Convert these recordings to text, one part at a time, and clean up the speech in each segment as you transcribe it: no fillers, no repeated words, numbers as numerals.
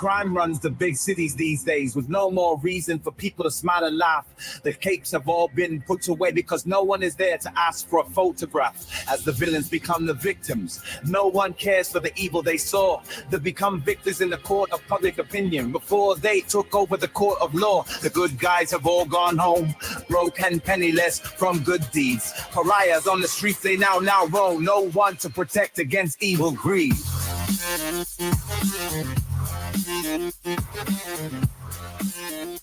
crime runs the big cities these days, with no more reason for people to smile and laugh. The capes have all been put away because no one is there to ask for a photograph. As the villains become the victims, no one cares for the evil they saw. They become victors in the court of public opinion before they took over the court of law. The good guys have all gone home, broke and penniless from good deeds. Pariahs on the streets they now roam, no one to protect against evil greed.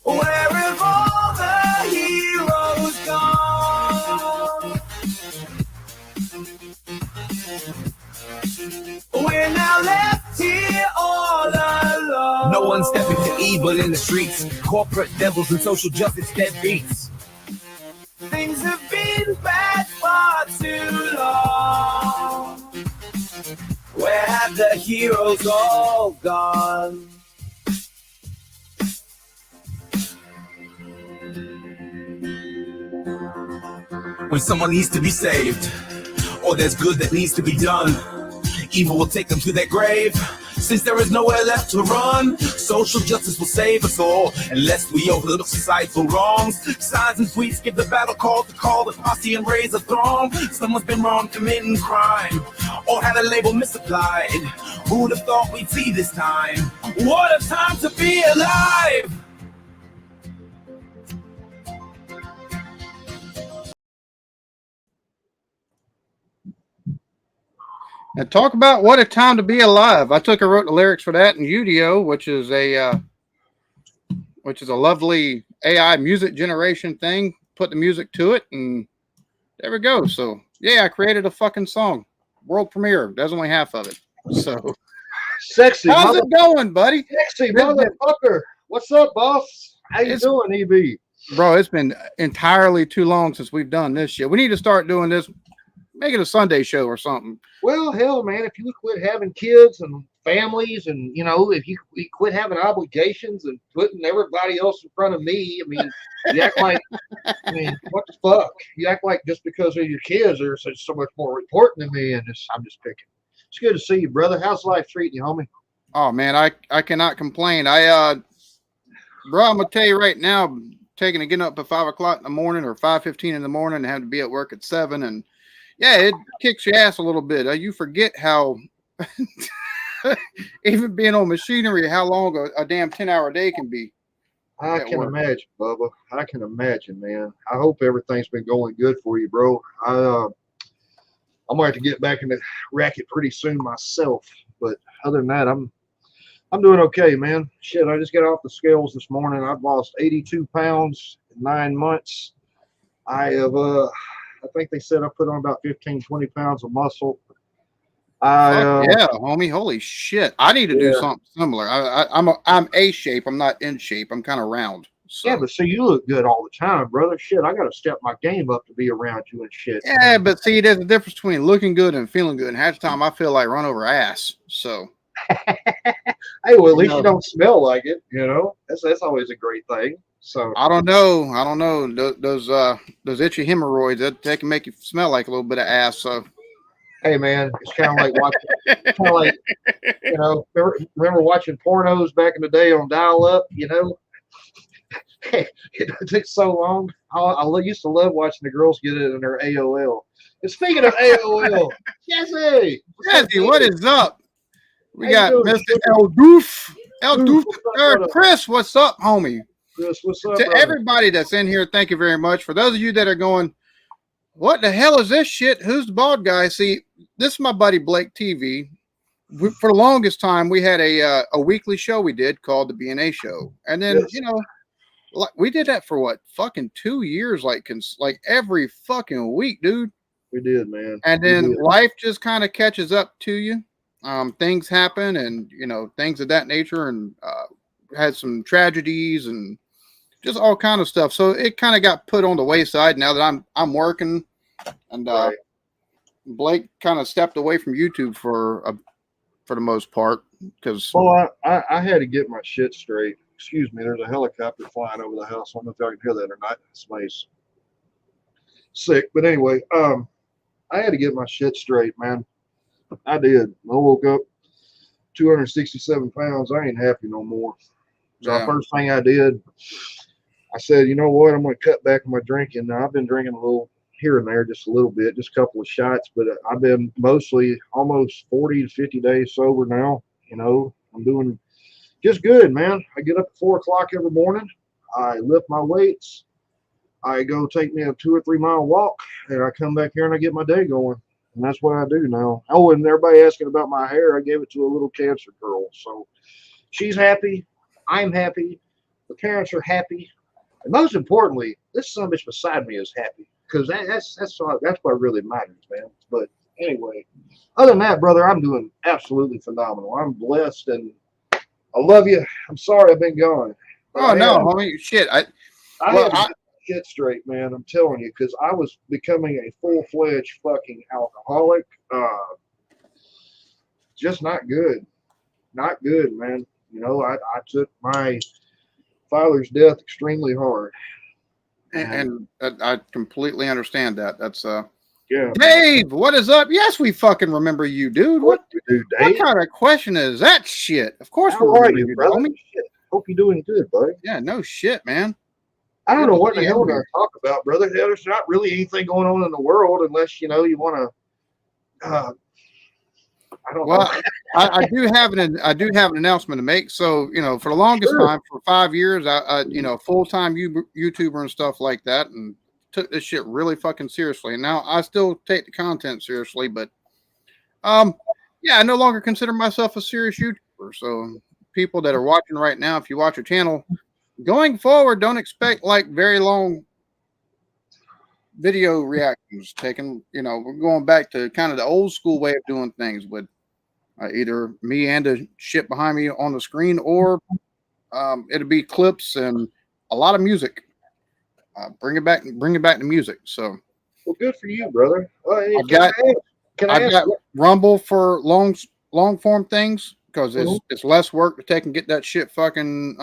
Where have all the heroes gone? We're now left here all alone. No one's stepping to evil in the streets. Corporate devils and social justice deadbeats. Things have been bad for too long. Where have the heroes all gone? When someone needs to be saved, or there's good that needs to be done, evil will take them to their grave. Since there is nowhere left to run, social justice will save us all, unless we overlook societal wrongs. Signs and tweets give the battle call to call the posse and raise a throng. Someone's been wrong committing crime, or had a label misapplied. Who'd have thought we'd see this time? What a time to be alive! And talk about what a time to be alive. I wrote the lyrics for that in Udio, which is a lovely AI music generation thing. Put the music to it, and there we go. So yeah, I created a fucking song, world premiere. There's only half of it. So sexy. How's it going, buddy? Sexy motherfucker. What's up, boss? How you doing, EB? Bro, it's been entirely too long since we've done this shit. We need to start doing this. Make it a Sunday show or something. Well, hell, man, if you quit having kids and families and, if you quit having obligations and putting everybody else in front of me, I mean, you act like, what the fuck? You act like just because of your kids, they're so much more important than me, and I'm just picking. It's good to see you, brother. How's life treating you, homie? Oh, man, I cannot complain. Bro, I'm going to tell you right now, getting up at 5 o'clock in the morning or 5:15 in the morning and have to be at work at 7, and yeah, it kicks your ass a little bit. You forget how, even being on machinery, how long a damn 10-hour day can be. I can imagine, Bubba. I can imagine, man. I hope everything's been going good for you, bro. I'm going to have to get back in the racket pretty soon myself. But other than that, I'm doing okay, man. Shit, I just got off the scales this morning. I've lost 82 pounds in 9 months. I think they said I put on about 15, 20 pounds of muscle. Yeah, homie. Holy shit. I need to do something similar. I'm A shape. I'm not in shape. I'm kind of round. So. Yeah, but see, you look good all the time, brother. Shit, I got to step my game up to be around you and shit. Yeah, but see, there's a difference between looking good and feeling good. And half the time I feel like run over ass. So. Hey, well, at least you don't smell like it, That's always a great thing. So I don't know. Those itchy hemorrhoids that can make you smell like a little bit of ass. So hey, man, it's kind of like watching, remember watching pornos back in the day on dial-up, It took so long. I used to love watching the girls get it in their AOL. And speaking of AOL, Jesse, what is up? We got Mr. El Doof. Chris, what's up, homie? Chris, what's up, to brother? Everybody that's in here, thank you very much. For those of you that are going, what the hell is this shit? Who's the bald guy? See, this is my buddy Blake TV. For the longest time, we had a weekly show we did called the B&A Show. And then, we did that for what? Fucking 2 years, like every fucking week, dude. We did, man. And then life just kind of catches up to you. Things happen and, things of that nature, and had some tragedies and just all kind of stuff. So it kind of got put on the wayside now that I'm working, and right. Blake kind of stepped away from YouTube for the most part because. Well, I had to get my shit straight. Excuse me. There's a helicopter flying over the house. I don't know if y'all can hear that or not. Somebody's sick, but anyway, I had to get my shit straight, man. I did. I woke up 267 pounds. I ain't happy no more. So Yeah. the first thing I did, I said, you know what? I'm going to cut back on my drinking. Now, I've been drinking a little here and there, just a little bit, just a couple of shots, but I've been mostly almost 40 to 50 days sober now. You know, I'm doing just good, man. I get up at 4 o'clock every morning. I lift my weights. I go take me a 2 or 3 mile walk, and I come back here and I get my day going. And that's what I do now. Oh, and everybody asking about my hair, I gave it to a little cancer girl. So she's happy. I'm happy. The parents are happy. And most importantly, this son of a bitch beside me is happy. Because that's what really matters, man. But anyway, other than that, brother, I'm doing absolutely phenomenal. I'm blessed, and I love you. I'm sorry I've been gone. Oh no, homie, shit. I had to get shit straight, man. I'm telling you, because I was becoming a full-fledged fucking alcoholic. Just not good. Not good, man. You know, I took my father's death extremely hard. And I completely understand that. That's yeah. Dave, what is up? Yes, we fucking remember you, dude. What kind of question is that shit? Of course we remember you, brother. homie. Hope you're doing good, buddy. Yeah, no shit, man. I don't know what the hell we're going to talk about, brother. There's not really anything going on in the world unless, you know, you want to I don't know. I do have an announcement to make. So, you know, for the longest time, for 5 years, I you know, full-time YouTuber and stuff like that, and took this shit really fucking seriously. And now I still take the content seriously, but yeah, I no longer consider myself a serious YouTuber. So people that are watching right now, if you watch your channel, going forward, don't expect like very long video reactions taken. You know, we're going back to kind of the old school way of doing things with either me and the shit behind me on the screen, or it'll be clips and a lot of music. Bring it back to music. So, well, good for you, brother. I've got Rumble for long form things because it's less work to take and get that shit fucking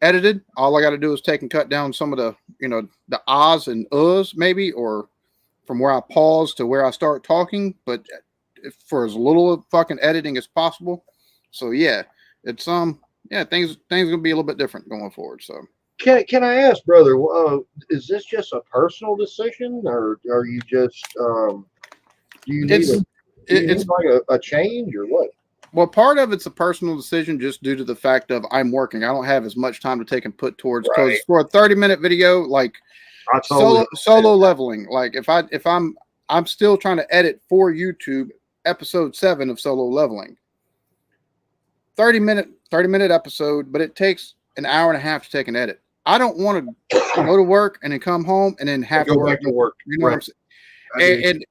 edited. All I got to do is take and cut down some of the, you know, the ahs and uhs maybe, or from where I pause to where I start talking, but for as little fucking editing as possible. So yeah, it's yeah, things gonna be a little bit different going forward. So can I ask, brother, is this just a personal decision, or are you just do you need like a change or what? Well, part of it's a personal decision just due to the fact of I'm working. I don't have as much time to take and put towards, because for a 30-minute video, like solo leveling, like if I'm still trying to edit for YouTube episode 7 of solo leveling, 30-minute episode, but it takes an hour and a half to take an edit. I don't want to go to work and then come home and then have to go back to work. You know what I'm saying?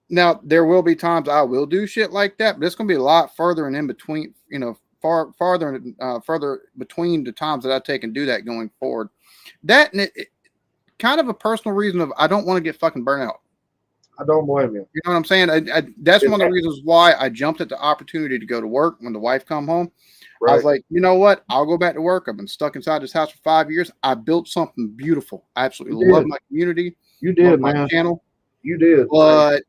Now, there will be times I will do shit like that, but it's going to be a lot further and in between, you know, further between the times that I take and do that going forward. That, and it kind of a personal reason of I don't want to get fucking burnt out. I don't blame you. You know what I'm saying? That's one of the reasons why I jumped at the opportunity to go to work when the wife come home. I was like, you know what? I'll go back to work. I've been stuck inside this house for 5 years. I built something beautiful. I absolutely love my community. You did, my man. Channel. You did. But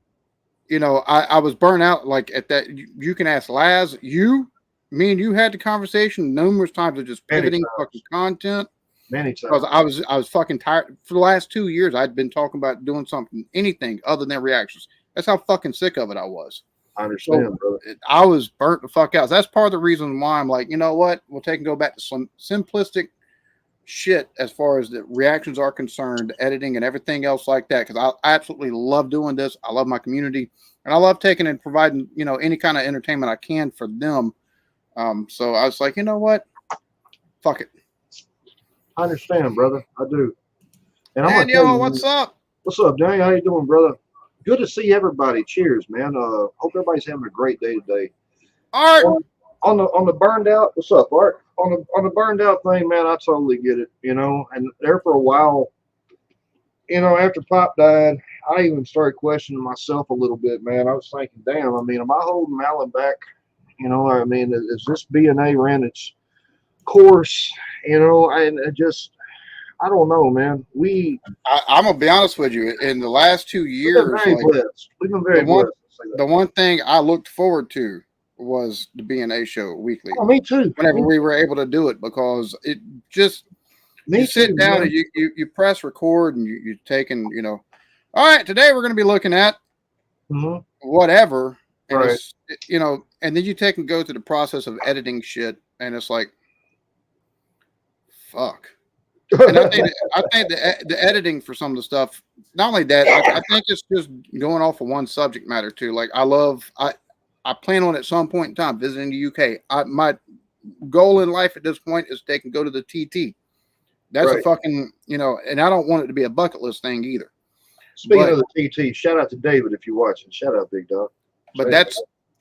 you know, I was burnt out. Like at that, you can ask Laz. Me and you had the conversation numerous times of just pivoting fucking content. Many times. Because I was fucking tired. For the last 2 years, I'd been talking about doing something, anything other than reactions. That's how fucking sick of it I was. I understand, brother. I was burnt the fuck out. So that's part of the reason why I'm like, you know what? We'll take and go back to some simplistic shit as far as the reactions are concerned, editing and everything else like that. Because I absolutely love doing this. I love my community, and I love taking and providing, you know, any kind of entertainment I can for them. So I was like, you know what? Fuck it. I understand, brother. I do. And I'm yo, what's up? What's up, Danny? How you doing, brother? Good to see everybody. Cheers, man. Hope everybody's having a great day today. Art on the burned out. What's up, Art? On the burned out thing, man. I totally get it. You know, and there for a while, you know, after Pop died, I even started questioning myself a little bit, man. I was thinking, damn. I mean, am I holding Alan back? You know, I mean, is this B&A ran its course? You know, and I don't know, man. I'm gonna be honest with you. In the last 2 years, we've been very blessed. We've been very blessed. The one thing I looked forward to was the B&A Show weekly. Oh, me too. Whenever we were able to do it, because it just you sit down and you press record and you're taking, all right, today we're going to be looking at whatever, and Right. it's, and then you take and go through the process of editing shit, and it's like, fuck. And I think the editing for some of the stuff, not only that, I think it's just going off of one subject matter too. Like I plan on at some point in time visiting the UK. My goal in life at this point is to go to the TT. That's a fucking, and I don't want it to be a bucket list thing either. Speaking of the TT, shout out to David if you're watching. Shout out, big dog. But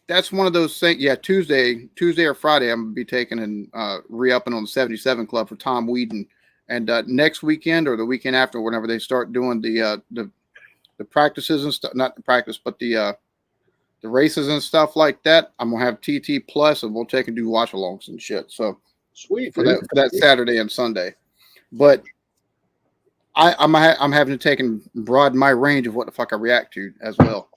that's one of those things. Yeah, Tuesday or Friday, I'm gonna be taking and re-upping on the 77 Club for Tom Whedon. And next weekend or the weekend after, whenever they start doing the practices and stuff, not the practice, but the races and stuff like that, I'm gonna have TT plus, and we'll take and do watch-alongs and shit. So sweet for that Saturday and Sunday. But I'm having to take and broaden my range of what the fuck I react to as well.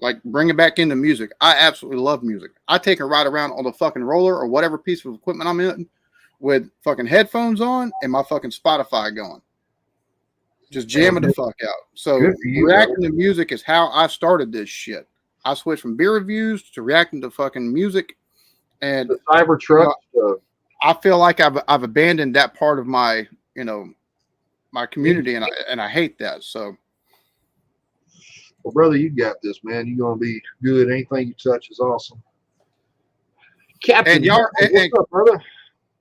Like bring it back into music. I absolutely love music. I take a ride around on the fucking roller or whatever piece of equipment I'm in with fucking headphones on and my fucking Spotify going. Just jamming the fuck out. So reacting to music is how I started this shit. I switched from beer reviews to reacting to fucking music, and the Cybertruck stuff. I feel like I've abandoned that part of my my community, and I hate that. So, well, brother, you got this, man. You're gonna be good. Anything you touch is awesome. Captain, and y'all, what's up, brother?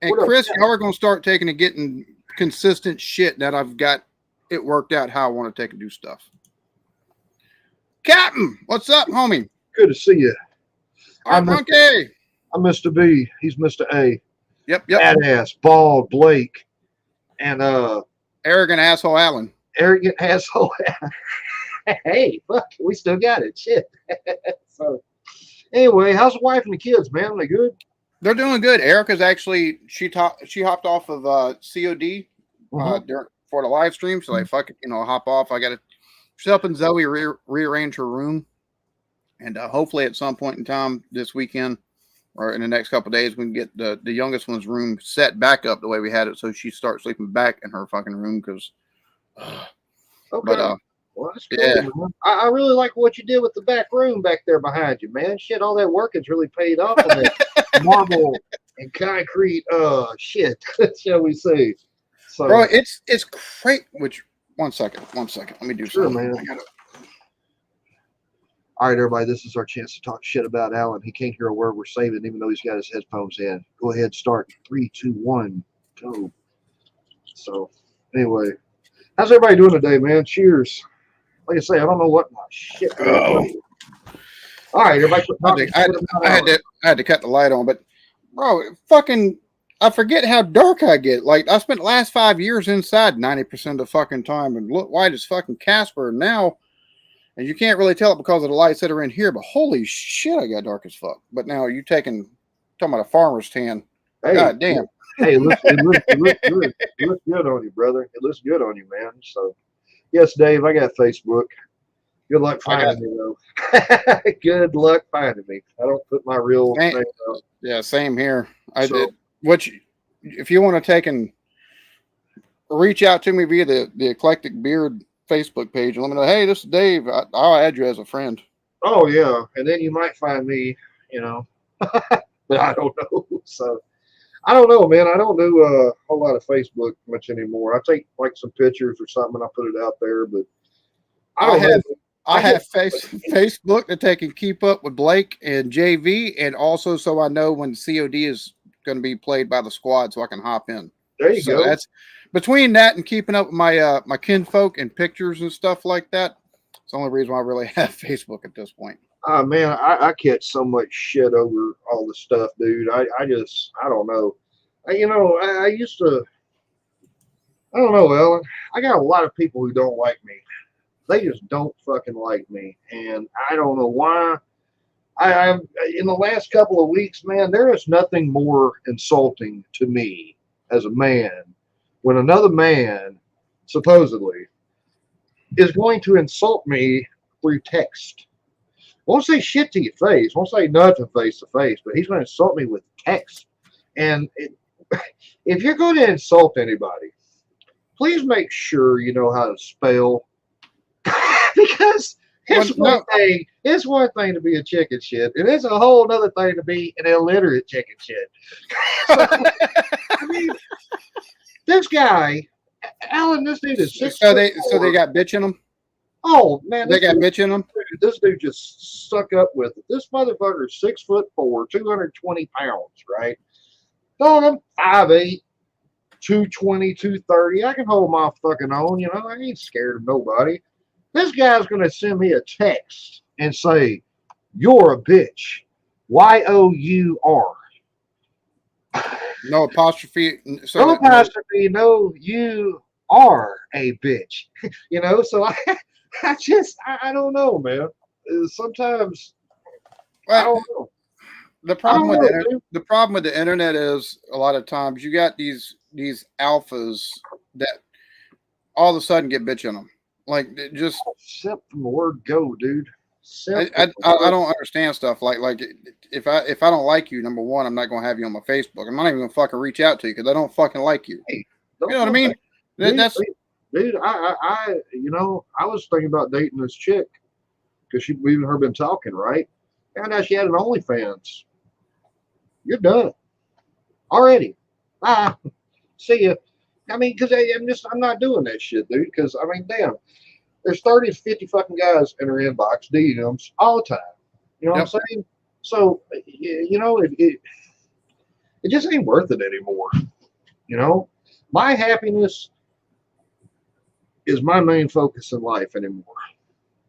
And Chris, y'all are gonna start taking and getting consistent shit that I've got it worked out how I want to take and do stuff. Captain, what's up, homie? Good to see you. I'm Monkey. I'm Mr. B. He's Mr. A. Yep. Badass, bald Blake, and arrogant asshole Alan. Arrogant asshole. Hey, fuck, we still got it. Shit. So, anyway, how's the wife and the kids, man? Are they good? They're doing good. Erica's actually she hopped off of COD for the live stream. So like, fuck it, hop off. She's helping Zoe rearrange her room, and hopefully at some point in time this weekend or in the next couple of days we can get the youngest one's room set back up the way we had it, so she starts sleeping back in her fucking room. Because okay. But well, that's cool, yeah. I really like what you did with the back room back there behind you, man. Shit, all that work has really paid off on that marble and concrete shit, shall we say. So, bro, it's great. Which one second. Let me do sure, something. Man. All right, everybody, this is our chance to talk shit about Alan. He can't hear a word we're saying, even though he's got his headphones in. Go ahead, start. 3, 2, 1, go. So, anyway, how's everybody doing today, man? Cheers. Like I say, I don't know what my shit. All right, everybody. I had to cut the light on, but bro, fucking, I forget how dark I get. Like, I spent the last 5 years inside 90% of the fucking time, and look white as fucking Casper now. And you can't really tell it because of the lights that are in here, but holy shit, I got dark as fuck. But now you're talking about a farmer's tan. Hey, God damn. Hey, it looks good. It looks good on you, brother. It looks good on you, man. So, yes, Dave, I got Facebook. Good luck finding me, though. Good luck finding me. I don't put my real name out. Yeah, same here. I did. If you want to take and reach out to me via the Eclectic Beard Facebook page and let me know, hey, this is Dave. I'll add you as a friend. Oh, yeah. And then you might find me, but I don't know. So, I don't know, man. I don't do a whole lot of Facebook much anymore. I take like some pictures or something and I put it out there, but I have Facebook to take and keep up with Blake and JV, and also so I know when COD is going to be played by the squad so I can hop in. There you go. That's between that and keeping up with my my kinfolk and pictures and stuff like that. It's the only reason why I really have Facebook at this point. Man, I catch so much shit over all the stuff, dude. I don't know. I used to, I don't know, Ellen. I got a lot of people who don't like me. They just don't fucking like me. And I don't know why. I'm in the last couple of weeks, man, there is nothing more insulting to me as a man when another man, supposedly, is going to insult me through text. Won't say shit to your face. Won't say nothing face to face, but he's going to insult me with text. And if you're going to insult anybody, please make sure you know how to spell. Because it's one thing to be a chicken shit, and it's a whole other thing to be an illiterate chicken shit. So, I mean, this guy, Alan, this dude is 6'4". So they got bitch in them. Oh man, they got bitch in them. This dude just stuck up with it. This motherfucker is 6'4", 220 pounds, right? No, I'm 5'8", 220, 230. I can hold my fucking own, you know. I ain't scared of nobody. This guy's gonna send me a text and say, "You're a bitch." Y-O-U-R. No apostrophe. So no apostrophe. No, you are a bitch. You know. So I don't know, man. Sometimes I don't know. The problem with the internet is a lot of times you got these alphas that all of a sudden get bitch in them. Like just except from the word go, dude. I don't understand stuff like if I don't like you, number one, I'm not gonna have you on my Facebook. I'm not even gonna fucking reach out to you because I don't fucking like you. Hey, you know what I mean? Dude, I you know, I was thinking about dating this chick because we've and her been talking, right? Found out she had an OnlyFans. You're done already. Bye. See ya. I mean, because I'm not doing that shit, dude. Because I mean, damn, there's 30 to 50 fucking guys in her inbox, DMs all the time. You know what I'm saying? So, you know, it just ain't worth it anymore. You know, my happiness is my main focus in life anymore.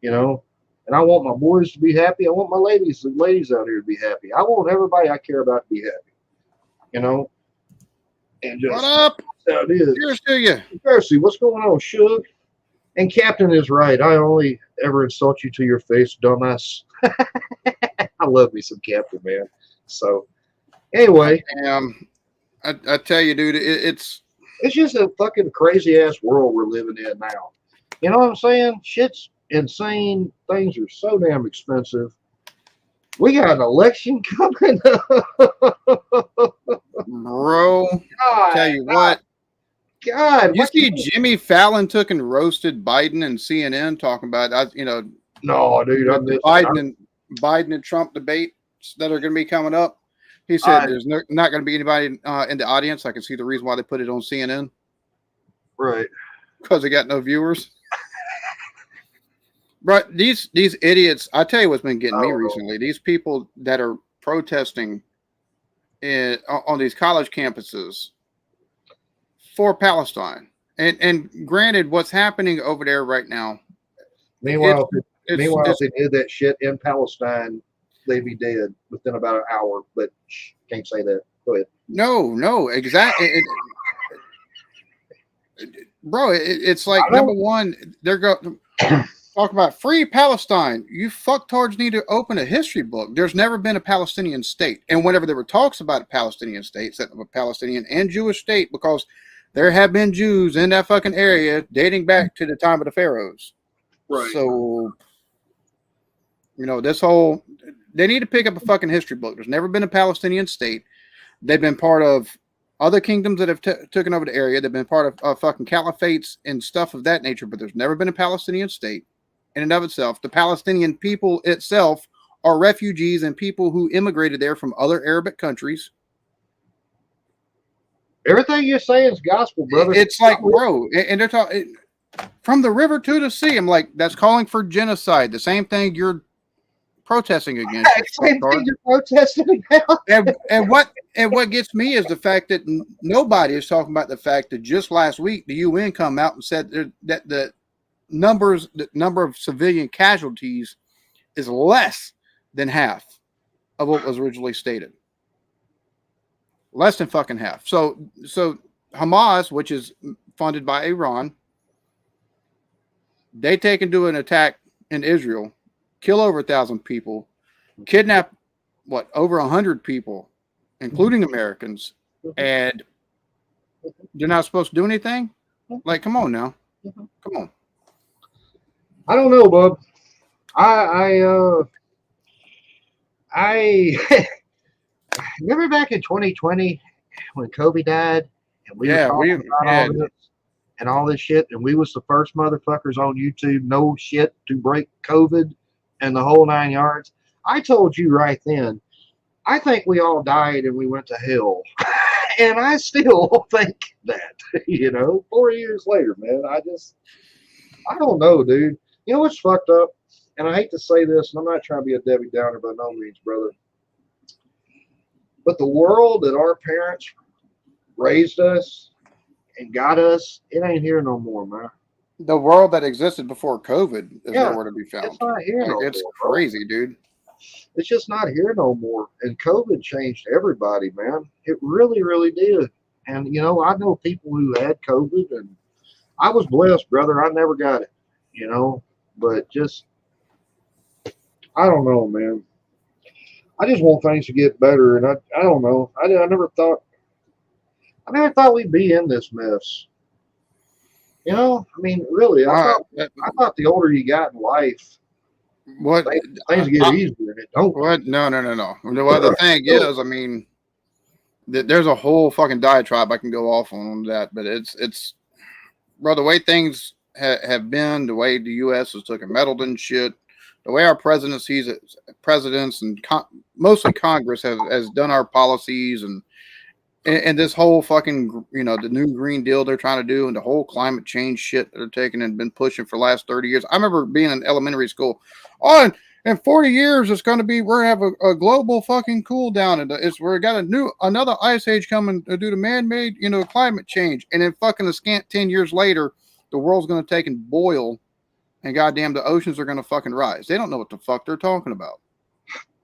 You know, and I want my boys to be happy. I want my ladies out here to be happy. I want everybody I care about to be happy. You know, and just what up? How it is. Cheers to you. Percy, what's going on, Shug? And Captain is right. I only ever insult you to your face, dumbass. I love me some Captain, man. So, anyway, I tell you, dude, it's just a fucking crazy ass world we're living in now. You know what I'm saying? Shit's insane. Things are so damn expensive. We got an election coming up. Bro, God, tell you what. God, you see Jimmy Fallon took and roasted Biden and CNN talking about, no, dude, Biden and Trump debates that are going to be coming up. He said there's not going to be anybody in the audience. I can see the reason why they put it on CNN. Right. Because they got no viewers. But these idiots, I tell you what's been getting me recently. These people that are protesting on these college campuses for Palestine. And granted, what's happening over there right now. Meanwhile, if they did that shit in Palestine, they'd be dead within about an hour. But can't say that. Go ahead. No, exactly. Bro, it's like, number one, they're going talk about free Palestine. You fucktards need to open a history book. There's never been a Palestinian state. And whenever there were talks about a Palestinian state, set up a Palestinian and Jewish state, because there have been Jews in that fucking area dating back to the time of the pharaohs. Right. So, you know, they need to pick up a fucking history book. There's never been a Palestinian state. They've been part of other kingdoms that have taken over the area. They've been part of fucking caliphates and stuff of that nature, but there's never been a Palestinian state in and of itself. The Palestinian people itself are refugees and people who immigrated there from other Arabic countries. Everything you're saying is gospel, brother. It's like, bro, and they're talking from the river to the sea. I'm like, that's calling for genocide. The same thing you're protesting against. Same thing you're protesting against. And what gets me is the fact that nobody is talking about the fact that just last week the UN come out and said that the number of civilian casualties is less than half of what was originally stated. Less than fucking half. So Hamas, which is funded by Iran, they take and do an attack in Israel, kill over 1,000 people, kidnap over 100 people, including Americans, and they're not supposed to do anything? Like, come on now. Come on. I don't know, bub. I remember back in 2020 when Kobe died, and we were talking about all this shit, and we was the first motherfuckers on YouTube, no shit, to break COVID and the whole 9 yards. I told you right then, I think we all died and we went to hell. And I still think that, 4 years later, man, I don't know, dude. You know what's fucked up? And I hate to say this, and I'm not trying to be a Debbie Downer by no means, brother. But the world that our parents raised us and got us, it ain't here no more, man. The world that existed before COVID is nowhere to be found. It's not here no more. It's crazy, dude. It's just not here no more. And COVID changed everybody, man. It really, really did. And, I know people who had COVID, and I was blessed, brother. I never got it, but just, I don't know, man. I just want things to get better. And I don't know. I never thought we'd be in this mess. Really, I thought the older you got in life, things get easier, and it don't. What? No. Well, the thing is, there's a whole fucking diatribe I can go off on that, but it's, bro, the way things have been, the way the U.S. has taken meddled and shit, the way our presidents and mostly Congress has done our policies, and this whole fucking, the new Green Deal they're trying to do, and the whole climate change shit that they're taking and been pushing for the last 30 years. I remember being in elementary school. Oh, in 40 years, it's going to be, we're going to have a global fucking cool down. And we're got another ice age coming due to man-made, climate change. And then fucking a scant 10 years later, the world's going to take and boil, and goddamn, the oceans are going to fucking rise. They don't know what the fuck they're talking about.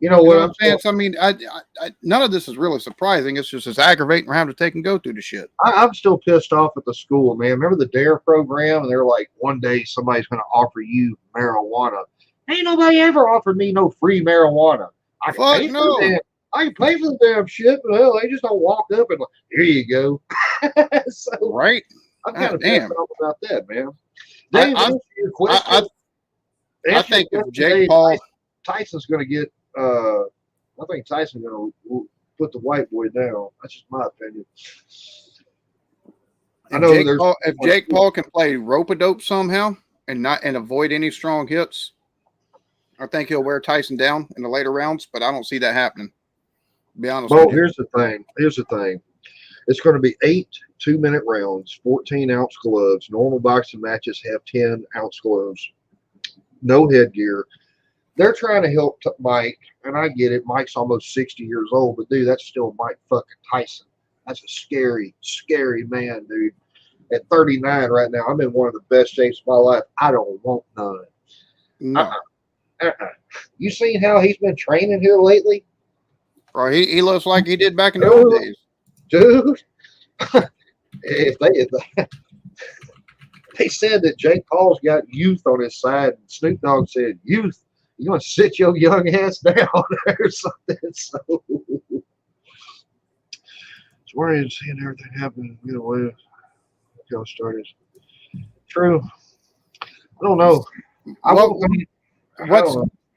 You know what I'm saying? So, none of this is really surprising. It's just aggravating. We're having to take and go through the shit. I'm still pissed off at the school, man. Remember the DARE program? And they're like, one day somebody's going to offer you marijuana. Ain't nobody ever offered me no free marijuana. I can pay for the damn shit, but hell, they just don't walk up and like, here you go. So, right? I'm kind of pissed off about that, man. Dave, I think if Jake Paul, Tyson's going to get. I think Tyson's going to put the white boy down. That's just my opinion. If Jake Paul can play rope-a-dope somehow and avoid any strong hits, I think he'll wear Tyson down in the later rounds. But I don't see that happening. To be honest. Well, here's the thing. It's going to be 8 2-minute rounds, 14-ounce gloves. Normal boxing matches have 10-ounce gloves. No headgear. They're trying to help Mike, and I get it. Mike's almost 60 years old, but dude, that's still Mike fucking Tyson. That's a scary, scary man, dude. At 39 right now, I'm in one of the best shapes of my life. I don't want none. No. You seen how he's been training here lately? Bro, he looks like he did back in the old days. Dude, if they said that Jake Paul's got youth on his side, and Snoop Dogg said, youth, you want to sit your young ass down or something. So it's worrying and seeing everything happen. Got started. True. I don't know.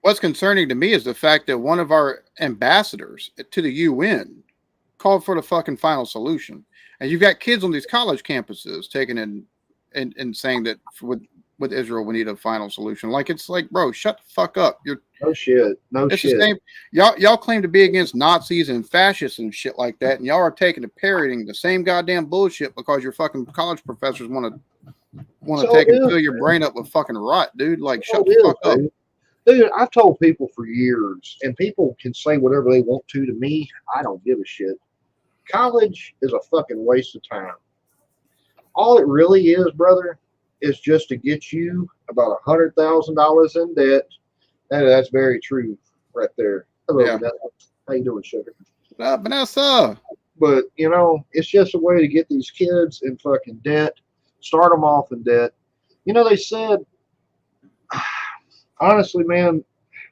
What's concerning to me is the fact that one of our ambassadors to the UN called for the fucking final solution, and you've got kids on these college campuses taking and saying that with Israel we need a final solution. Like, it's like, bro, shut the fuck up. No shit. The same, y'all claim to be against Nazis and fascists and shit like that, and y'all are taking and parroting the same goddamn bullshit because your fucking college professors want to take and fill your brain up with fucking rot, dude. Like, shut the fuck up. Dude, I've told people for years, and people can say whatever they want to me. I don't give a shit. College is a fucking waste of time. All it really is, brother, is just to get you about $100,000 in debt. That's very true right there. Hello, Vanessa. How you doing, sugar? Vanessa. But, it's just a way to get these kids in fucking debt, start them off in debt. They said, honestly, man,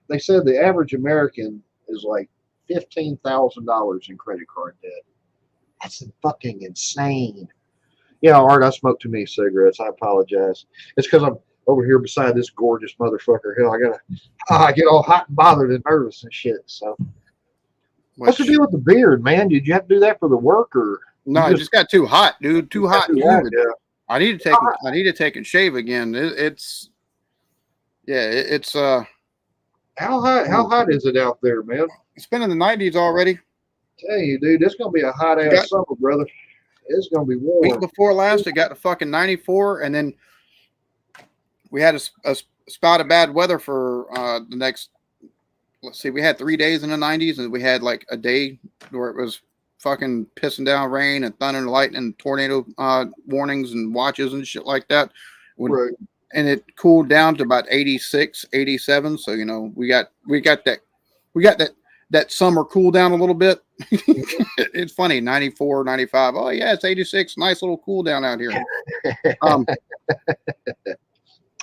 they said the average American is like $15,000 in credit card debt. That's fucking insane. Yeah, Art, I smoked too many cigarettes. I apologize. It's because over here beside this gorgeous motherfucker. Hell, I get all hot and bothered and nervous and shit. So, what's the deal with the beard, man? Did you have to do that for the work, or no? It just got too hot, dude. Too hot and humid. Yeah. I need to take and shave again. It's how hot is it out there, man? It's been in the 90s already. Tell you, dude, it's gonna be a hot ass summer, brother. It's gonna be warm. Week before last, it got to fucking 94, and then we had a spout of bad weather for the next. Let's see, we had 3 days in the 90s, and we had like a day where it was fucking pissing down rain and thunder and lightning and tornado warnings and watches and shit like that. Right. And it cooled down to about 86, 87. So, you know, we got that summer cool down a little bit. It's funny, 94, 95. Oh yeah, it's 86. Nice little cool down out here.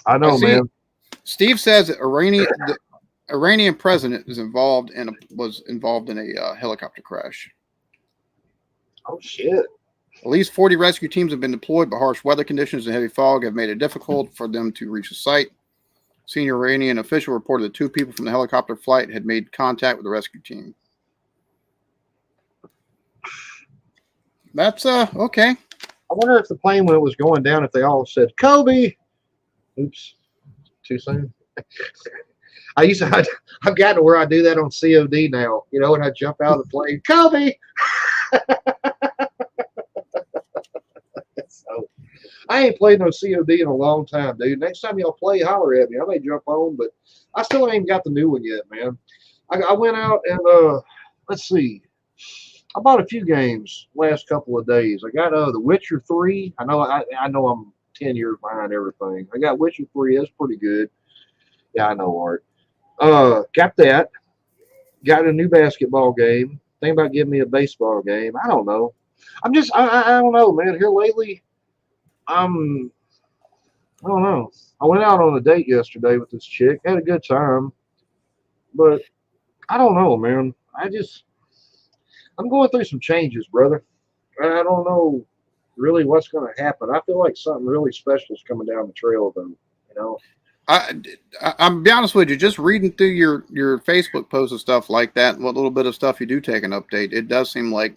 I know, man. Steve says that the Iranian president was involved in a helicopter crash. Oh shit. At least 40 rescue teams have been deployed, but harsh weather conditions and heavy fog have made it difficult for them to reach the site. Senior Iranian official reported that 2 people from the helicopter flight had made contact with the rescue team. That's okay. I wonder if the plane, when it was going down, if they all said Kobe. Oops, too soon. I've gotten to where I do that on COD now. You know, when I jump out of the plane, Kobe. So, I ain't played no COD in a long time, dude. Next time y'all play, holler at me. I may jump on, but I still ain't got the new one yet, man. I went out and let's see. I bought a few games last couple of days. I got The Witcher 3. I know I'm 10 years behind everything. I got Witcher 3. That's pretty good. Yeah, I know, Art. Got that. Got a new basketball game. Think about giving me a baseball game. I don't know. I don't know, man. Here lately, I don't know. I went out on a date yesterday with this chick. Had a good time. But I don't know, man. I'm going through some changes, brother. I don't know really what's going to happen. I feel like something really special is coming down the trail of them, you know. I'm be honest with you, just reading through your Facebook posts and stuff like that, what little bit of stuff you do take an update, it does seem like,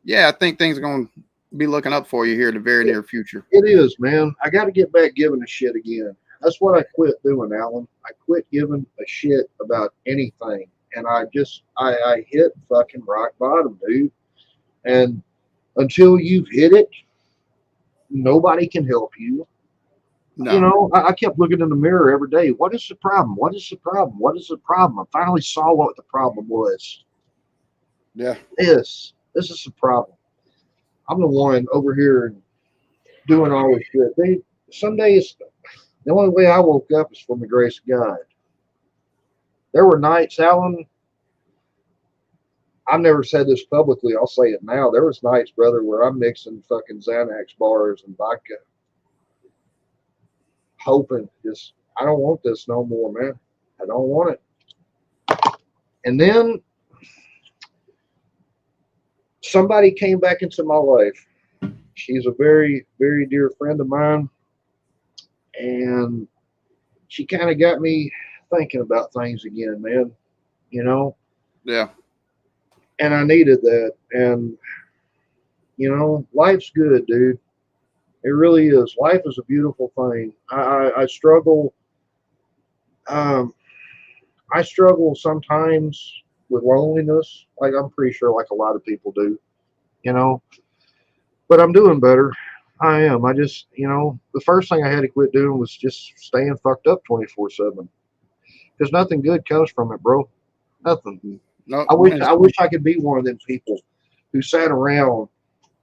yeah, I think things are going to be looking up for you here in the very near future. It is, man. I got to get back giving a shit again. That's what I quit doing, Alan. I quit giving a shit about anything. And I hit fucking rock bottom, dude. And until you've hit it, nobody can help you. No. You know, I kept looking in the mirror every day. What is the problem? What is the problem? What is the problem? I finally saw what the problem was. Yeah. This is the problem. I'm the one over here doing all this shit. Some days, the only way I woke up is from the grace of God. There were nights, Alan, I've never said this publicly. I'll say it now. There was nights, brother, where I'm mixing fucking Xanax bars and vodka. Hoping I don't want this no more, man. I don't want it. And then somebody came back into my life. She's a very, very dear friend of mine. And she kind of got me thinking about things again, man. You know? Yeah. And I needed that. And, you know, life's good, dude. It really is. Life is a beautiful thing. I struggle. I struggle sometimes with loneliness. Like I'm pretty sure, like a lot of people do, you know. But I'm doing better. I am. I just, you know, the first thing I had to quit doing was just staying fucked up 24/7. Because nothing good comes from it, bro. Nothing. No. I wish I could be one of them people who sat around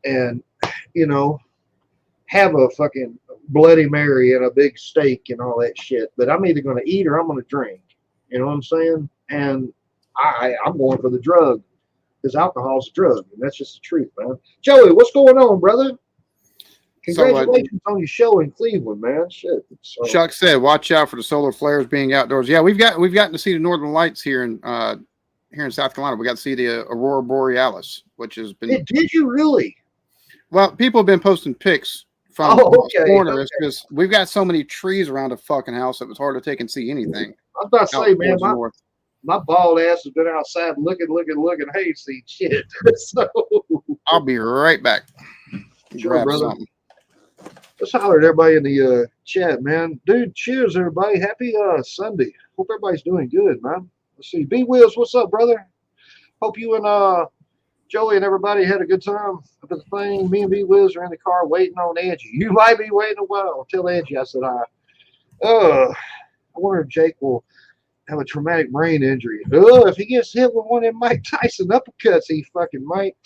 and, you know, have a fucking Bloody Mary and a big steak and all that shit. But I'm either going to eat or I'm going to drink. You know what I'm saying? And I'm going for the drug because alcohol's a drug. And that's just the truth, man. Joey, what's going on, brother? Congratulations on your show in Cleveland, man. Shit. So, Chuck said, watch out for the solar flares being outdoors. Yeah, we've gotten to see the northern lights here in South Carolina. We got to see the Aurora Borealis, which has been. Did you really? Well, people have been posting pics from Oh, okay, corner. It's okay. just we've got so many trees around the fucking house that it's hard to take and see anything. I was about to out say, man, towards the north. my bald ass has been outside looking. Hey, ain't seen shit. So, I'll be right back. sure, Grab brother. something. Let's holler at everybody in the chat, man. Dude, cheers, everybody. Happy Sunday. Hope everybody's doing good, man. Let's see. B Wills, what's up, brother? Hope you and Joey and everybody had a good time up at the thing. Me and B Wills are in the car waiting on Angie. You might be waiting a while. Tell Angie I said hi. I wonder if Jake will have a traumatic brain injury. If he gets hit with one of them Mike Tyson uppercuts, he fucking might.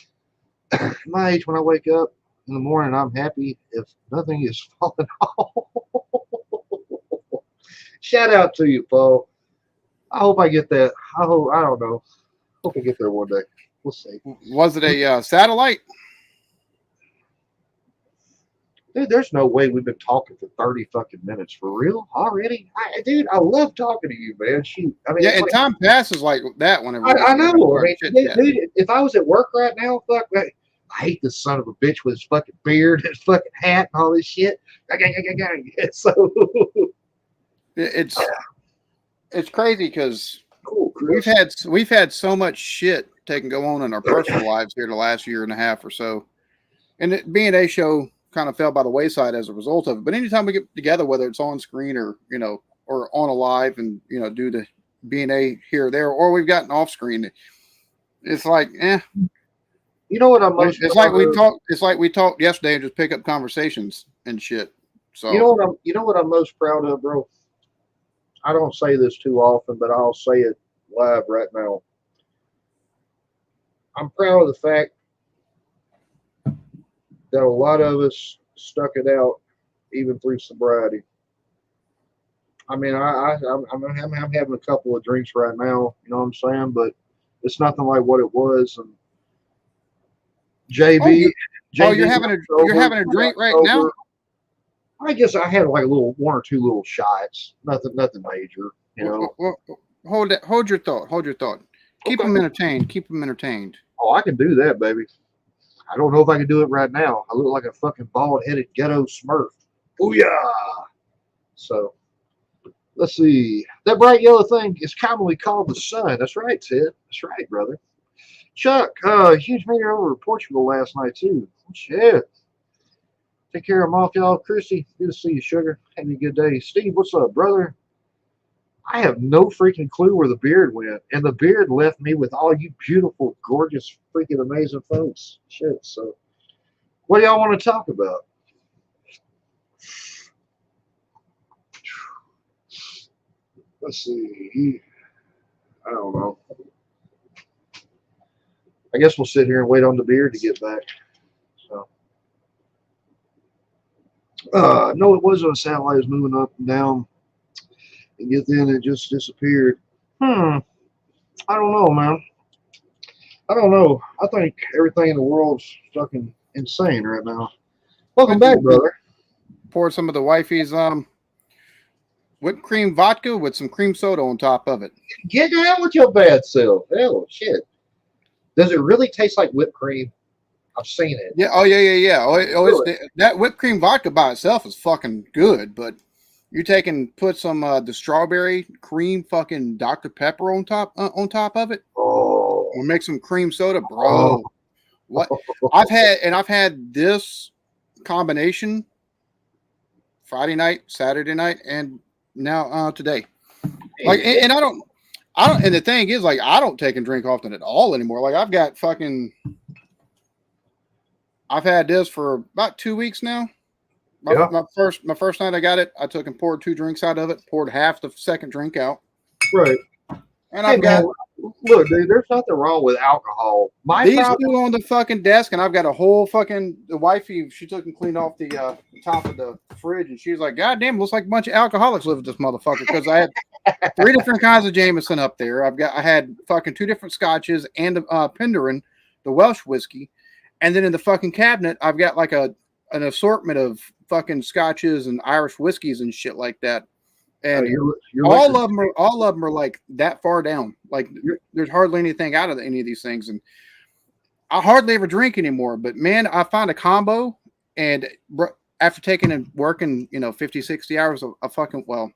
My age, when I wake up in the morning, I'm happy if nothing is falling off. Shout out to you, Paul. I hope I get that. I don't know. Hope I get there one day. We'll see. Was it a satellite? Dude, there's no way we've been talking for 30 fucking minutes. For real? Already? Dude, I love talking to you, man. Shoot. I mean, Yeah, and time passes like that whenever I know. I mean, chit-chat. dude, if I was at work right now, fuck, I hate this son of a bitch with his fucking beard, his fucking hat, and all this shit. So it's crazy because cool, we've had so much shit go on in our personal lives here the last year and a half or so, and the B&A show kind of fell by the wayside as a result of it. But anytime we get together, whether it's on screen or or on a live and do the B&A here or there, or we've gotten off screen, it's like You know what I'm most it's like we talked. It's like we talked yesterday and just pick up conversations and shit. So you know what I'm most proud of, bro. I don't say this too often, but I'll say it live right now. I'm proud of the fact that a lot of us stuck it out even through sobriety. I mean, I'm having a couple of drinks right now, you know what I'm saying? But it's nothing like what it was. And JB, you're having a drink right now? I guess I had like one or two little shots. Nothing major, you know. Well, hold your thought. Keep them entertained. Oh, I can do that, baby. I don't know if I can do it right now. I look like a fucking bald-headed ghetto smurf. Booyah! So, let's see. That bright yellow thing is commonly called the sun. That's right, Ted. That's right, brother. Chuck, huge meteor over Portugal last night, too. Shit. Take care of them off, y'all. Chrissy, good to see you, sugar. Having a good day. Steve, what's up, brother? I have no freaking clue where the beard went, and the beard left me with all you beautiful, gorgeous, freaking amazing folks. Shit. So, what do y'all want to talk about? Let's see. I don't know. I guess we'll sit here and wait on the beard to get back. So, no, it wasn't a satellite. It was moving up and down. And yet then it just disappeared. I don't know, man. I don't know. I think everything in the world's fucking insane right now. Welcome back, brother. Poured some of the wifey's whipped cream vodka with some cream soda on top of it. Get down with your bad self. Hell, shit. Does it really taste like whipped cream? I've seen it. Yeah. Oh, yeah. Really? That whipped cream vodka by itself is fucking good, but you put some the strawberry cream fucking Dr. Pepper on top of it. Oh. Or make some cream soda, bro. What I've had this combination Friday night, Saturday night, and now today. Like, and I don't, and the thing is, like, I don't take and drink often at all anymore. Like, I've had this for about 2 weeks now. My first night I got it, I took and poured 2 drinks out of it, poured half the second drink out. Right. And I've got, look, dude, there's nothing wrong with alcohol. These two on the fucking desk, and I've got a whole fucking, the wifey, she took and cleaned off the top of the fridge, and she was like, God damn, looks like a bunch of alcoholics live with this motherfucker, because I had 3 different kinds of Jameson up there. I had fucking 2 different scotches and Penderin, the Welsh whiskey, and then in the fucking cabinet, I've got like an assortment of fucking scotches and Irish whiskeys and shit like that. And all of them are like that far down. Like there's hardly anything out of any of these things, and I hardly ever drink anymore. But man, I find a combo, and after taking and working, 50, 60 hours a fucking, well,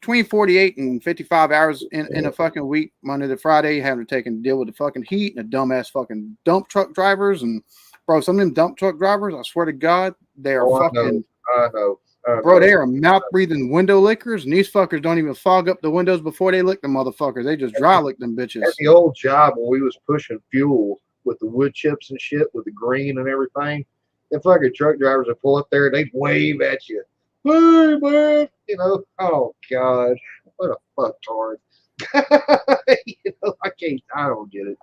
between 48 and 55 hours in a fucking week, Monday to Friday, having to deal with the fucking heat and the dumbass fucking dump truck drivers. And bro, some of them dump truck drivers, I swear to God, they are fucking, I know. Bro, they are mouth breathing window lickers, and these fuckers don't even fog up the windows before they lick the motherfuckers. They just dry lick them bitches. At the old job when we was pushing fuel with the wood chips and shit, with the green and everything, the fucking truck drivers would pull up there and they'd wave at you. Hey, man. Oh, God. What a fucktard. I don't get it.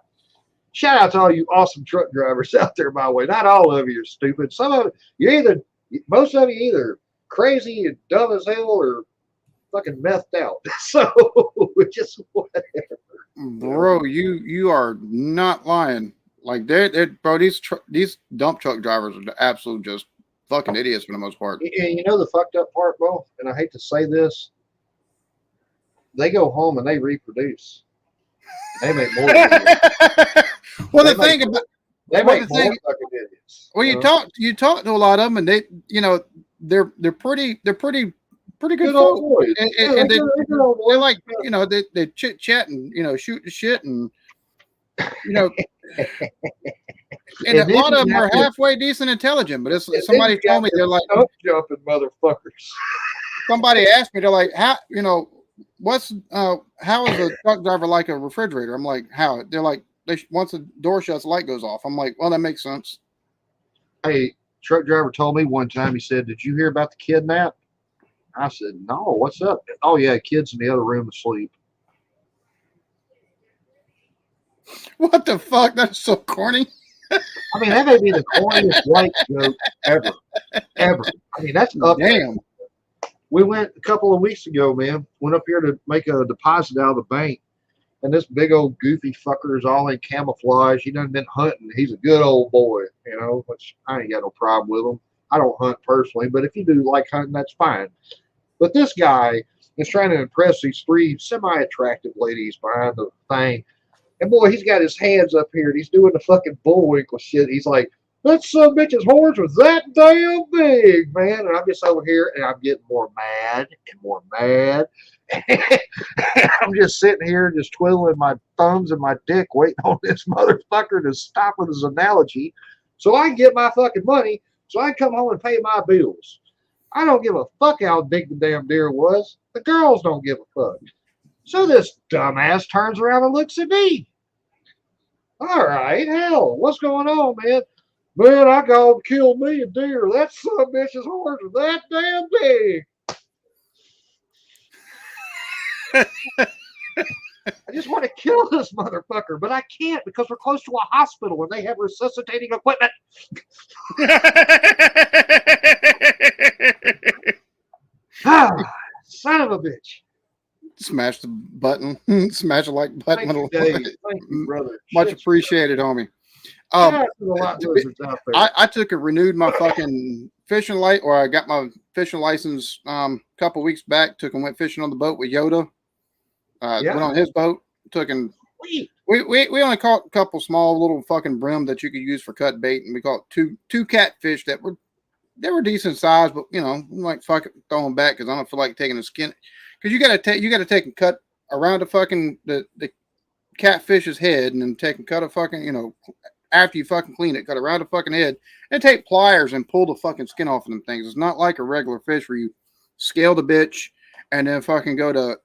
Shout out to all you awesome truck drivers out there, by the way. Not all of you are stupid. Some of you, most of you either crazy and dumb as hell or fucking methed out. So, just whatever. Bro, you are not lying. Like, bro, these dump truck drivers are the absolute just fucking idiots for the most part. And you know the fucked up part, bro? And I hate to say this, they go home and they reproduce. They make more. Well, the thing about they make more fucking idiots. Well, you talk to a lot of them, and they, they're pretty good folks. And they're like, they chit chat and shoot the shit and and a lot of them are halfway decent intelligent, but somebody told me they're like jumping motherfuckers. Somebody asked me, they're like, how how is a truck driver like a refrigerator? I'm like, how? They're like, once the door shuts, the light goes off. I'm like, well, that makes sense. Hey, truck driver told me one time, he said, did you hear about the kidnap? I said, no, what's up? Oh yeah, kid's in the other room asleep. What the fuck? That's so corny. I mean, that may be the corniest white joke ever. I mean, that's up there. Damn. We went a couple of weeks ago, man. Went up here to make a deposit out of the bank. And this big old goofy fucker is all in camouflage. He done been hunting. He's a good old boy, which I ain't got no problem with him. I don't hunt personally, but if you do like hunting, that's fine. But this guy is trying to impress these three semi-attractive ladies behind the thing. And boy, he's got his hands up here and he's doing the fucking bullwinkle shit. He's like, that son bitch's horns was that damn big, man. And I'm just over here and I'm getting more mad and more mad. I'm just sitting here just twiddling my thumbs and my dick waiting on this motherfucker to stop with his analogy so I can get my fucking money so I can come home and pay my bills. I don't give a fuck how big the damn deer was. The girls don't give a fuck. So this dumbass turns around and looks at me. All right, hell, what's going on, man? Man, I got to kill me a deer. That son of a bitch's horns are that damn big. I just want to kill this motherfucker, but I can't because we're close to a hospital and they have resuscitating equipment. Son of a bitch. Smash the button. Smash the like button. Thank you, Dave. Thank you, brother. Much appreciated, homie. I took and renewed my fucking fishing light, or I got my fishing license a couple weeks back. Took and went fishing on the boat with Yoda. Went on his boat. Took and we only caught a couple small little fucking brim that you could use for cut bait, and we caught two catfish that were decent size, but like fuck it, throw them back because I don't feel like taking the skin. Because you gotta take and cut around the fucking the catfish's head, and then take and cut a fucking after you fucking clean it, cut around the fucking head, and take pliers and pull the fucking skin off of them things. It's not like a regular fish where you scale the bitch and then fucking go to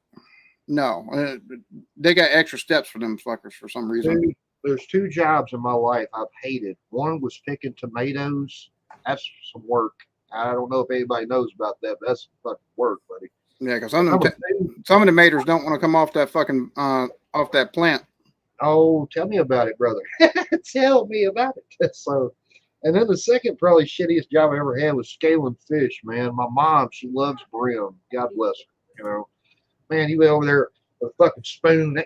they got extra steps for them fuckers for some reason. Dude, there's two jobs in my life I've hated. One was picking tomatoes. That's some work. I don't know if anybody knows about that, but that's fucking work, buddy. Yeah, because some of the maters don't want to come off that fucking off that plant. Oh, tell me about it, brother. Tell me about it. So, and then the second probably shittiest job I ever had was scaling fish, man. My mom, she loves brim. God bless her. Man, you went over there with a fucking spoon,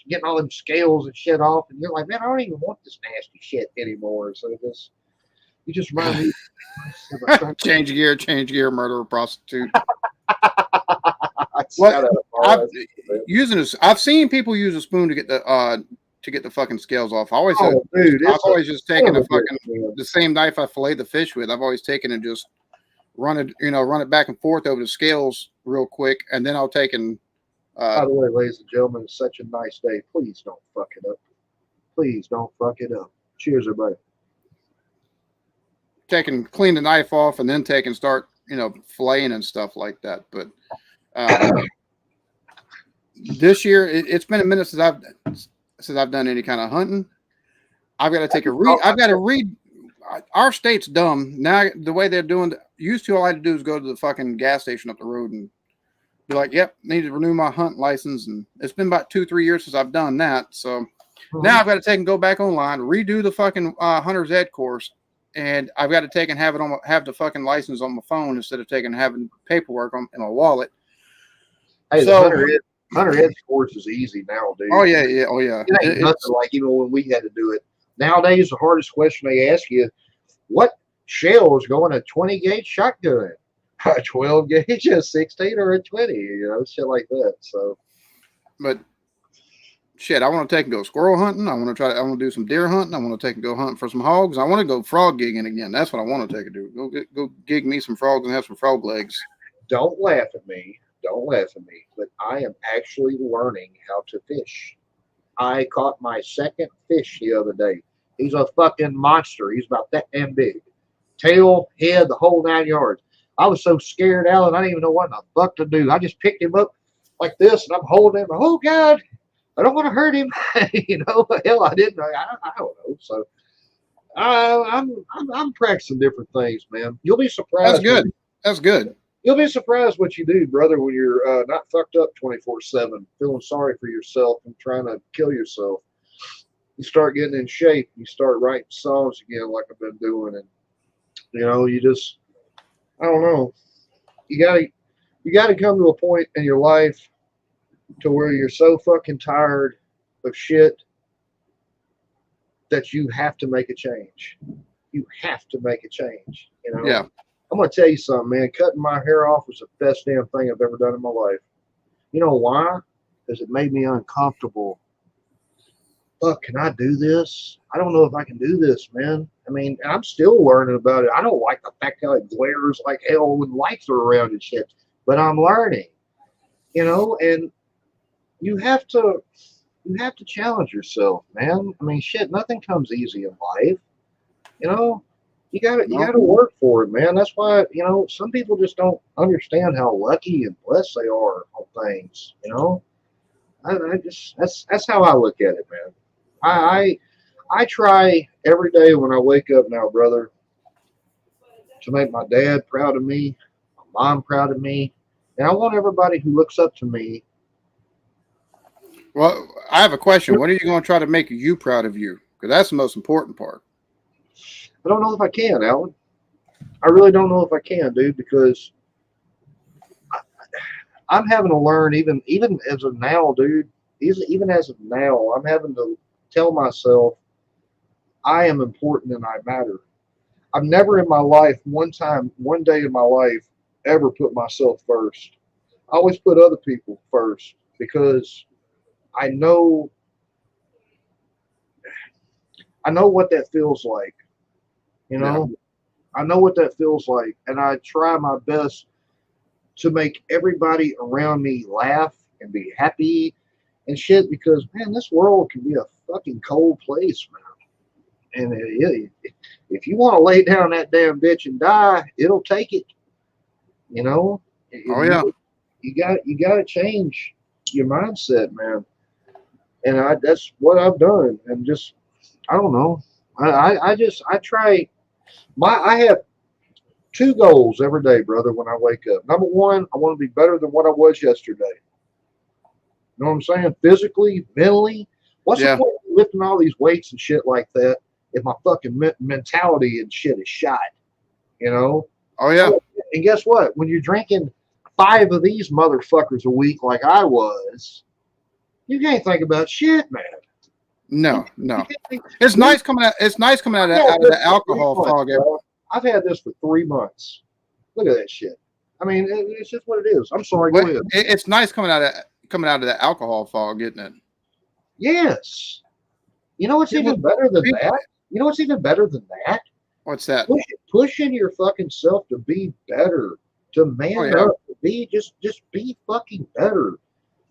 getting all them scales and shit off, and you're like, man, I don't even want this nasty shit anymore. So you just remind me. Change gear, murderer, prostitute. I've seen people use a spoon to get the fucking scales off. I've always just taken the same knife I fillet the fish with. I've always taken and just run it back and forth over the scales real quick, and then I'll take and. By the way, ladies and gentlemen, it's such a nice day. Please don't fuck it up. Please don't fuck it up. Cheers, everybody. Take and clean the knife off, and then take and start, filleting and stuff like that. But this year, it's been a minute since I've done any kind of hunting. I've got to take a read. I've got to read. Our state's dumb now. The way they're doing. Used to, all I had to do is go to the fucking gas station up the road and be like, "Yep, need to renew my hunt license." And it's been about 2-3 years since I've done that. So now I've got to take and go back online, redo the fucking hunter's ed course. And I've got to take and have the fucking license on my phone instead of having paperwork in my wallet. Hey, so, the Hunter Ed course is easy now, dude. Oh yeah. It ain't nothing like even when we had to do it. Nowadays, the hardest question they ask you, what shell is going a 20 gauge shotgun? A 12 gauge, a 16, or a 20? Shit like that. So, but. Shit, I want to take and go squirrel hunting. I want to do some deer hunting. I want to take and go hunting for some hogs. I want to go frog gigging again. That's what I want to take and do. Go gig me some frogs and have some frog legs. Don't laugh at me. But I am actually learning how to fish. I caught my second fish the other day. He's a fucking monster. He's about that damn big. Tail, head, the whole 9 yards. I was so scared, Alan, I didn't even know what the fuck to do. I just picked him up like this, and I'm holding him. Oh, God. I don't want to hurt him, Hell, I didn't. I don't know. So, I'm practicing different things, man. You'll be surprised. That's good. You'll be surprised what you do, brother, when you're not fucked up 24/7, feeling sorry for yourself and trying to kill yourself. You start getting in shape. You start writing songs again, like I've been doing, and you just, I don't know. You gotta come to a point in your life to where you're so fucking tired of shit that you have to make a change. You have to make a change, Yeah. I'm going to tell you something, man. Cutting my hair off was the best damn thing I've ever done in my life. You know why? Because it made me uncomfortable. Look, can I do this? I don't know if I can do this, man. I mean, I'm still learning about it. I don't like the fact how it glares like hell when lights are around and shit, but I'm learning, and you have to challenge yourself, man. I mean, shit, nothing comes easy in life. You gotta work for it, man. That's why, some people just don't understand how lucky and blessed they are on things, that's how I look at it, man. I try every day when I wake up now, brother, to make my dad proud of me, my mom proud of me, and I want everybody who looks up to me. Well, I have a question. What are you going to try to make you proud of you? Because that's the most important part. I don't know if I can, Alan. I really don't know if I can, dude, because I'm having to learn even as of now, dude. Even as of now, I'm having to tell myself I am important and I matter. I've never in my life, one day in my life, ever put myself first. I always put other people first because I know what that feels like. Yeah. I know what that feels like, and I try my best to make everybody around me laugh and be happy and shit, because, man, this world can be a fucking cold place, man. And if you want to lay down that damn bitch and die, it'll take it. Oh yeah. You got to change your mindset, man. And that's what I've done. And just, I don't know. I try. I have 2 goals every day, brother, when I wake up. Number one, I want to be better than what I was yesterday. You know what I'm saying? Physically, mentally. What's the point of lifting all these weights and shit like that if my fucking mentality and shit is shot? Oh yeah. And guess what? When you're drinking 5 of these motherfuckers a week like I was, you can't think about shit, man. No. It's nice coming out. It's nice coming out of the alcohol fog. I've had this for 3 months. Look at that shit. I mean, it's just what it is. I'm sorry. Go ahead. It's nice coming out of the alcohol fog, isn't it? Yes. You know what's even better than that? What's that? Pushing your fucking self to be better, to man up, to be just be fucking better.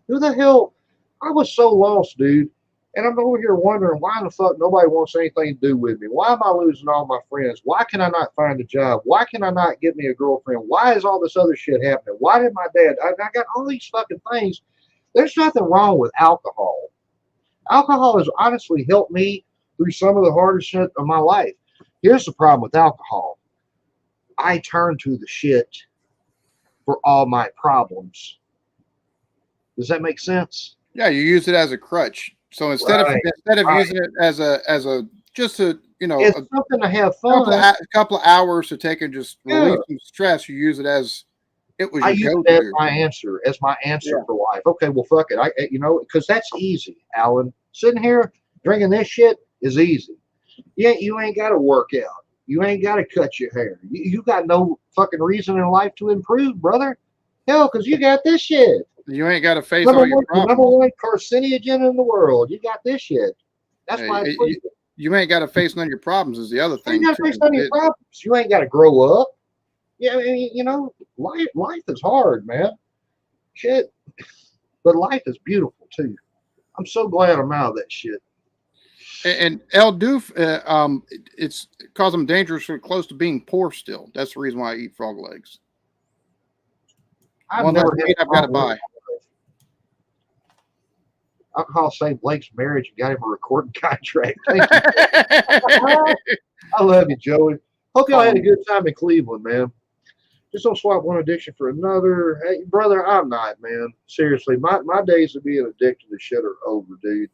Who the hell? I was so lost, dude. And I'm over here wondering why the fuck nobody wants anything to do with me. Why am I losing all my friends? Why can I not find a job? Why can I not get me a girlfriend? Why is all this other shit happening? Why did my dad? I got all these fucking things. There's nothing wrong with alcohol. Alcohol has honestly helped me through some of the hardest shit of my life. Here's the problem with alcohol. I turn to the shit for all my problems. Does that make sense? Yeah, you use it as a crutch. So instead of using it as a just to it's something to have fun. A couple of hours to take and just relieve some stress, you use it as it was. I use it as my answer for life. Okay, well fuck it. Because that's easy, Alan. Sitting here drinking this shit is easy. Yeah, you ain't got to work out. You ain't got to cut your hair. You got no fucking reason in life to improve, brother. Hell, because you got this shit. You ain't got to face all your problems. Number one carcinogen in the world. You got this shit. That's why you ain't got to face none of your problems is the other thing. You got to face none of your problems. You ain't got to grow up. Yeah, I mean, life is hard, man. Shit. But life is beautiful, too. I'm so glad I'm out of that shit. And El Doof, it's because I'm dangerously close to being poor still. That's the reason why I eat frog legs. I've got to buy. Alcohol saved Blake's marriage and got him a recording contract. I love you, Joey. Hope y'all had a good time in Cleveland, man. Just don't swap one addiction for another. Hey, brother, I'm not, man. Seriously, my days of being addicted to shit are over, dude.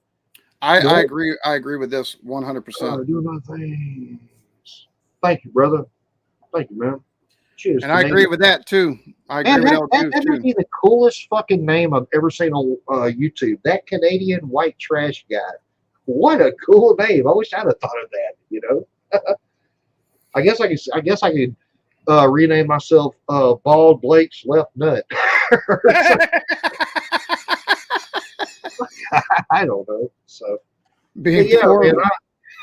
I agree. I agree with this 100%. Do my things. Thank you, brother. Thank you, man. Cheers. And I agree with that too. I agree with that would be the coolest fucking name I've ever seen on YouTube. That Canadian white trash guy. What a cool name. I wish I'd have thought of that, I guess I could rename myself Bald Blake's Left Nut. I don't know. So man,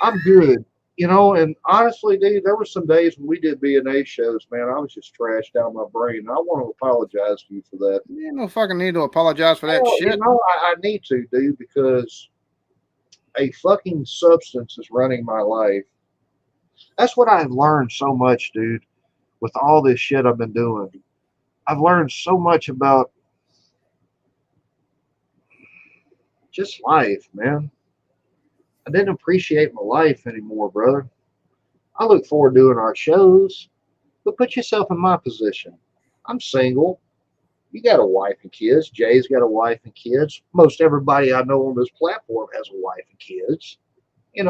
I'm good. And honestly, dude, there were some days when we did B&A shows, man. I was just trashed down my brain. I want to apologize to you for that. You ain't no fucking need to apologize for that shit. I need to, dude, because a fucking substance is running my life. That's what I've learned so much, dude, with all this shit I've been doing. I've learned so much about just life, man. I didn't appreciate my life anymore, brother. I look forward to doing our shows, but put yourself in my position. I'm single. You got a wife and kids. Jay's got a wife and kids. Most everybody I know on this platform has a wife and kids, And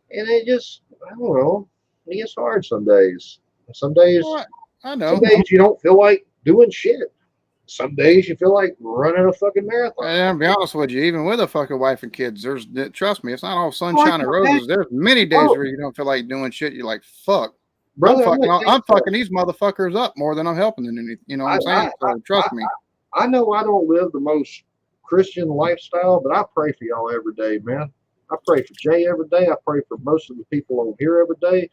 it just, I don't know, it gets hard some days. Some days, I know. Some days you don't feel like doing shit. Some days you feel like running a fucking marathon. And I'll be honest with you, even with a fucking wife and kids, trust me, it's not all sunshine and roses. There's many days where you don't feel like doing shit. You're like, fuck. Brother, I'm fucking these motherfuckers up more than I'm helping them. You know what I'm saying? So trust me. I know I don't live the most Christian lifestyle, but I pray for y'all every day, man. I pray for Jay every day. I pray for most of the people on here every day.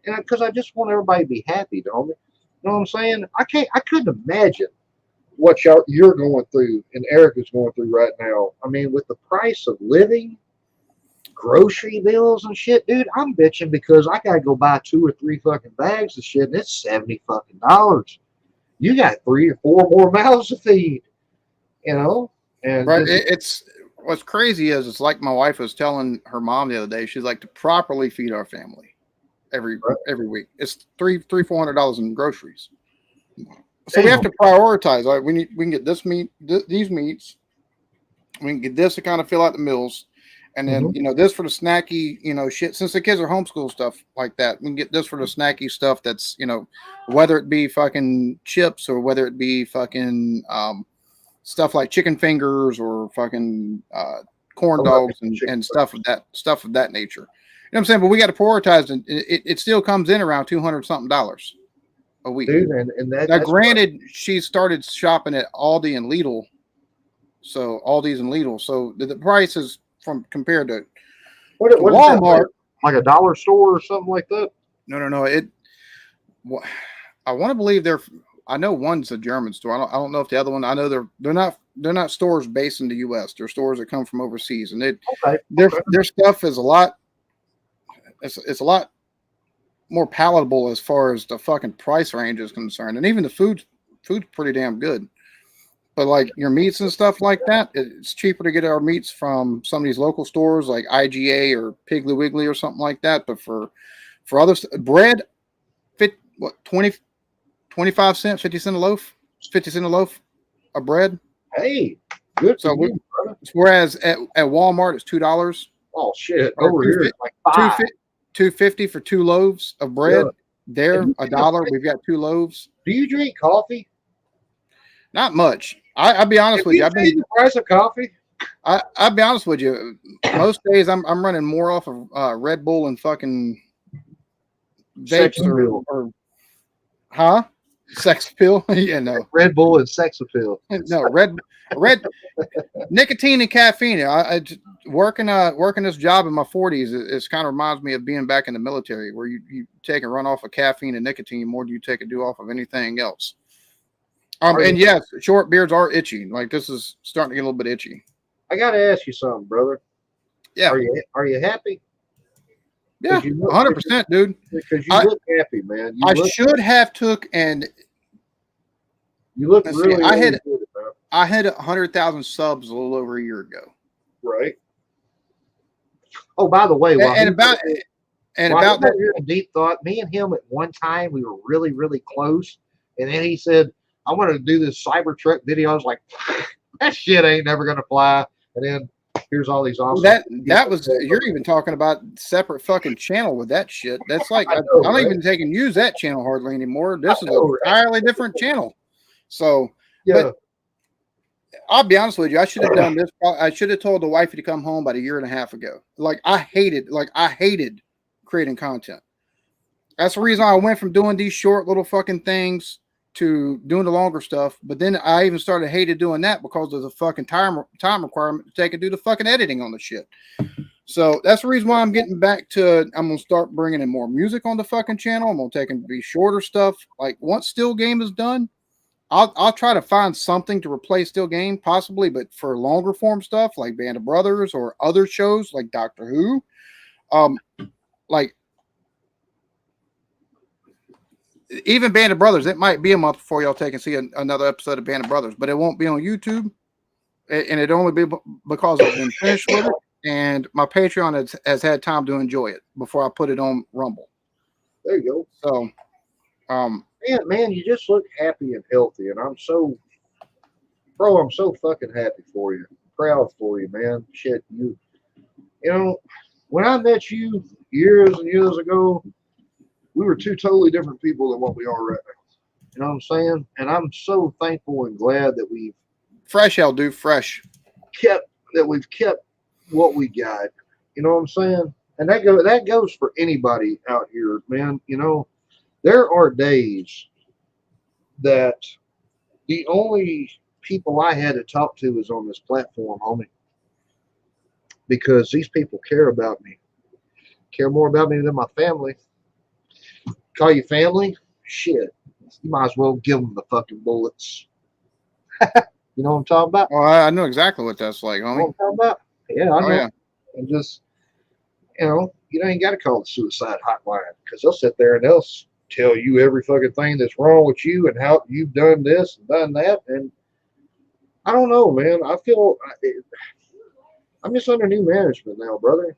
And because I just want everybody to be happy, don't I? You know what I'm saying? I couldn't imagine what you're going through and Erica's going through right now. I mean, with the price of living, grocery bills and shit, dude, I'm bitching because I gotta go buy 2 or 3 fucking bags of shit, and it's $70 fucking. You got 3 or 4 more mouths to feed, And right, it's what's crazy is it's like my wife was telling her mom the other day. She's like, to properly feed our family every week, it's $400 in groceries. So we have to prioritize. All right, we can get this meat, these meats. We can get this to kind of fill out the meals, and then this for the snacky, shit. Since the kids are homeschool stuff like that, we can get this for the snacky stuff. That's whether it be fucking chips or whether it be fucking stuff like chicken fingers or fucking corn dogs and stuff of that nature. You know what I'm saying? But we got to prioritize, and it still comes in around $200 something a week. Dude, and now, granted, she started shopping at Aldi and Lidl. So Aldi's and Lidl. So the price is compared to what Walmart, like a dollar store or something like that. No. I want to believe I know one's a German store. I don't know if the other one. I know they're not stores based in the U.S. They're stores that come from overseas, and their stuff is a lot. It's a lot more palatable as far as the fucking price range is concerned, and even the food's pretty damn good. But like your meats and stuff like that, it's cheaper to get our meats from some of these local stores like IGA or Piggly Wiggly or something like that. But for other bread, 25 cents, 50 cent a loaf, 50 cent a loaf of bread. Hey, good. So whereas at Walmart it's $2. Oh shit! Over here it's like $2.50 for 2 loaves of bread. Yeah. There, $1. We've got 2 loaves. Do you drink coffee? Not much. I'll be honest with you. I've been the price of coffee. I'll be honest with you. Most days I'm running more off of Red Bull and fucking vapes or huh? Sex appeal? Yeah, no. Red Bull and sex appeal. No, red nicotine and caffeine. I working this job in my 40s. It kind of reminds me of being back in the military, where you take and run off of caffeine and nicotine more than you take and do off of anything else. And yes, short beards are itchy. Like this is starting to get a little bit itchy. I got to ask you something, brother. Yeah. Are you happy? Yeah, 100%, dude. Because you look happy, man. Should have took and you look really. I had 100,000 subs a little over a year ago. Right. Oh, by the way, about that, you're in deep thought. Me and him at one time we were really, really close, and then he said, I wanted to do this Cybertruck video. I was like, that shit ain't never gonna fly. And then here's all these awesome. That was you're even talking about separate fucking channel with that shit. That's like I don't even use that channel hardly anymore. This is an entirely different channel. So yeah, but I'll be honest with you. I should have done this. I should have told the wifey to come home about 1.5 years ago. I hated creating content. That's the reason I went from doing these short little fucking things to doing the longer stuff, but then I even started hated doing that because of the fucking time requirement to take and do the fucking editing on the shit. So that's the reason why I'm getting back to. I'm gonna start bringing in more music on the fucking channel. I'm gonna take and be shorter stuff. Like once Still Game is done, I'll try to find something to replace Still Game possibly, but for longer form stuff like Band of Brothers or other shows like Doctor Who, like. Even Band of Brothers, it might be a month before y'all take and see another episode of Band of Brothers, but it won't be on YouTube, and it only be because I've been finished with it, and my Patreon has had time to enjoy it before I put it on Rumble. There you go. So, man, you just look happy and healthy, and I'm so fucking happy for you, proud for you, man. Shit, you know, when I met you years and years ago, we were 2 totally different people than what we are right now. You know what I'm saying? And I'm so thankful and glad that we've kept what we got. You know what I'm saying? And that goes for anybody out here, man. You know, there are days that the only people I had to talk to is on this platform, homie. Because these people care about me. Care more about me than my family. Call you family? Shit. You might as well give them the fucking bullets. You know what I'm talking about? Oh, I know exactly what that's like, homie. You know what I'm talking about? Yeah, I know. Yeah. And just, you know, you ain't got to call the suicide hotline because they'll sit there and they'll tell you every fucking thing that's wrong with you and how you've done this and done that. And I don't know, man. I feel I'm just under new management now, brother.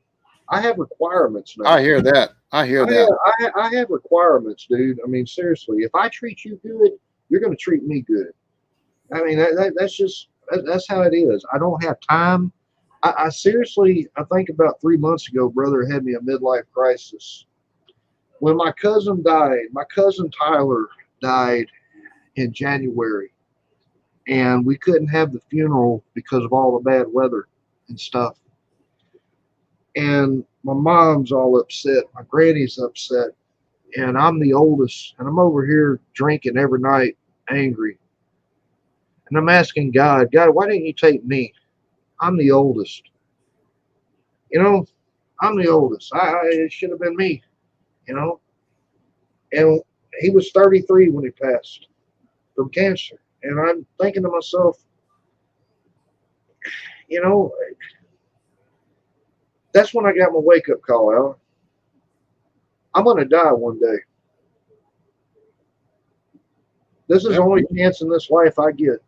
I have requirements now. I hear that. I have requirements, dude. I mean, seriously, if I treat you good, you're going to treat me good. I mean, that's how it is. I don't have time. I seriously, I think about 3 months ago, brother had me a midlife crisis. When my cousin died, my cousin Tyler died in January, and we couldn't have the funeral because of all the bad weather and stuff. And my mom's all upset. My granny's upset. And I'm the oldest. And I'm over here drinking every night, angry. And I'm asking God, why didn't you take me? I'm the oldest. You know, I'm the oldest. It should have been me, you know. And he was 33 when he passed from cancer. And I'm thinking to myself, you know, that's when I got my wake up call, Alan. I'm going to die one day. This is the only chance in this life I get.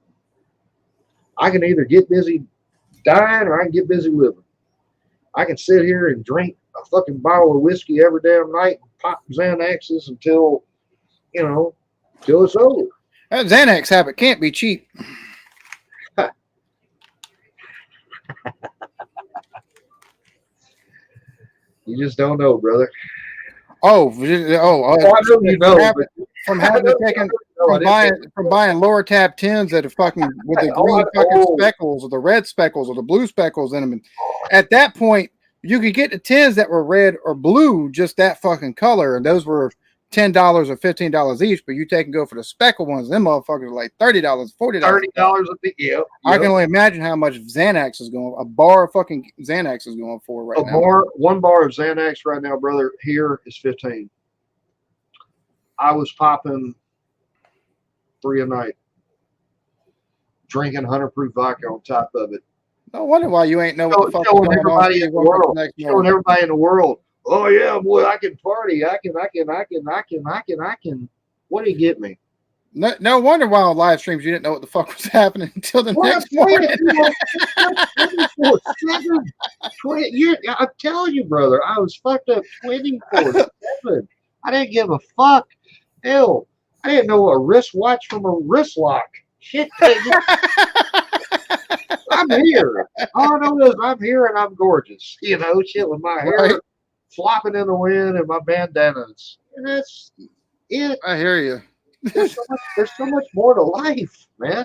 I can either get busy dying or I can get busy living. I can sit here and drink a fucking bottle of whiskey every damn night and pop Xanaxes until, you know, till it's over. That Xanax habit can't be cheap. You just don't know, brother. Oh, I know you know. From buying lower tab tins that are fucking with the green fucking speckles or the red speckles or the blue speckles in them. And at that point, you could get the tins that were red or blue, just that fucking color, and those were $10 or $15 each. But you take and go for the speckle ones, them motherfuckers are like $30, $40. $30 a bit. Yeah. I can only imagine how much Xanax is going. A bar of fucking Xanax is going for right now. One bar of Xanax right now, brother, here is 15. I was popping 3 a night, drinking 100 proof vodka on top of it. No wonder why you ain't know what the fuck showing everybody in the world. Showing everybody in the world. Oh yeah, boy, I can party. I can. What do you get me? No wonder why on live streams you didn't know what the fuck was happening until the next morning. I'm telling you, brother, I was fucked up 24/7. I didn't give a fuck. Hell, I didn't know a wristwatch from a wrist lock. Shit, I'm here. All I know is I'm here and I'm gorgeous. You know, shit with my hair flopping in the wind and my bandanas. And that's it. I hear you. There's so much more to life, man.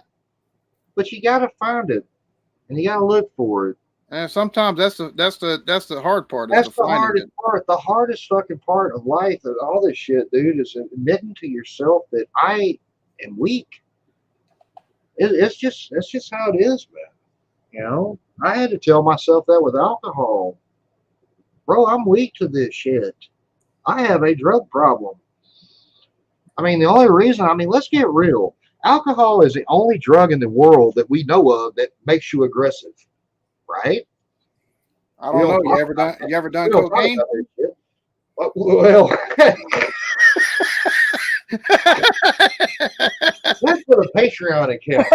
But you gotta find it, and you gotta look for it. And sometimes that's the hard part. That's the hardest part. The hardest fucking part of life and all this shit, dude, is admitting to yourself that I am weak. It's just how it is, man. You know, I had to tell myself that with alcohol. Bro, I'm weak to this shit. I have a drug problem. I mean, the only reason, let's get real. Alcohol is the only drug in the world that we know of that makes you aggressive, right? I don't know. You ever done cocaine? Well, that's for the Patreon account.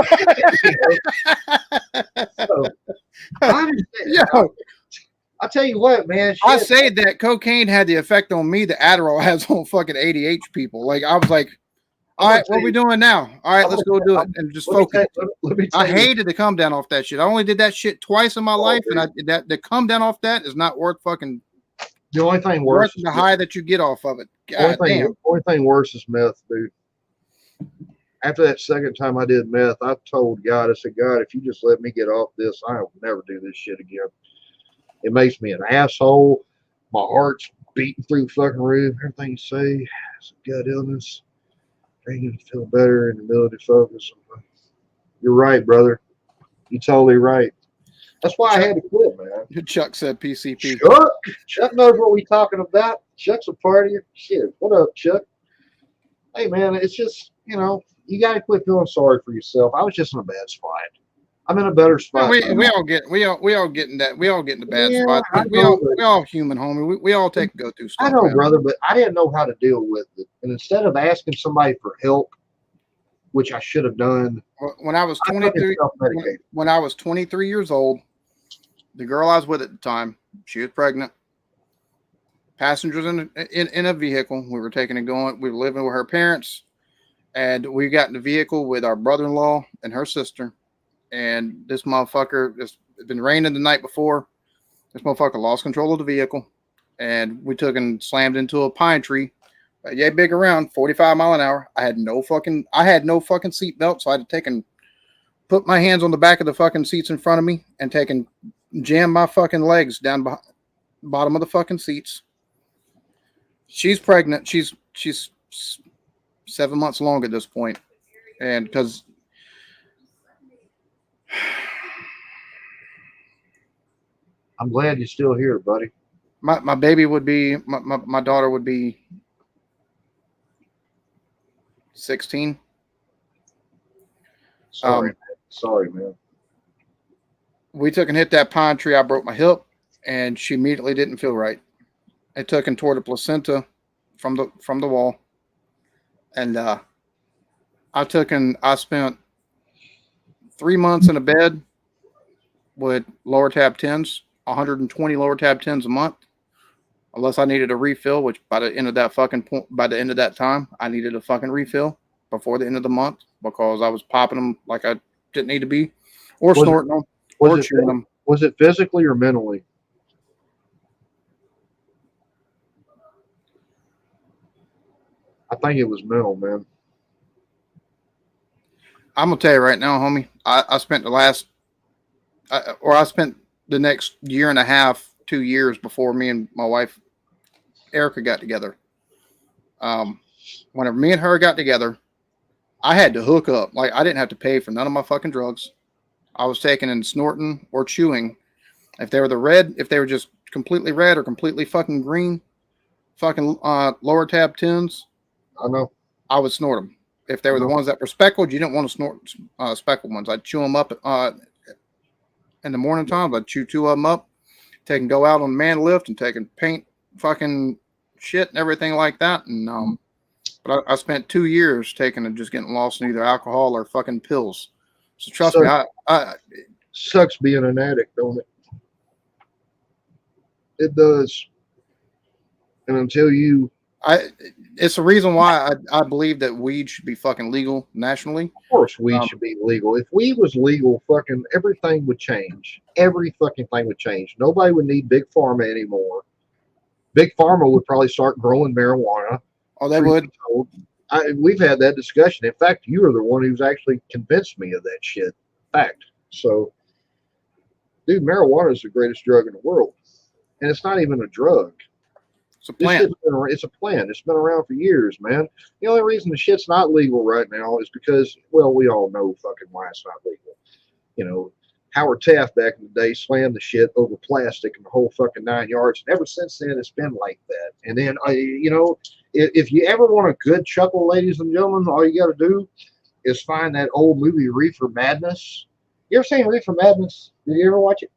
So, I'll tell you what, man. Shit. I say that cocaine had the effect on me that Adderall has on fucking ADH people. Like, I was like, all right, what are we doing now? All right, let's go do it and just focus. I hated to come down off that shit. I only did that shit twice in my life, and the come down off that is not worth fucking. The only thing worse is the high that you get off of it. God damn. The only thing worse is meth, dude. After that second time I did meth, I told God, I said, God, if you just let me get off this, I will never do this shit again. It makes me an asshole. My heart's beating through the fucking roof. Everything you say, it's a gut illness. Drinking to feel better in the ability to focus. You're right, brother. You're totally right. That's why I had to quit, man. Chuck said PCP. Chuck knows what we're talking about. Chuck's a partier. Shit. What up, Chuck? Hey, man, it's just, you know, you got to quit feeling sorry for yourself. I was just in a bad spot. I'm in a better spot. We all get in the bad spot. We all human, homie. We all take go through stuff. I know, brother, but I didn't know how to deal with it. And instead of asking somebody for help, which I should have done, when I was 23 years old, the girl I was with at the time, she was pregnant. Passengers in a vehicle. We were taking and going. We were living with her parents, and we got in the vehicle with our brother-in-law and her sister. And this motherfucker, it's been raining the night before. This motherfucker lost control of the vehicle, and we took and slammed into a pine tree. Yeah, big around 45 mile an hour. I had no fucking seat belt, so I had to take and put my hands on the back of the fucking seats in front of me and take and jam my fucking legs down bottom of the fucking seats. She's pregnant. She's 7 months along at this point, and because. I'm glad you're still here, buddy. My baby would be my daughter would be 16. Sorry, man. Sorry, man. We took and hit that pine tree. I broke my hip, and she immediately didn't feel right. I took and tore the placenta from the wall, and I spent 3 months in a bed with lower tab 10s, 120 lower tab 10s a month, unless I needed a refill. Which by the end of that time, I needed a fucking refill before the end of the month because I was popping them like I didn't need to be, or snorting them, or chewing them. Was it physically or mentally? I think it was mental, man. I'm gonna tell you right now, homie. I spent the next year and a half, 2 years before me and my wife Erica got together. Whenever me and her got together, I had to hook up. Like, I didn't have to pay for none of my fucking drugs. I was taking and snorting or chewing. If they were just completely red or completely fucking green, fucking lower tab 10s, I know. I would snort them. If they were the ones that were speckled, you didn't want to snort speckled ones. I'd chew them up in the morning times. I'd chew 2 of them up, take and go out on man lift and take and paint fucking shit and everything like that. And but I spent 2 years taking and just getting lost in either alcohol or fucking pills. So trust me, I sucks being an addict, don't it? It does. And until you, it's the reason why I believe that weed should be fucking legal nationally. Of course, weed should be legal. If weed was legal, fucking everything would change. Every fucking thing would change. Nobody would need big pharma anymore. Big pharma would probably start growing marijuana. Oh, they would. We've had that discussion. In fact, you are the one who's actually convinced me of that shit. Fact. So, dude, marijuana is the greatest drug in the world, and it's not even a drug. It's a plant. It's a plant. It's been around for years, man. The only reason the shit's not legal right now is because, well, we all know fucking why it's not legal. You know, Howard Taft back in the day slammed the shit over plastic and the whole fucking 9 yards. And ever since then, it's been like that. And then, you know, if you ever want a good chuckle, ladies and gentlemen, all you got to do is find that old movie Reefer Madness. You ever seen Reefer Madness? Did you ever watch it?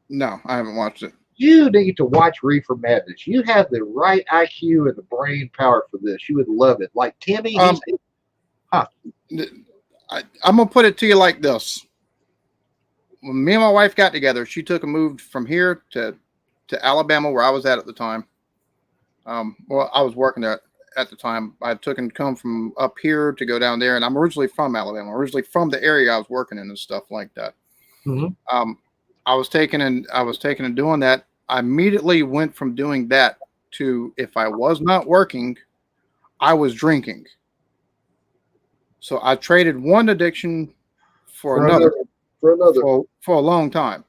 No, I haven't watched it. You need to watch Reefer Madness. You have the right IQ and the brain power for this. You would love it. Like Timmy. I'm gonna put it to you like this. When me and my wife got together, she took and moved from here to Alabama, where I was at the time. Well, I was working there at the time. I took and come from up here to go down there, and I'm originally from Alabama. Originally from the area I was working in and stuff like that. Mm-hmm. I was taking and doing that. I immediately went from doing that to, if I was not working, I was drinking. So I traded one addiction for another for a long time.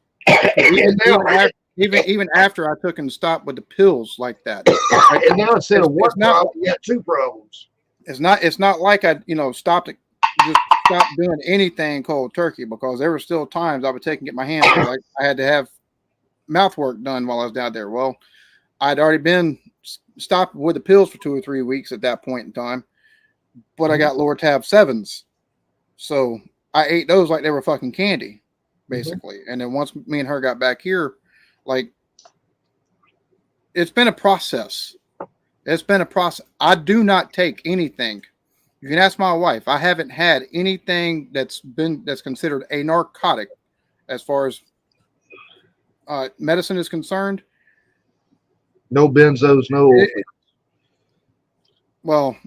even after I took and stopped with the pills like that. And now instead of one problem, you got 2 problems. It's not like I stopped doing anything cold turkey, because there were still times I would take and get my hands dirty. I had to have mouth work done while I was down there. Well, I'd already been stopped with the pills for 2 or 3 weeks at that point in time, but I got lower tab 7s, so I ate those like they were fucking candy, basically. And then once me and her got back here, like, it's been a process. I do not take anything. You can ask my wife. I haven't had anything that's considered a narcotic as far as medicine is concerned. No benzos, no. Well,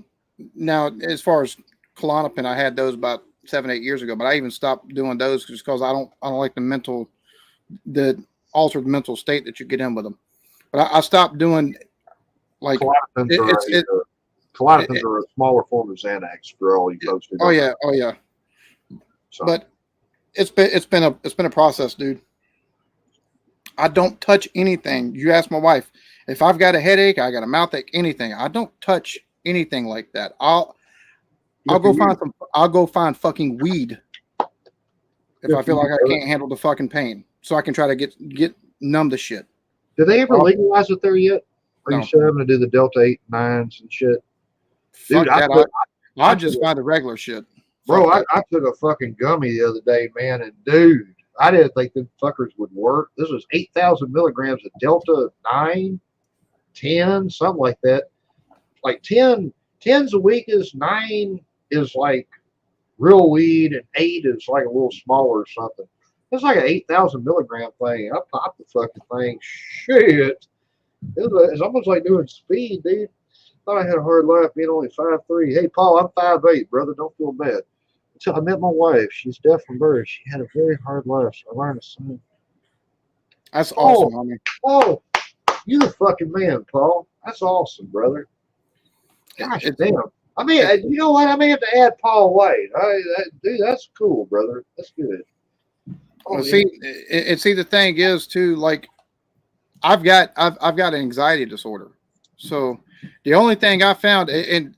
now as far as Klonopin, I had those about 7-8 years ago, but I even stopped doing those just because I don't like the altered mental state that you get in with them. But I stopped doing, like, Klonopins are a smaller form of Xanax for all you folks. Oh yeah. So. But it's been a process, dude. I don't touch anything. You ask my wife, if I've got a headache, I got a mouth ache, anything, I don't touch anything like that. I'll go find fucking weed if I feel like I can't handle the fucking pain, so I can try to get numb the shit. Did they ever legalize it there yet? Are No. you still having to do the Delta 8, 9s and shit? Dude, I'll just find the regular shit. Bro, I took a fucking gummy the other day, man, and dude, I didn't think them fuckers would work. This was 8,000 milligrams of Delta 9, 10, something like that. Like 10's the weakest, 9 is like real weed, and 8 is like a little smaller or something. It's like an 8,000 milligram thing. I popped the fucking thing. Shit. It's almost like doing speed, dude. Thought I had a hard life being only 5'3". Hey, Paul, I'm 5'8", brother. Don't feel bad. Until I met my wife. She's deaf from birth. She had a very hard life, so I learned to sing. That's awesome, homie. Oh, you the fucking man, Paul. That's awesome, brother. Gosh damn. I mean, you know what? I may have to add Paul White. Dude, that's cool, brother. That's good. Oh, well, see, the thing is too, like, I've got an anxiety disorder. So the only thing I found, and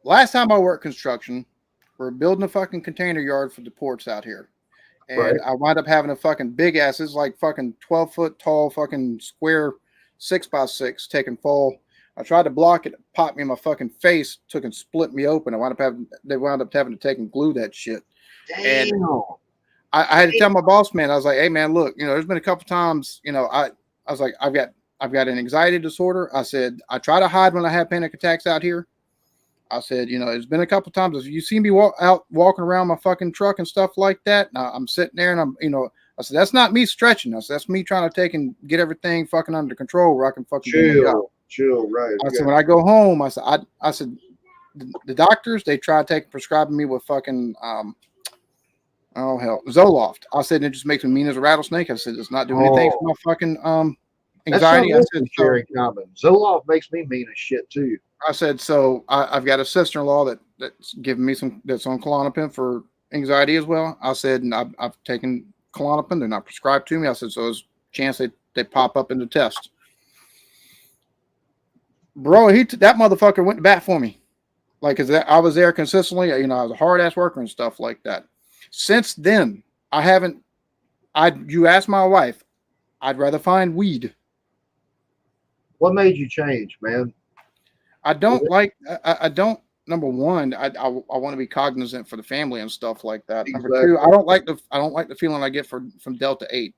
last time I worked construction, we're building a fucking container yard for the ports out here. And right. I wound up having a fucking big ass, it's like fucking 12-foot tall fucking square 6x6 taking fall. I tried to block it, popped me in my fucking face, took and split me open. They wound up having to take and glue that shit. Damn. And I had to tell my boss man, I was like, hey man, look, there's been a couple times, I was like, I've got an anxiety disorder. I said, I try to hide when I have panic attacks out here. I said, it's been a couple times. If you see me walking around my fucking truck and stuff like that, and I'm sitting there and I said, that's not me stretching. I said, that's me trying to take and get everything fucking under control where I can fucking chill, right. I said, when I go home, I said, the doctors, they try to prescribing me with fucking, oh hell, Zoloft. I said, it just makes me mean as a rattlesnake. I said, it's not doing anything for my fucking anxiety. I said, common. Zoloft makes me mean as shit too. I said, so I've got a sister-in-law that's giving me that's on Klonopin for anxiety as well. I said, and I've taken Klonopin. They're not prescribed to me. I said, so there's a chance they pop up in the test. Bro, that motherfucker went to bat for me. Like, I was there consistently. I was a hard-ass worker and stuff like that. Since then, you ask my wife, I'd rather find weed. What made you change, man? I don't, number one, I want to be cognizant for the family and stuff like that. Exactly. Number two, I don't like the feeling I get from Delta 8.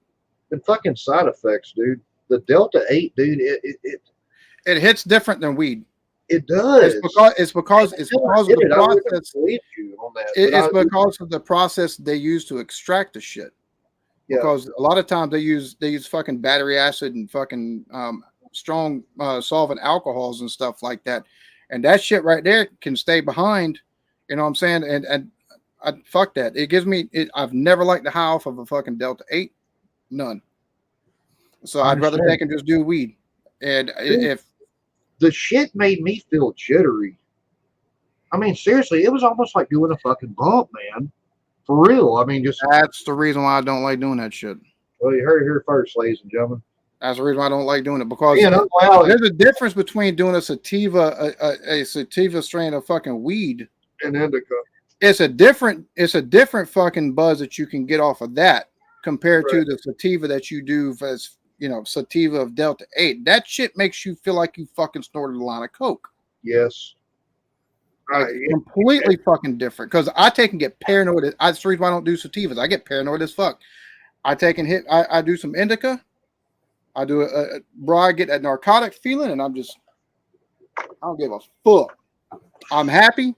The fucking side effects, dude. The Delta 8, dude, it hits different than weed. It does. It's because of the process. It's because of the process they use to extract the shit. Yeah. Because a lot of times they use fucking battery acid and fucking strong solvent alcohols and stuff like that, and that shit right there can stay behind. You know what I'm saying? And I fuck that. It gives me. I've never liked the high off of a fucking Delta 8, none. So I'd rather take and just do weed. And if the shit made me feel jittery. I mean, seriously, it was almost like doing a fucking bump, man. For real. I mean, that's the reason why I don't like doing that shit. Well, you heard it here first, ladies and gentlemen. That's the reason why I don't like doing it, because there's a difference between doing a sativa strain of fucking weed and indica. It's a different fucking buzz that you can get off of that compared to the sativa that you do for, sativa of Delta 8. That shit makes you feel like you fucking snorted a line of coke. Yes. Completely fucking different. Because I take and get paranoid. That's the reason why I don't do sativas. I get paranoid as fuck. I take and I do some indica. I do I get a narcotic feeling, and I don't give a fuck. I'm happy.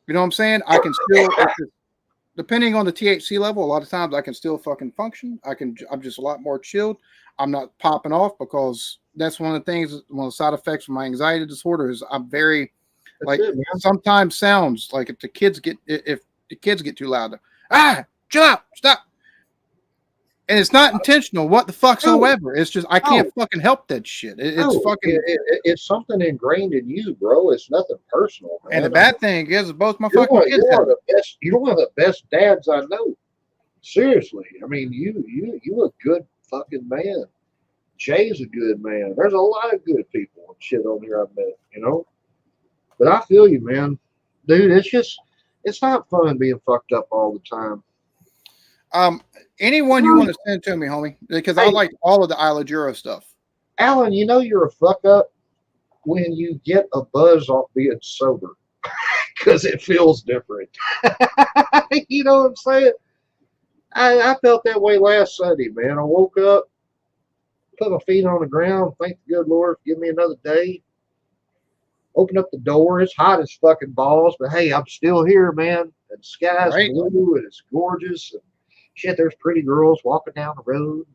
You know what I'm saying? I can still, depending on the THC level, a lot of times I can still fucking function. I'm just a lot more chilled. I'm not popping off, because that's one of the things, one of the side effects of my anxiety disorder is I'm very, sometimes sounds like if the kids get too loud, chill out, stop. And it's not intentional whatsoever. It's just I can't fucking help that shit. It's something ingrained in you, bro. It's nothing personal, man. And the bad thing is both my fucking kids have it. You're one of the best dads I know. Seriously. I mean, you a good fucking man. Jay's a good man. There's a lot of good people and shit on here I've met, But I feel you, man. Dude, it's not fun being fucked up all the time. Anyone you want to send to me, homie, because I like all of the Isla Jura stuff. Alan, you're a fuck up. when you get a buzz off being sober, because it feels different. You know what I'm saying? I felt that way last Sunday, man. I woke up, put my feet on the ground, thank the good Lord for giving me another day. Open up the door. It's hot as fucking balls, but hey, I'm still here, man. And the sky's Right. blue and it's gorgeous. And shit, there's pretty girls walking down the road.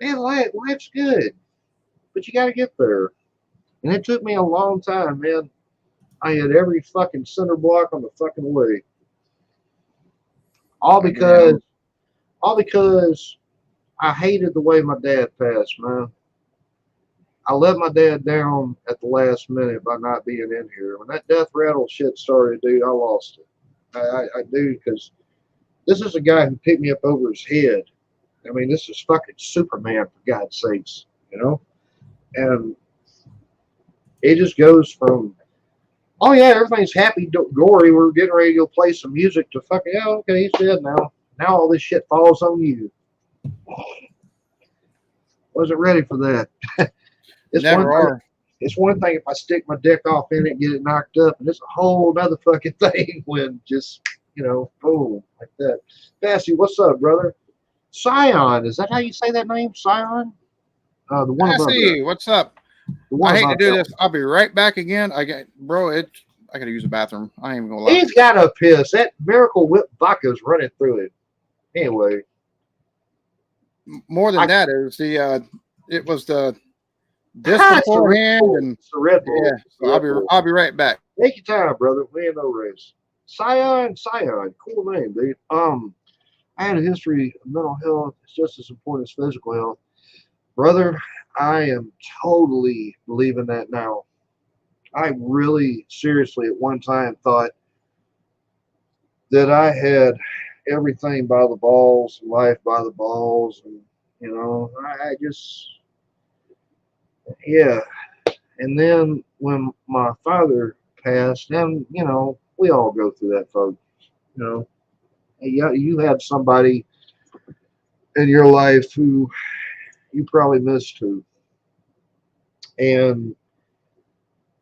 Man, life's good, but you got to get there. And it took me a long time, man. I had every fucking cinder block on the fucking way. All because, all because I hated the way my dad passed, man. I let my dad down at the last minute by not being in here. When that death rattle shit started, dude, I lost it. I do, because this is a guy who picked me up over his head. I mean, this is fucking Superman, for God's sakes, you know? And it just goes from, oh yeah, everything's happy, gory, we're getting ready to go play some music, to fucking, yeah, okay, he's dead now. Now all this shit falls on you. Wasn't ready for that. It's one thing if I stick my dick off in it and get it knocked up, and it's a whole other fucking thing when just, you know, boom, like that. Bassy, what's up, brother? Scion, is that how you say that name? Scion? The one above Bassy, what's up? The one I hate to above do that. this. I'll be right back again. I gotta use the bathroom. I ain't even gonna lie. He's got a piss. That Miracle Whip vodka's running through it. Anyway. More than that, it was the this beforehand and it's the Red Bull. yeah. So I'll be right back. Take your time, brother. We ain't no race. Scion, cool name, dude. I had a history of mental health. It's just as important as physical health, brother. I am totally believing that now. I really, seriously, at one time thought that I had everything by the balls, life by the balls, and you know, I just, yeah. And then when my father passed, and you know, we all go through that, folks. You know, you had somebody in your life who you probably missed too, and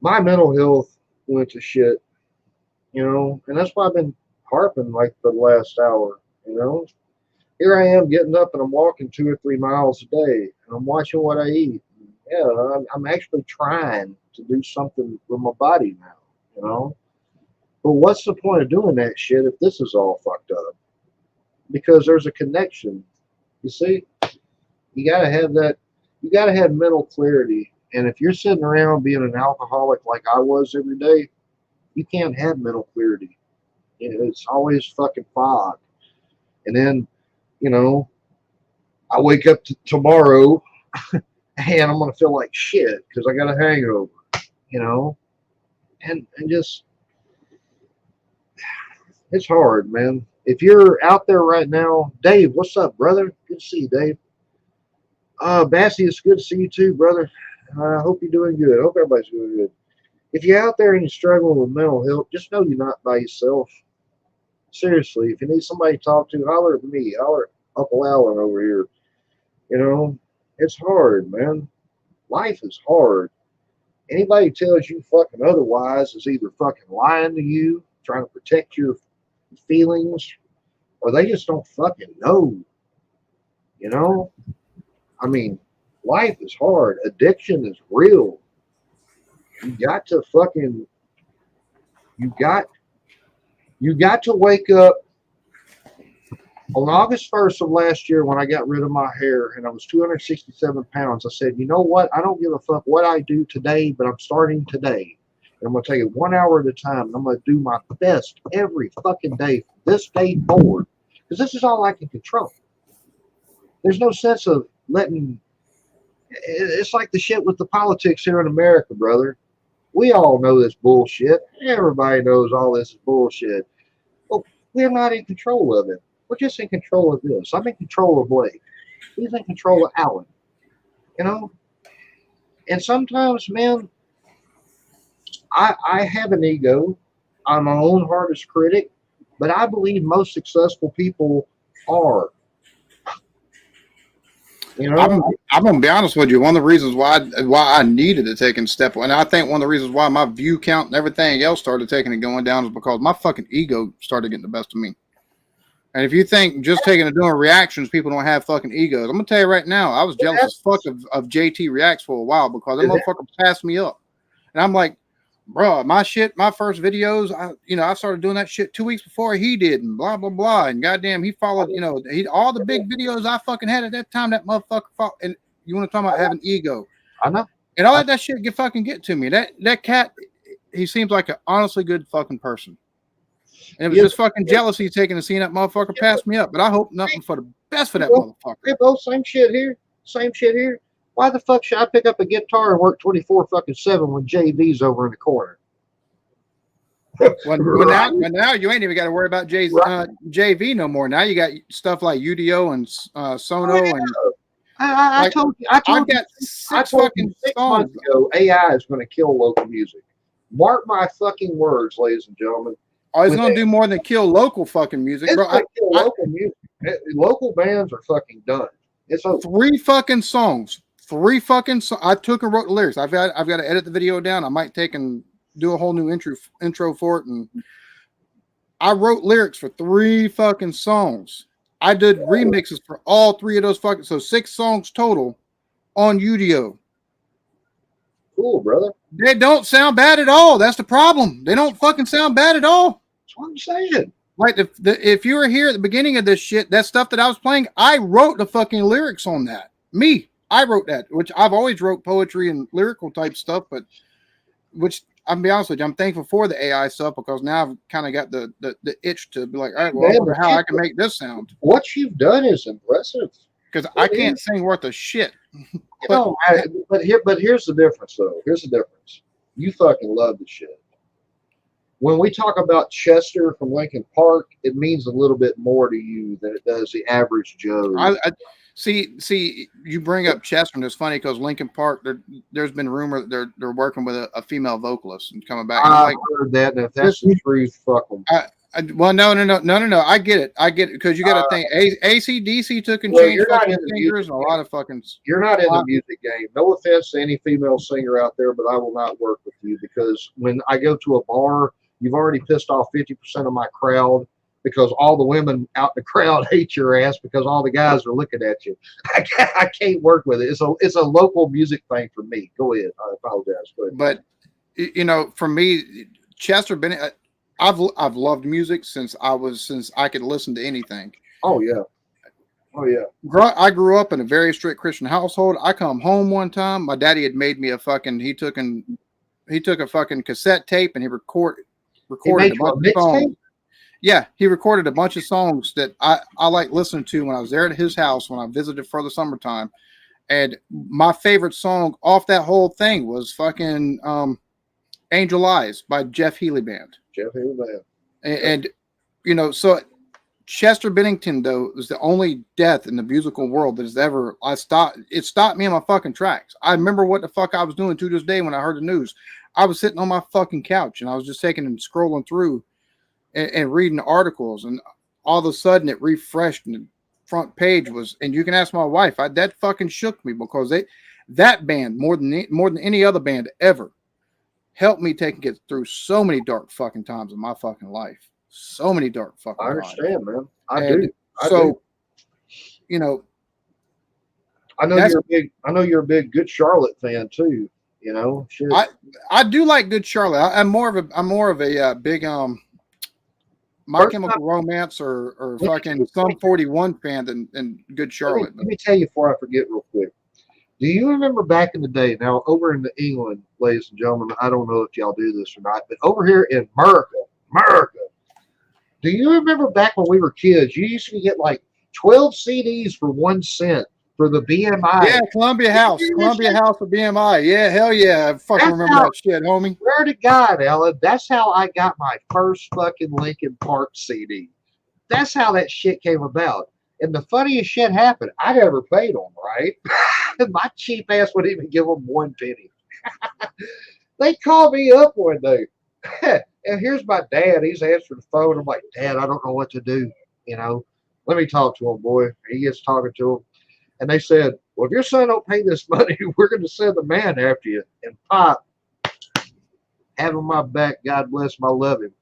my mental health went to shit. You know, and that's why I've been harping like the last hour. You know, here I am getting up and I'm walking 2 or 3 miles a day, and I'm watching what I eat. Yeah, I'm actually trying to do something with my body now. You know, but what's the point of doing that shit if this is all fucked up? Because there's a connection. You see, you gotta have that. You gotta have mental clarity. And if you're sitting around being an alcoholic like I was every day, you can't have mental clarity. It's always fucking fog. And then, you know, I wake up tomorrow and I'm gonna feel like shit because I got a hangover. You know, and just it's hard, man. If you're out there right now, Dave, what's up, brother? Good to see you, Dave. Bassy, it's good to see you too, brother. I hope you're doing good. I hope everybody's doing good. If you're out there and you're struggling with mental health, just know you're not by yourself. Seriously, if you need somebody to talk to, holler at me. Holler at Uncle Allen over here. You know, it's hard, man. Life is hard. Anybody who tells you fucking otherwise is either fucking lying to you, trying to protect your feelings, or they just don't fucking know. You know? I mean, life is hard. Addiction is real. You got to fucking, you got to wake up. On August 1st of last year, when I got rid of my hair and I was 267 pounds, I said, you know what? I don't give a fuck what I do today, but I'm starting today. And I'm going to take it 1 hour at a time. And I'm going to do my best every fucking day from this day forward. Because this is all I can control. There's no sense of letting, it's like the shit with the politics here in America, brother. We all know this bullshit. Everybody knows all this is bullshit. Well, we're not in control of it. We're just in control of this. I'm in control of Blake. He's in control of Alan. You know? And sometimes, man, I have an ego. I'm my own hardest critic. But I believe most successful people are. You know, I'm gonna be honest with you. One of the reasons why I needed to take a step, and I think one of the reasons why my view count and everything else started taking and going down is because my fucking ego started getting the best of me. And if you think just taking and doing reactions, people don't have fucking egos. I'm gonna tell you right now, I was jealous as fuck of JT Reacts for a while because that motherfucker passed me up, and I'm like, bro, my first videos, I started doing that shit 2 weeks before he did, and blah blah blah, and goddamn, he followed, all the big videos I fucking had at that time. That motherfucker followed, and you want to talk about having ego? I know, and all that shit get to me. That cat, he seems like an honestly good fucking person, and it was just fucking jealousy taking and seeing that motherfucker pass me up. But I hope nothing for the best for that motherfucker. Hey, both same shit here. Why the fuck should I pick up a guitar and work 24/7 when JV's over in the corner? Well, now you ain't even got to worry about JV no more. Now you got stuff like UDO and Sono and I told you. I've got six fucking 6 songs months ago. AI is going to kill local music. Mark my fucking words, ladies and gentlemen. Oh, it's going to do more than kill local fucking music, It's bro. going to kill local music. Local bands are fucking done. It's over. 3 fucking songs. I took and wrote the lyrics. I've got to edit the video down. I might take and do a whole new intro for it. And I wrote lyrics for 3 fucking songs. I did remixes for all 3 of those fucking, so 6 songs total on UDO. Cool, brother. They don't sound bad at all. That's the problem. They don't fucking sound bad at all. That's what I'm saying. Like if you were here at the beginning of this shit, that stuff that I was playing, I wrote the fucking lyrics on that. I wrote that, which I've always wrote poetry and lyrical type stuff, but which I'll be honest with you, I'm thankful for the AI stuff because now I've kind of got the itch to be like, all right, well, I wonder how I can make this sound. What you've done is impressive. Because I can't sing worth a shit. But here's the difference, though. Here's the difference. You fucking love the shit. When we talk about Chester from Lincoln Park, it means a little bit more to you than it does the average Joe. I see. You bring up Chester, and it's funny because Lincoln Park. There's been rumor that they're working with a female vocalist and coming back. I've heard that, and if that's the truth, fuck them. Well, no. I get it because you got to think. AC/DC took and changed fucking singers and a lot of fucking. You're not in the music game. No offense to any female singer out there, but I will not work with you because when I go to a bar, you've already pissed off 50% of my crowd. Because all the women out in the crowd hate your ass because all the guys are looking at you. I can't work with it. It's a local music thing for me. Go ahead. I apologize. Go ahead. But for me, Chester Bennett, I've loved music since I could listen to anything. Oh yeah. I grew up in a very strict Christian household. I come home one time, my daddy had made me he took a fucking cassette tape and he recorded a bunch of songs. Yeah, he recorded a bunch of songs that I like listening to when I was there at his house when I visited for the summertime. And my favorite song off that whole thing was fucking Angel Eyes by Jeff Healey Band. And so Chester Bennington, though, was the only death in the musical world that has ever it stopped me in my fucking tracks. I remember what the fuck I was doing to this day when I heard the news. I was sitting on my fucking couch and I was just taking and scrolling through and reading articles, and all of a sudden it refreshed and the front page was, and you can ask my wife, that fucking shook me because that band more than any other band ever helped me take and get through so many dark fucking times in my fucking life. So many dark fucking times. I understand, man. I know you're a big Good Charlotte fan too. Shit. I do like Good Charlotte. I'm more of a big My Chemical Romance or fucking Sum 41 fan than Good Charlotte. Let me tell you before I forget real quick. Do you remember back in the day, now over in England, ladies and gentlemen, I don't know if y'all do this or not, but over here in America, do you remember back when we were kids, you used to get like 12 CDs for 1 cent for the BMI? Yeah, Columbia House of BMI. Yeah, hell yeah. I fucking remember that shit, homie. Swear to God, Ella, that's how I got my first fucking Lincoln Park CD. That's how that shit came about. And the funniest shit happened. I never paid them, right? My cheap ass wouldn't even give them 1 penny. They called me up one day. And here's my dad. He's answering the phone. I'm like, Dad, I don't know what to do. Let me talk to him, boy. He gets talking to him. And they said, well, if your son don't pay this money, we're going to send the man after you. And Pop, having my back, God bless him, I love him.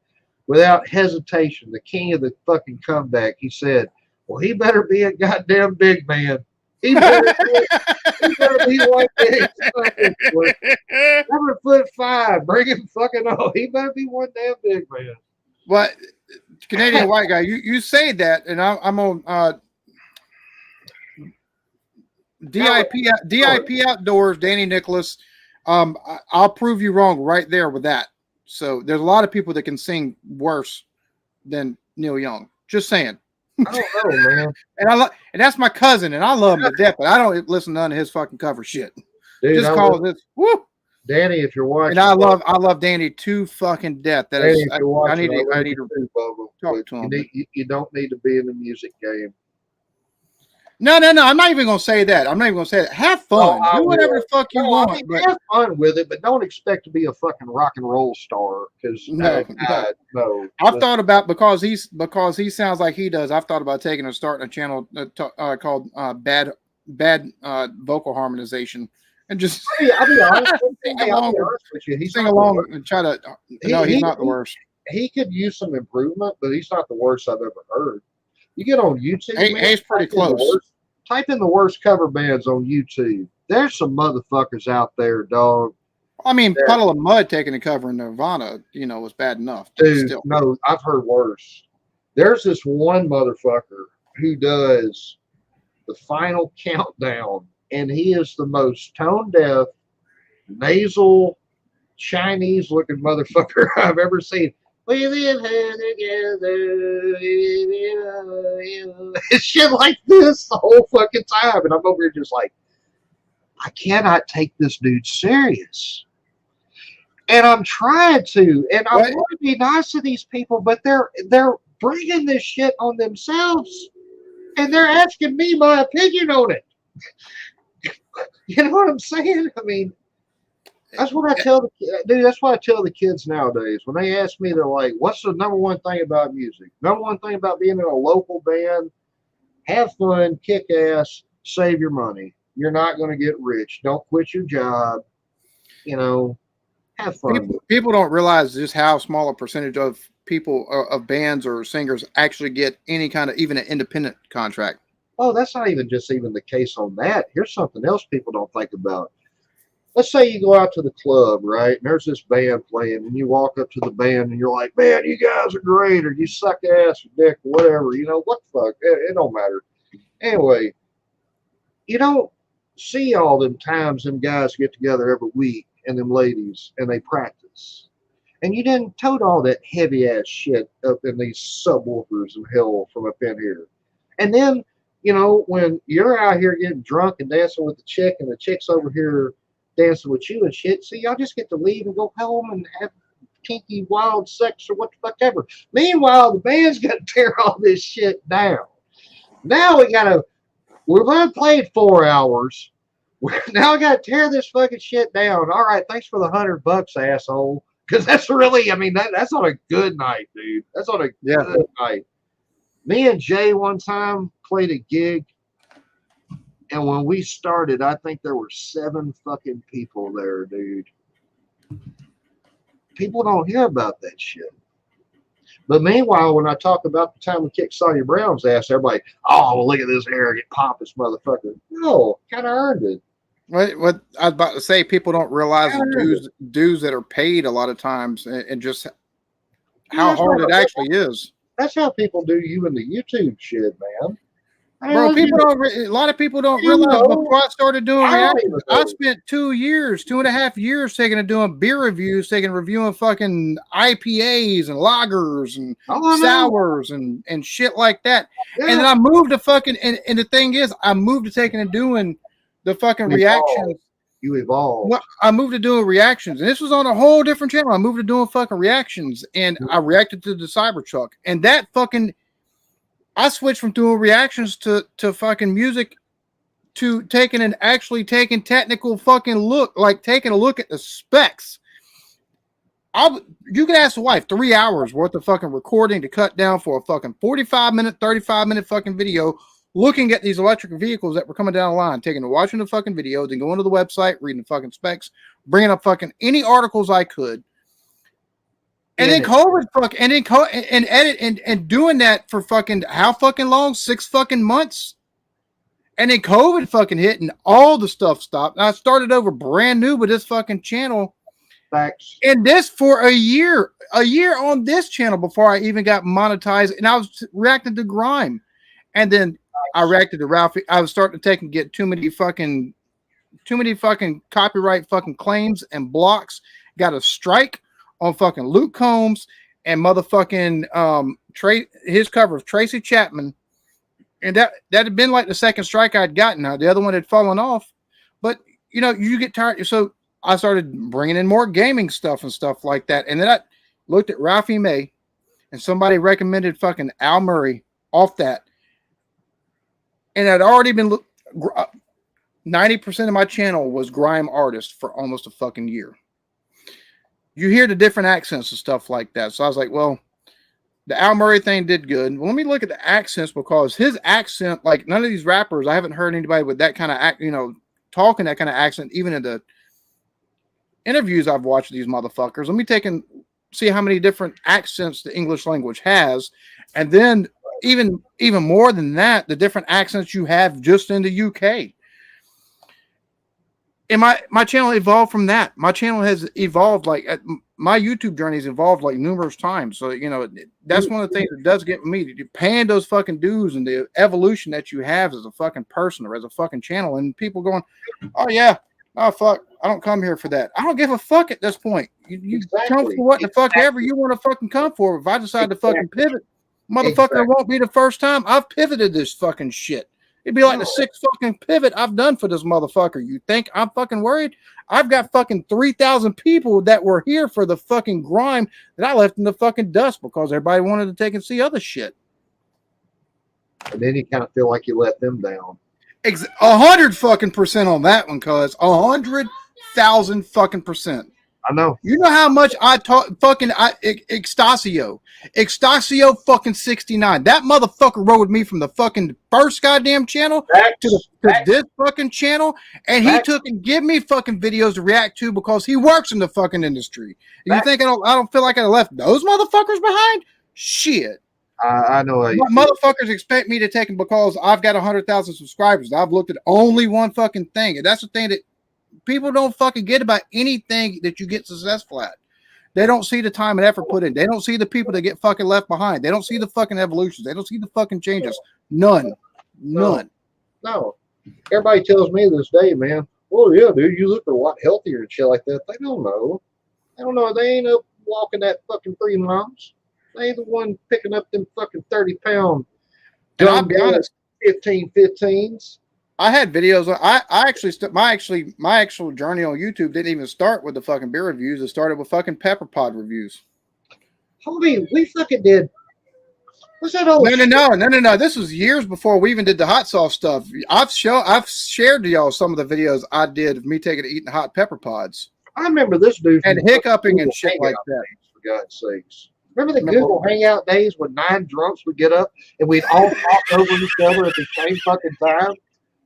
Without hesitation, the king of the fucking comeback, he said, well, he better be a goddamn big man. He better be one big 7'5". Bring him fucking on. He better be one damn big man. But Canadian white guy, you say that, and I'm on DIP Outdoors, Danny Nicholas. I'll prove you wrong right there with that. So there's a lot of people that can sing worse than Neil Young. Just saying. I don't know, man. And that's my cousin, and I love him to death, but I don't listen to none of his fucking cover shit. Dude, just call this woo. Danny, if you're watching, and I love Danny to fucking death. That Danny, is, I need to talk to him. You don't need to be in the music game. No. I'm not even gonna say that. Have fun. Do whatever the fuck you want. Have fun with it, but don't expect to be a fucking rock and roll star. Because no. I've thought about because he sounds like he does. I've thought about starting a channel called Bad Vocal Harmonization, and just I'll be honest with you. Sing along and try to. No, he's not the worst. He could use some improvement, but he's not the worst I've ever heard. You get on YouTube, he's pretty close. Type in the worst cover bands on YouTube. There's some motherfuckers out there, dog. I mean, Puddle of Mud taking a cover in Nirvana, was bad enough. Dude, no, I've heard worse. There's this one motherfucker who does the Final Countdown, and he is the most tone-deaf, nasal, Chinese-looking motherfucker I've ever seen. We've been here together. It's shit like this the whole fucking time. And I'm over here just like, I cannot take this dude serious. And I'm trying to. And I want to be nice to these people, but they're bringing this shit on themselves. And they're asking me my opinion on it. You know what I'm saying? I mean, that's what I tell that's what I tell the kids nowadays. When they ask me, they're like, what's the number one thing about music? Number one thing about being in a local band, have fun, kick ass, save your money. You're not going to get rich. Don't quit your job. Have fun. People don't realize just how small a percentage of people of bands or singers actually get any kind of even an independent contract. Oh, that's not even the case on that. Here's something else people don't think about. Let's say you go out to the club, right? And there's this band playing, and you walk up to the band, and you're like, man, you guys are great, or you suck ass or dick or whatever. What the fuck? It don't matter. Anyway, you don't see all them times them guys get together every week and them ladies, and they practice. And you didn't tote all that heavy-ass shit up in these subwoofers of hell from up in here. And then, when you're out here getting drunk and dancing with the chick, and the chick's over here dancing with you and shit, so y'all just get to leave and go home and have kinky wild sex or what the fuck ever. Meanwhile, the band's got to tear all this shit down. Now we're going to play 4 hours. Now I got to tear this fucking shit down. All right, thanks for the $100, asshole. Because that's really, that's on a good night, dude. That's on a good night. Me and Jay one time played a gig. And when we started, I think there were 7 fucking people there, dude. People don't hear about that shit. But meanwhile, when I talk about the time we kicked Sawyer Brown's ass, everybody, oh, well, look at this arrogant pompous motherfucker. No, kind of earned it. What I was about to say, people don't realize the dues that are paid a lot of times, and just how hard it actually is. That's how people do you in the YouTube shit, man. Bro, a lot of people don't realize before I started doing reactions, I spent 2.5 years doing beer reviews, reviewing fucking IPAs and lagers and sours and shit like that. Yeah. And then I moved to fucking, and the thing is, I moved to doing the fucking reactions. You evolved. Well, I moved to doing reactions, and this was on a whole different channel. I moved to doing fucking reactions, and I reacted to the Cybertruck, and that fucking. I switched from doing reactions to fucking music to taking technical fucking look, like taking a look at the specs. You can ask the wife 3 hours worth of fucking recording to cut down for a fucking 45-minute, 35-minute fucking video. looking at these electric vehicles that were coming down the line, watching the fucking videos and going to the website, reading the fucking specs, bringing up fucking any articles I could. And then COVID and doing that for fucking how fucking long? 6 fucking months. And then COVID fucking hit and all the stuff stopped. And I started over brand new with this fucking channel. Facts. And this for a year on this channel before I even got monetized. And I was reacting to grime. And then I reacted to Ralphie. I was starting to get too many fucking copyright fucking claims and blocks. Got a strike on fucking Luke Combs and motherfucking his cover of Tracy Chapman. And that had been like the second strike I'd gotten. Now the other one had fallen off. But you know, you get tired. So I started bringing in more gaming stuff and stuff like that. And then I looked at Ralphie May and somebody recommended fucking Al Murray off that. And I'd already been 90% of my channel was grime artists for almost a fucking year. You hear the different accents and stuff like that. So I was like, well, the Al Murray thing did good. Well, let me look at the accents because his accent, like none of these rappers, I haven't heard anybody with that kind of talking that kind of accent, even in the interviews I've watched these motherfuckers. Let me take and see how many different accents the English language has. And then even more than that, the different accents you have just in the UK. And my channel evolved from that. My channel has evolved, like my YouTube journey has evolved like numerous times. So, you know, that's one of the things that does get me. You're paying those fucking dues and the evolution that you have as a fucking person or as a fucking channel. And people going, oh yeah, oh fuck, I don't come here for that. I don't give a fuck at this point. You come for what the fuck ever you want to fucking come for. If I decide to fucking pivot, motherfucker, it won't be the first time I've pivoted this fucking shit. It'd be like the 6th fucking pivot I've done for this motherfucker. You think I'm fucking worried? I've got fucking 3,000 people that were here for the fucking grime that I left in the fucking dust because everybody wanted to take and see other shit. And then you kind of feel like you let them down. 100 fucking percent on that one, cuz 100,000 fucking percent. I know. You know how much I taught fucking Extasio fucking 69. That motherfucker rode with me from the fucking first goddamn channel to this fucking channel, and he took and give me fucking videos to react to because he works in the fucking industry. You think I don't feel like I left those motherfuckers behind? Shit. I know. Motherfuckers expect me to take them because I've got 100,000 subscribers. I've looked at only one fucking thing, and that's the thing that people don't fucking get about anything that you get successful at. They don't see the time and effort put in. They don't see the people that get fucking left behind. They don't see the fucking evolutions. They don't see the fucking changes. None. No. Everybody tells me this day, man, well, yeah, dude, you look a lot healthier and shit like that. They don't know. They don't know. They ain't up walking that fucking 3 miles. They ain't the one picking up them fucking 30-pound. And I'll be honest, 15s. I had videos. My actual journey on YouTube didn't even start with the fucking beer reviews. It started with fucking pepper pod reviews. Homie, we fucking did. What's that old? No. This was years before we even did the hot sauce stuff. I've shared to y'all some of the videos I did of me eating hot pepper pods. I remember this dude and hiccuping and shit like that. For God's sakes. Remember the Google Hangout days when 9 drunks would get up and we'd all talk over each other at the same fucking time?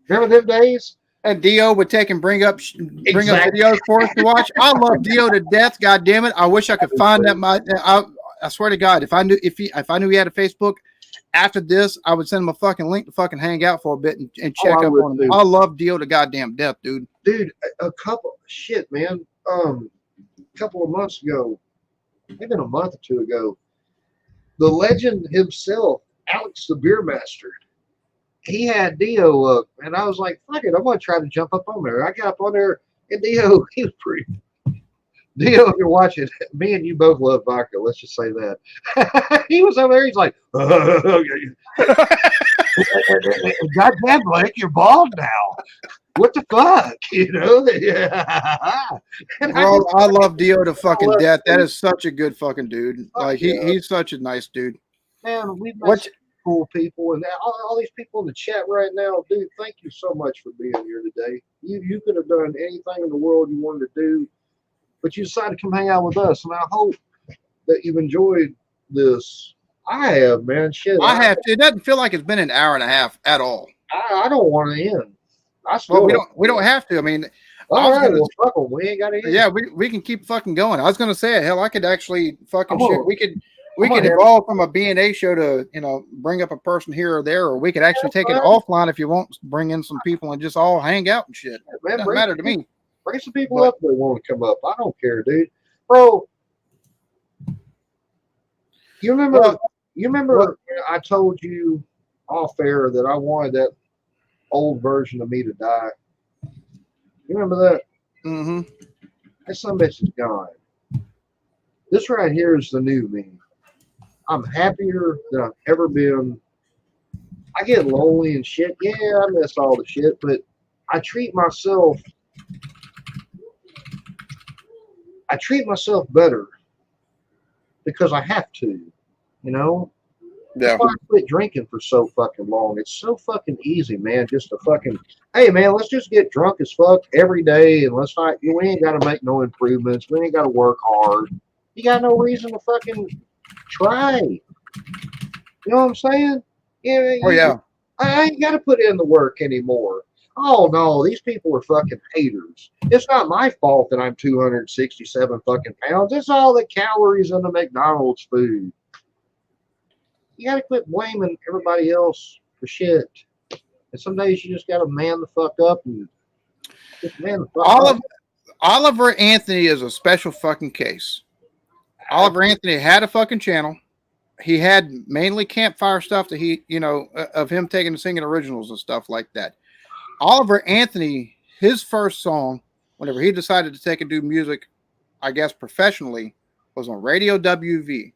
Remember them days? And Dio would take and bring up videos for us to watch. I love Dio to death. God damn it! I wish I could find that. I swear to God, if I knew he had a Facebook, after this, I would send him a fucking link to fucking hang out for a bit and check up on him. I love Dio to goddamn death, dude. Dude, a couple of months ago, even a month or 2 ago, the legend himself, Alex the Beer Master, he had Dio up, and I was like, fuck it, I'm going to try to jump up on there. I got up on there, and Dio, he was pretty. Dio, if you're watching, me and you both love vodka. Let's just say that. He was over there, he's like, goddamn, Blake, you're bald now. What the fuck, you know? Bro, I love Dio to fucking death. That is such a good fucking dude. Like, he's such a nice dude. Man, we've met cool people, and all these people in the chat right now, dude, thank you so much for being here today. You could have done anything in the world you wanted to do, but you decided to come hang out with us, and I hope that you've enjoyed this I have, man. Shit. I have to. It doesn't feel like it's been an hour and a half at all. I don't want to end. I Well, still we don't have to. I mean, all right, well, fuck 'em. We ain't got to end. Yeah, we can keep fucking going. I was gonna say, hell, I could actually fucking shit. We could gonna evolve from a B&A show to, you know, bring up a person here or there, or we could actually take it offline if you want, bring in some people and just all hang out and shit. Man, Doesn't matter to me. Bring some people up that want to come up. I don't care, dude. Bro, you remember I told you off air that I wanted that old version of me to die. You remember that? Mm-hmm. That some bitch is gone. This right here is the new me. I'm happier than I've ever been. I get lonely and shit. Yeah, I miss all the shit, but I treat myself better because I have to, you know? Yeah. That's why I quit drinking for so fucking long. It's so fucking easy, man, just to fucking, hey, man, let's just get drunk as fuck every day and let's not, we ain't got to make no improvements. We ain't got to work hard. You got no reason to fucking try. You know what I'm saying? Yeah. Oh, yeah. I ain't got to put in the work anymore. Oh, no, these people are fucking haters. It's not my fault that I'm 267 fucking pounds. It's all the calories in the McDonald's food. You got to quit blaming everybody else for shit. And some days you just got to man the fuck up and just man the fuck up. Oliver Anthony is a special fucking case. Oliver Anthony had a fucking channel. He had mainly campfire stuff that he, you know, of him taking and singing originals and stuff like that. Oliver Anthony, his first song, whenever he decided to take and do music, I guess professionally, was on Radio WV.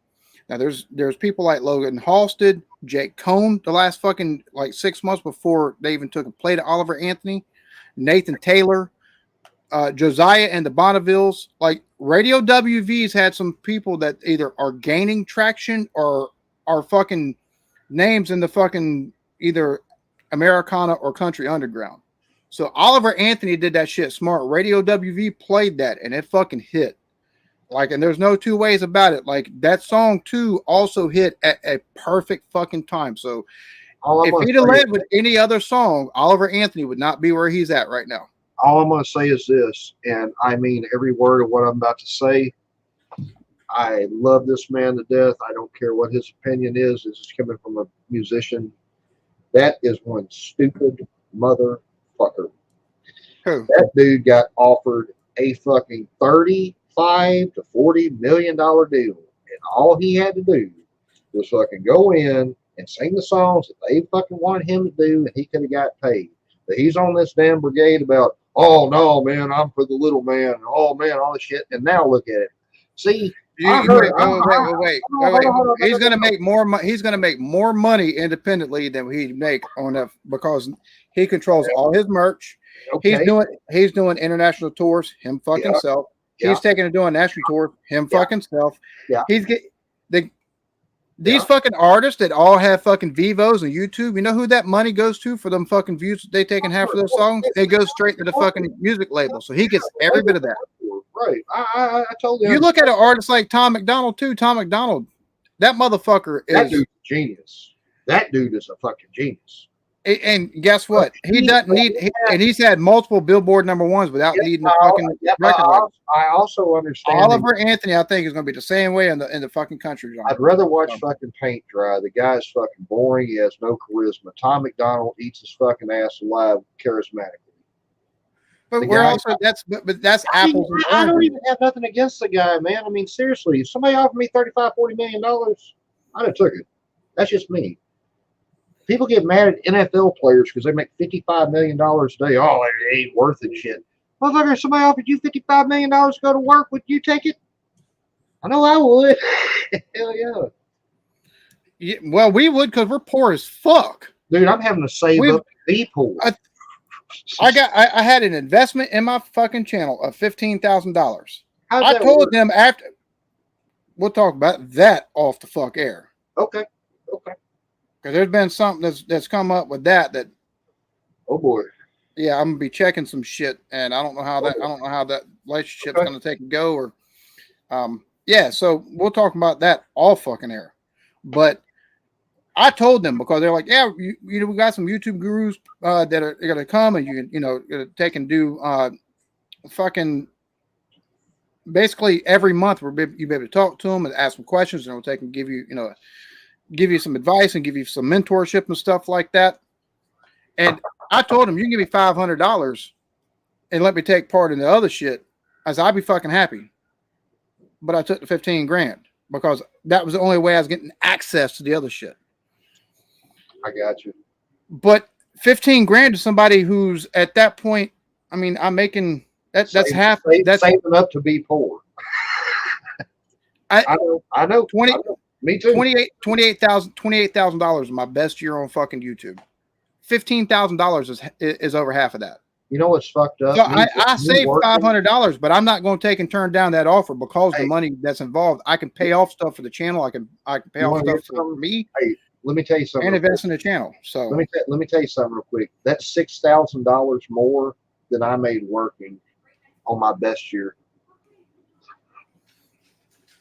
Now there's people like Logan Halstead, Jake Cohn, the last fucking like 6 months before they even took a play to Oliver Anthony, Nathan Taylor, Josiah and the Bonnevilles. Like Radio WV's had some people that either are gaining traction or are fucking names in the fucking either Americana or country underground. So Oliver Anthony did that shit smart. Radio WV played that and it fucking hit. Like, and there's no two ways about it. Like that song too also hit at a perfect fucking time. So if he'd have led with any other song, Oliver Anthony would not be where he's at right now. All I'm going to say is this, and I mean every word of what I'm about to say. I love this man to death. I don't care what his opinion is. This is coming from a musician. That is one stupid motherfucker. Who? That dude got offered a fucking $35 to $40 million deal, and all he had to do was fucking go in and sing the songs that they fucking wanted him to do, and he could have got paid. But he's on this damn brigade about, oh no, man, I'm for the little man. Oh man, all this shit. And now look at it. See, wait. He's gonna make more. He's gonna make more money independently than he'd make on that because he controls all his merch. Okay. He's doing international tours. Him fucking self. He's taking and doing national tours. Him fucking self. Yeah. These fucking artists that all have fucking Vivos and YouTube, you know who that money goes to for them fucking views that they take in half of those songs? It goes straight to the fucking music label. So he gets every bit of that. Right. I totally. You look at an artist like Tom McDonald too. Tom McDonald, that motherfucker is. That dude's a genius. That dude is a fucking genius. And guess what? He doesn't need, and he's had multiple Billboard #1s without needing a fucking record. I also understand. Oliver Anthony, I think, is going to be the same way in the fucking country genre. I'd rather watch fucking paint dry. The guy's fucking boring. He has no charisma. Tom McDonald eats his fucking ass alive charismatically. But we're also that's apples and oranges. I don't even have nothing against the guy, man. I mean, seriously, if somebody offered me $35-40 million, I'd have took it. That's just me. People get mad at NFL players because they make $55 million a day. Oh, it ain't worth it, shit. Motherfucker, if somebody offered you $55 million to go to work, would you take it? I know I would. Hell yeah. Yeah. Well, we would because we're poor as fuck. Dude, I'm having to save up to be poor. I had an investment in my fucking channel of $15,000. I told them after. We'll talk about that off the fuck air. Okay. Because there's been something that's come up with that. Oh boy. Yeah, I'm gonna be checking some shit, and I don't know how that relationship's gonna take and go. Or, yeah. So we'll talk about that all fucking air. But I told them, because they're like, yeah, we got some YouTube gurus that are going to come, and you can, take and do fucking basically every month you'll be able to talk to them and ask them questions, and they'll take and give you some advice and give you some mentorship and stuff like that. And I told them, you can give me $500 and let me take part in the other shit. I said, I'd be fucking happy. But I took the 15 grand because that was the only way I was getting access to the other shit. I got you. But 15 grand to somebody who's at that point, I mean, I'm making that's half. That's saving up to be poor. I know. 20. I know. Me too. $28,000 is my best year on fucking YouTube. $15,000 is over half of that. You know what's fucked up? So I saved $500, but I'm not going to take and turn down that offer because the money that's involved. I can pay off stuff for the channel. I can pay off stuff for me. Hey, let me tell you something. And invest in the channel. So let me tell you something real quick. That's $6,000 more than I made working on my best year.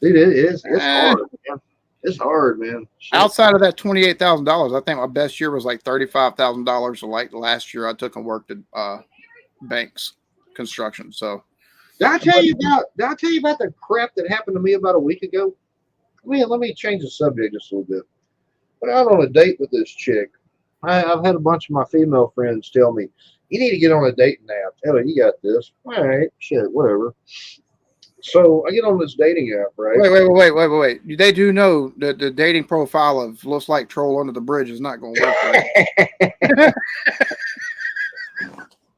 Dude, it's hard, man. It's hard, man. Shit. Outside of that $28,000, I think my best year was like $35,000. So like last year, I took and worked at banks construction. So did I tell you about the crap that happened to me about a week ago? Let me change the subject just a little bit. Went out on a date with this chick. I've had a bunch of my female friends tell me, you need to get on a dating app. Hell, you got this. All right, shit, whatever. So I get on this dating app, right? Wait. They do know that the dating profile of looks like troll under the bridge is not going to work. Right?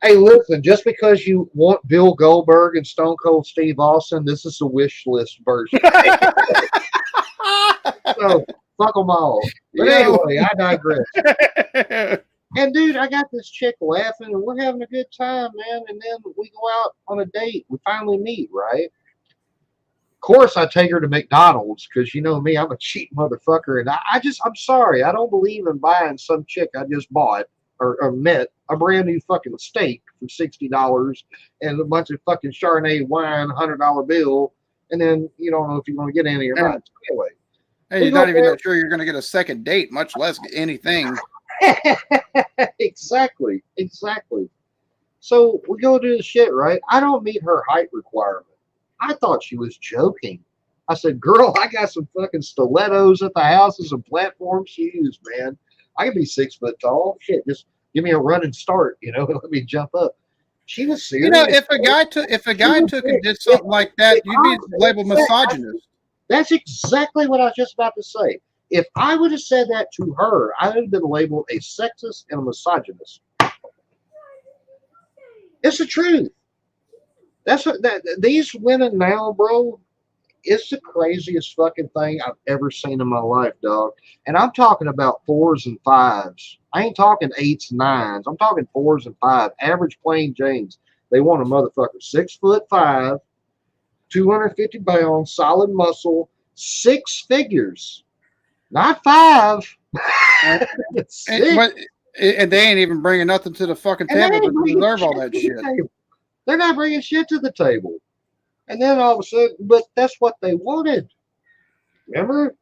Hey, listen, just because you want Bill Goldberg and Stone Cold Steve Austin, this is the wish list version. So fuck them all. But anyway, I digress. And dude, I got this chick laughing, and we're having a good time, man. And then we go out on a date. We finally meet, right? Of course, I take her to McDonald's because you know me, I'm a cheap motherfucker, and I'm sorry, I don't believe in buying some chick I just bought or met a brand new fucking steak for $60 and a bunch of fucking Chardonnay wine, $100 bill, and then you don't know if you're going to get any or not. Anyway, hey, you're not even sure you're going to get a second date, much less anything. Exactly. So we go do the shit, right? I don't meet her height requirement. I thought she was joking. I said, girl, I got some fucking stilettos at the house and some platform shoes, man. I can be 6 foot tall. Shit, just give me a running start, let me jump up. She was serious. If a guy took and did something like that, you'd be labeled misogynist. That's exactly what I was just about to say. If I would have said that to her, I would have been labeled a sexist and a misogynist. It's the truth. That's what these women now, bro. It's the craziest fucking thing I've ever seen in my life, dog. And I'm talking about 4s and 5s. I ain't talking 8s and 9s. I'm talking 4s and 5s. Average plain Janes. They want a motherfucker 6'5", 250 pounds, solid muscle, 6 figures. Not 5. And they ain't even bringing nothing to the fucking table to deserve all that shit. They're not bringing shit to the table. And then all of a sudden, but that's what they wanted. Remember?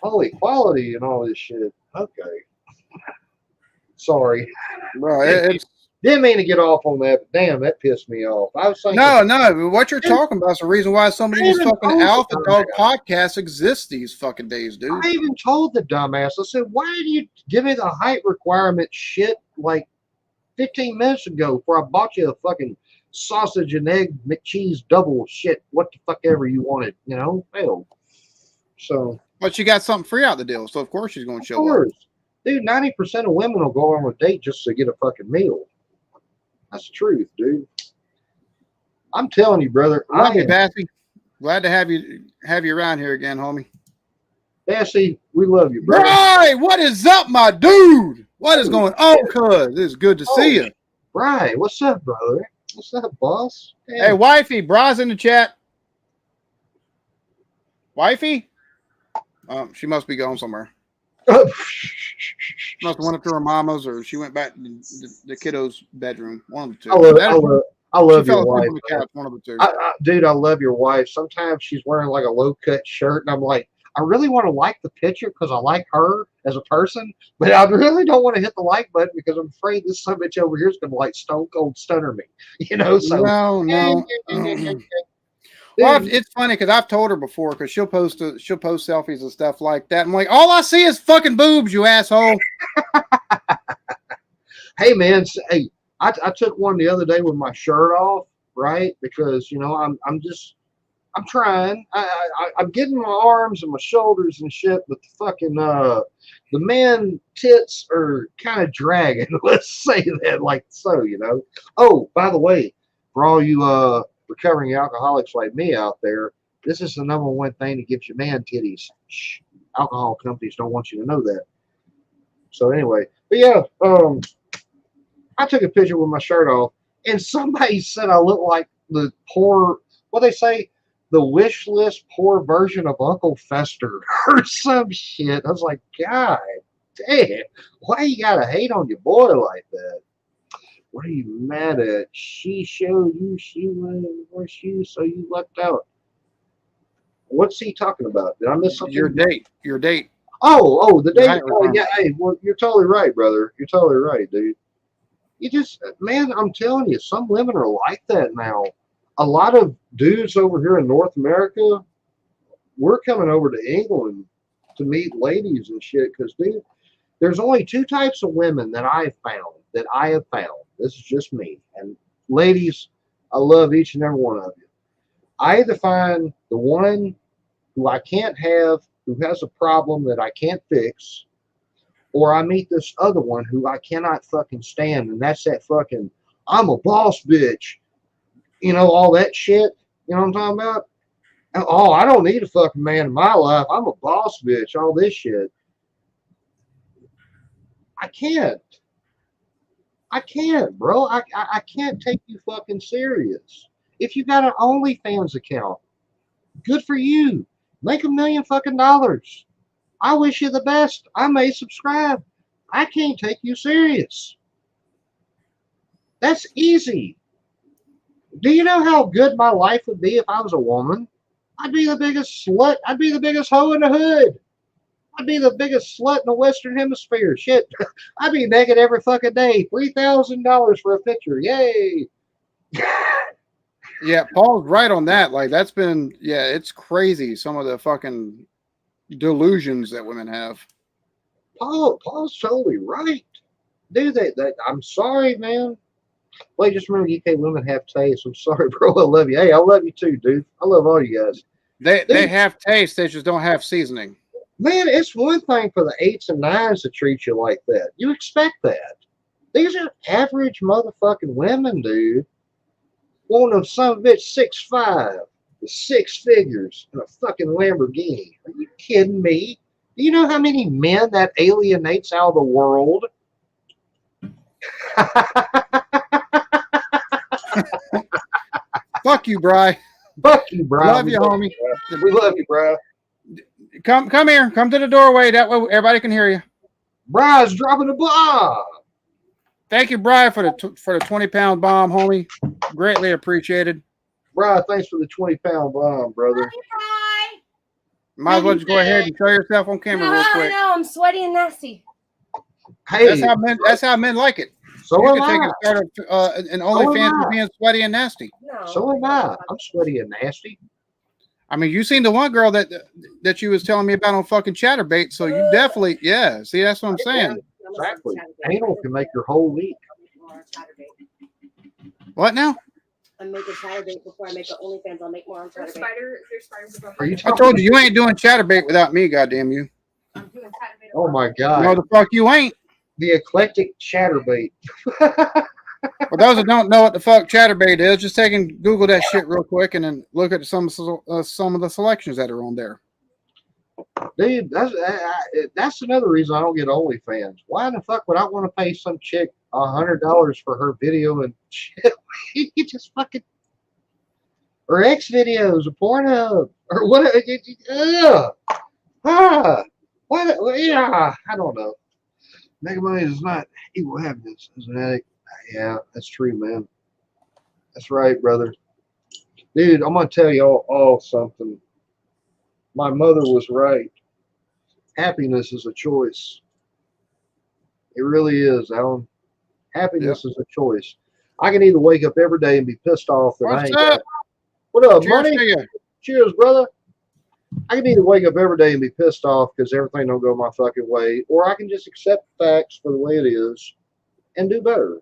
All equality and all this shit. Okay. Sorry. Bro, didn't mean to get off on that, but damn, that pissed me off. I was thinking, no. What you're talking about is the reason why some of these fucking alpha dog podcasts exist these fucking days, dude. I even told the dumbass, I said, why do you give me the height requirement shit like 15 minutes ago before I bought you a fucking sausage and egg McCheese double shit, what the fuck ever you wanted, hell. So. But you got something free out the deal, so of course she's going to show up. Dude, 90% of women will go on a date just to get a fucking meal. That's the truth, dude. I'm telling you, brother. Love you, Bassy. Glad to have you around here again, homie. Bassy, we love you, brother. Right, what is up, my dude? What is going on, cuz? It's good to see you. Right, what's up, brother? What's up, boss? Damn. Hey, wifey, bra's in the chat. Wifey? She must be going somewhere. Must have went up to her mama's, or she went back to the kiddo's bedroom. One of the two. I love your wife. Couch, one of the two. Dude, I love your wife. Sometimes she's wearing like a low cut shirt, and I'm like, I really want to like the picture because I like her as a person, but I really don't want to hit the like button because I'm afraid this son of a bitch over here is going to like stone cold stunner me, you know? So, No. Well, dude, it's funny because I've told her before because she'll post selfies and stuff like that. I'm like, all I see is fucking boobs, you asshole. hey man, hey, I took one the other day with my shirt off, right? Because you know I'm trying. I'm getting my arms and my shoulders and shit, but the fucking the man tits are kind of dragging. Let's say that like so, you know. Oh, by the way, for all you recovering alcoholics like me out there, this is the #1 thing that gives you man titties. Shh, alcohol companies don't want you to know that. So anyway, but yeah, I took a picture with my shirt off, and somebody said I look like the poor, what they say, the wish list poor version of Uncle Fester or some shit. I was like, God damn, why you gotta hate on your boy like that? What are you mad at? She showed you she wore shoes, so you left out. What's he talking about? Did I miss something? Your date. Oh, the Your date. height Oh, yeah. requirement. Hey, well, you're totally right, brother. You're totally right, dude. You just, man, I'm telling you, some women are like that now. A lot of dudes over here in North America, we're coming over to England to meet ladies and shit. Because, dude, there's only two types of women that I have found. This is just me. And ladies, I love each and every one of you. I either find the one who I can't have, who has a problem that I can't fix, or I meet this other one who I cannot fucking stand, and that's that fucking I'm a boss bitch. You know, all that shit. You know what I'm talking about? Oh, I don't need a fucking man in my life. I'm a boss bitch. All this shit. I can't. I can't, bro. I can't take you fucking serious. If you got an OnlyFans account, good for you. Make $1 million fucking dollars. I wish you the best. I may subscribe. I can't take you serious. That's easy. Do you know how good my life would be if I was a woman? I'd be the biggest slut. I'd be the biggest hoe in the hood. I'd be the biggest slut in the Western Hemisphere. Shit. I'd be naked every fucking day. $3,000 for a picture. Yay. Yeah, Paul's right on that. Like that's been, yeah, it's crazy. Some of the fucking delusions that women have. Paul's totally right. Dude, I'm sorry, man. Well, just remember, UK women have taste. I'm sorry, bro. I love you. Hey, I love you too, dude. I love all you guys. They have taste. They just don't have seasoning. Man, it's one thing for the 8s and 9s to treat you like that. You expect that. These are average motherfucking women, dude. One of some bitch 6'5", with 6 figures, and a fucking Lamborghini. Are you kidding me? Do you know how many men that alienates out of the world? Fuck you, Bri. Fuck you, bro. Love you, homie. We love you, bro. Come here. Come to the doorway. That way everybody can hear you. Bri's dropping a bomb. Thank you, Bri, for the 20-pound bomb, homie. Greatly appreciated. Bri, thanks for the 20-pound bomb, brother. Might as well just go ahead and show yourself on camera real quick. No, I'm sweaty and nasty. Hey, That's how men like it. so You am can take I. a start of an OnlyFans with being sweaty and nasty. No. So am I. I'm sweaty and nasty. I mean, you seen the one girl that you was telling me about on fucking Chatterbait, so you definitely, yeah. See, that's what I'm saying. Exactly. Anal can make your whole week. What now? I'm making Chatterbait before I make an OnlyFans. I'll make more on Chatterbait. There's spiders above Are you I told you ain't doing Chatterbait without me, goddamn you. I'm doing Chatterbait. Oh my No, God. the fuck you ain't. The eclectic chatterbait. For those that don't know what the fuck Chatterbait is, just take and Google that shit real quick and then look at some of the selections that are on there. Dude, that's another reason I don't get OnlyFans. Why in the fuck would I want to pay some chick $100 for her video and shit? You just fucking, or X videos or Pornhub or what? What? Yeah, I don't know. Making money is not equal happiness, isn't it? Yeah, that's true, man. That's right, brother. Dude, I'm gonna tell y'all all something. My mother was right. Happiness is a choice. It really is, Alan. Happiness is a choice. I can either wake up every day and be pissed off that I What's ain't up? got. What up, Cheers money? to you. Cheers, brother. I can either wake up every day and be pissed off because everything don't go my fucking way, or I can just accept the facts for the way it is and do better.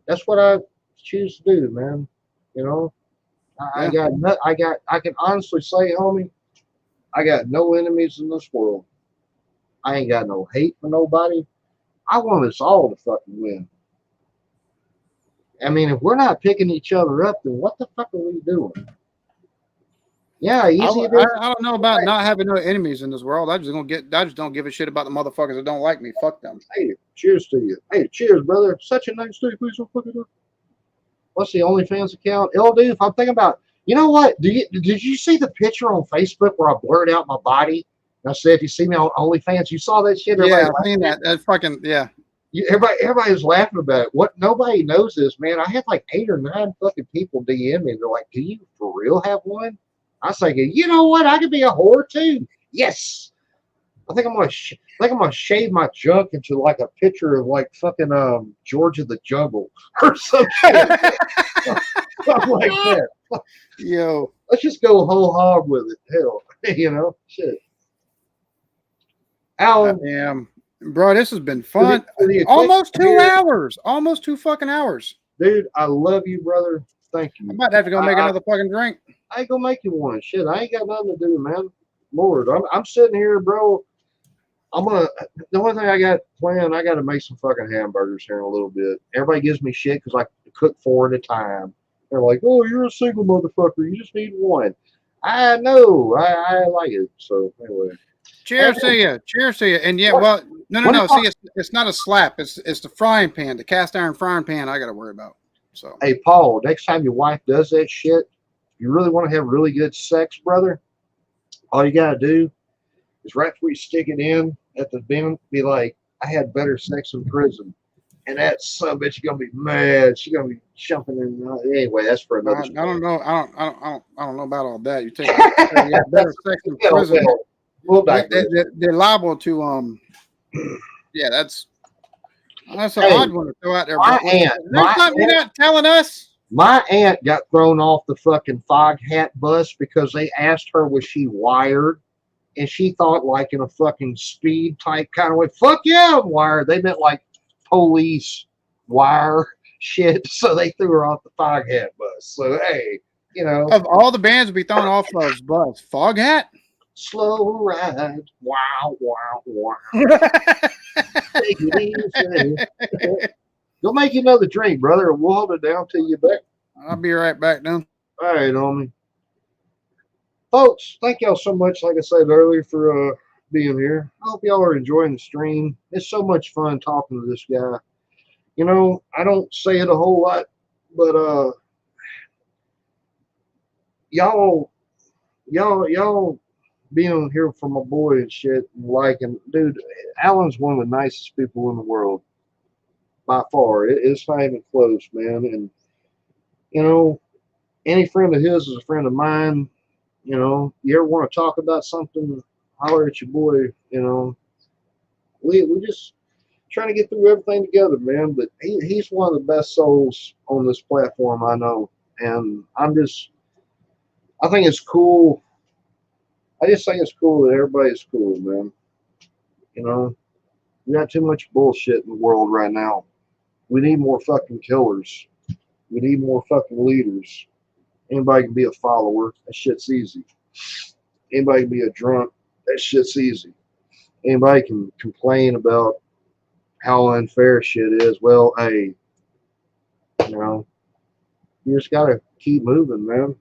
That's what I choose to do, man. You know, I Yeah. I can honestly say, homie, I got no enemies in this world. I ain't got no hate for nobody. I want us all to fucking win. I mean, if we're not picking each other up, then what the fuck are we doing? Yeah, easy it is. I don't know about not having no enemies in this world. I just don't give a shit about the motherfuckers that don't like me. Fuck them. Hey, cheers to you. Hey, cheers, brother. Such a nice day. Please don't fuck it up. What's the OnlyFans account? Dude, if I'm thinking about, you know what? Did you see the picture on Facebook where I blurred out my body? And I said, if you see me on OnlyFans, you saw that shit. Yeah, I've seen that. That fucking yeah. Everybody was laughing about it. What? Nobody knows this, man. I had like 8 or 9 fucking people DM me. They're like, "Do you for real have one?" I was like, "You know what? I could be a whore too." Yes. I think I'm gonna shave my junk into like a picture of like fucking George of the Jungle or some shit. Something like that. Yo, Let's just go whole hog with it. Hell, you know, shit. Alan, damn, bro, this has been fun. for the Almost 2 Eclectic here, hours. Almost 2 fucking hours. dude, I love you, brother. Thank you. I might have to go make another fucking drink. I ain't gonna make you one. Shit, I ain't got nothing to do, man. Lord, I'm sitting here, bro. The only thing I got planned, I got to make some fucking hamburgers here in a little bit. Everybody gives me shit because I cook 4 at a time. They're like, "Oh, you're a single motherfucker. You just need one." I know. I like it. So anyway. Cheers to you. Cheers to you. And yeah, well, no. See, it's not a slap. It's the frying pan, the cast iron frying pan. I got to worry about. So. Hey, Paul. Next time your wife does that shit, you really want to have really good sex, brother. All you gotta do is right before you stick it in at the bin, be like, "I had better sex in prison," and that son of a bitch gonna be mad. She's gonna be jumping in. Anyway, that's for another. I don't know. I don't know about all that. You take better sex in prison. We'll digress. They're liable to Yeah, that's an odd one to throw out there. There's something you're not telling us. My aunt got thrown off the fucking Fog Hat bus because they asked her was she wired, and she thought like in a fucking speed type kind of way. Fuck yeah, I'm wired. They meant like police wire shit, so they threw her off the Fog Hat bus. So hey, you know, of all the bands to be thrown off those bus, Fog Hat. Slow ride, wow, wow, wow. Take it easy. Go make you another drink, brother. We'll hold it down till you back. I'll be right back now. All right, homie. Folks, thank y'all so much, like I said earlier, for being here. I hope y'all are enjoying the stream. It's so much fun talking to this guy. You know, I don't say it a whole lot, but y'all being here for my boy and shit, and liking, dude, Alan's one of the nicest people in the world. By far. It's not even close, man. And, you know, any friend of his is a friend of mine. You know, you ever want to talk about something, holler at your boy, you know. We just trying to get through everything together, man. But he's one of the best souls on this platform I know. And I think it's cool. I just think it's cool that everybody's cool, man. You know, we got too much bullshit in the world right now. We need more fucking killers. We need more fucking leaders. Anybody can be a follower. That shit's easy. Anybody can be a drunk. That shit's easy. Anybody can complain about how unfair shit is. Well, hey, you know, you just gotta keep moving, man.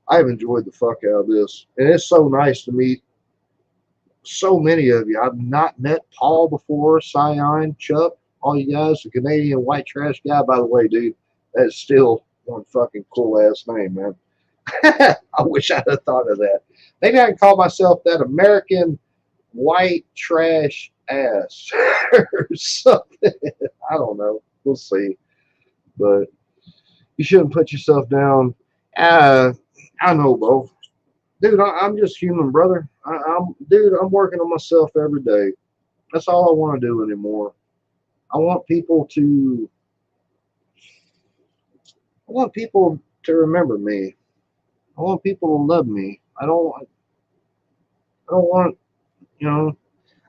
I've enjoyed the fuck out of this. And it's so nice to meet so many of you. I've not met Paul before, Sion, Chuck, all you guys, the Canadian white trash guy. By the way, dude, that's still one fucking cool ass name, man. I wish I'd have thought of that. Maybe I can call myself that American white trash ass or something. I don't know. We'll see. But you shouldn't put yourself down. I know, bro. Dude, I'm just human, brother. I'm working on myself every day. That's all I want to do anymore. I want people to, I want people to remember me. I want people to love me. I don't want, you know,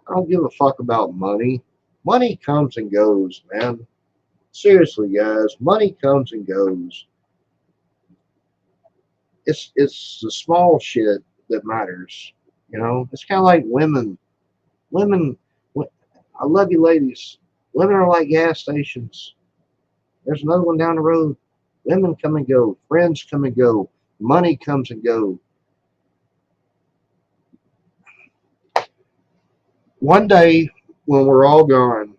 I don't give a fuck about money. Money comes and goes, man. Seriously, guys, money comes and goes. It's the small shit that matters. It's kind of like women. Women, I love you, ladies. Women are like gas stations. There's another one down the road. Women come and go. Friends come and go. Money comes and go. One day, when we're all gone,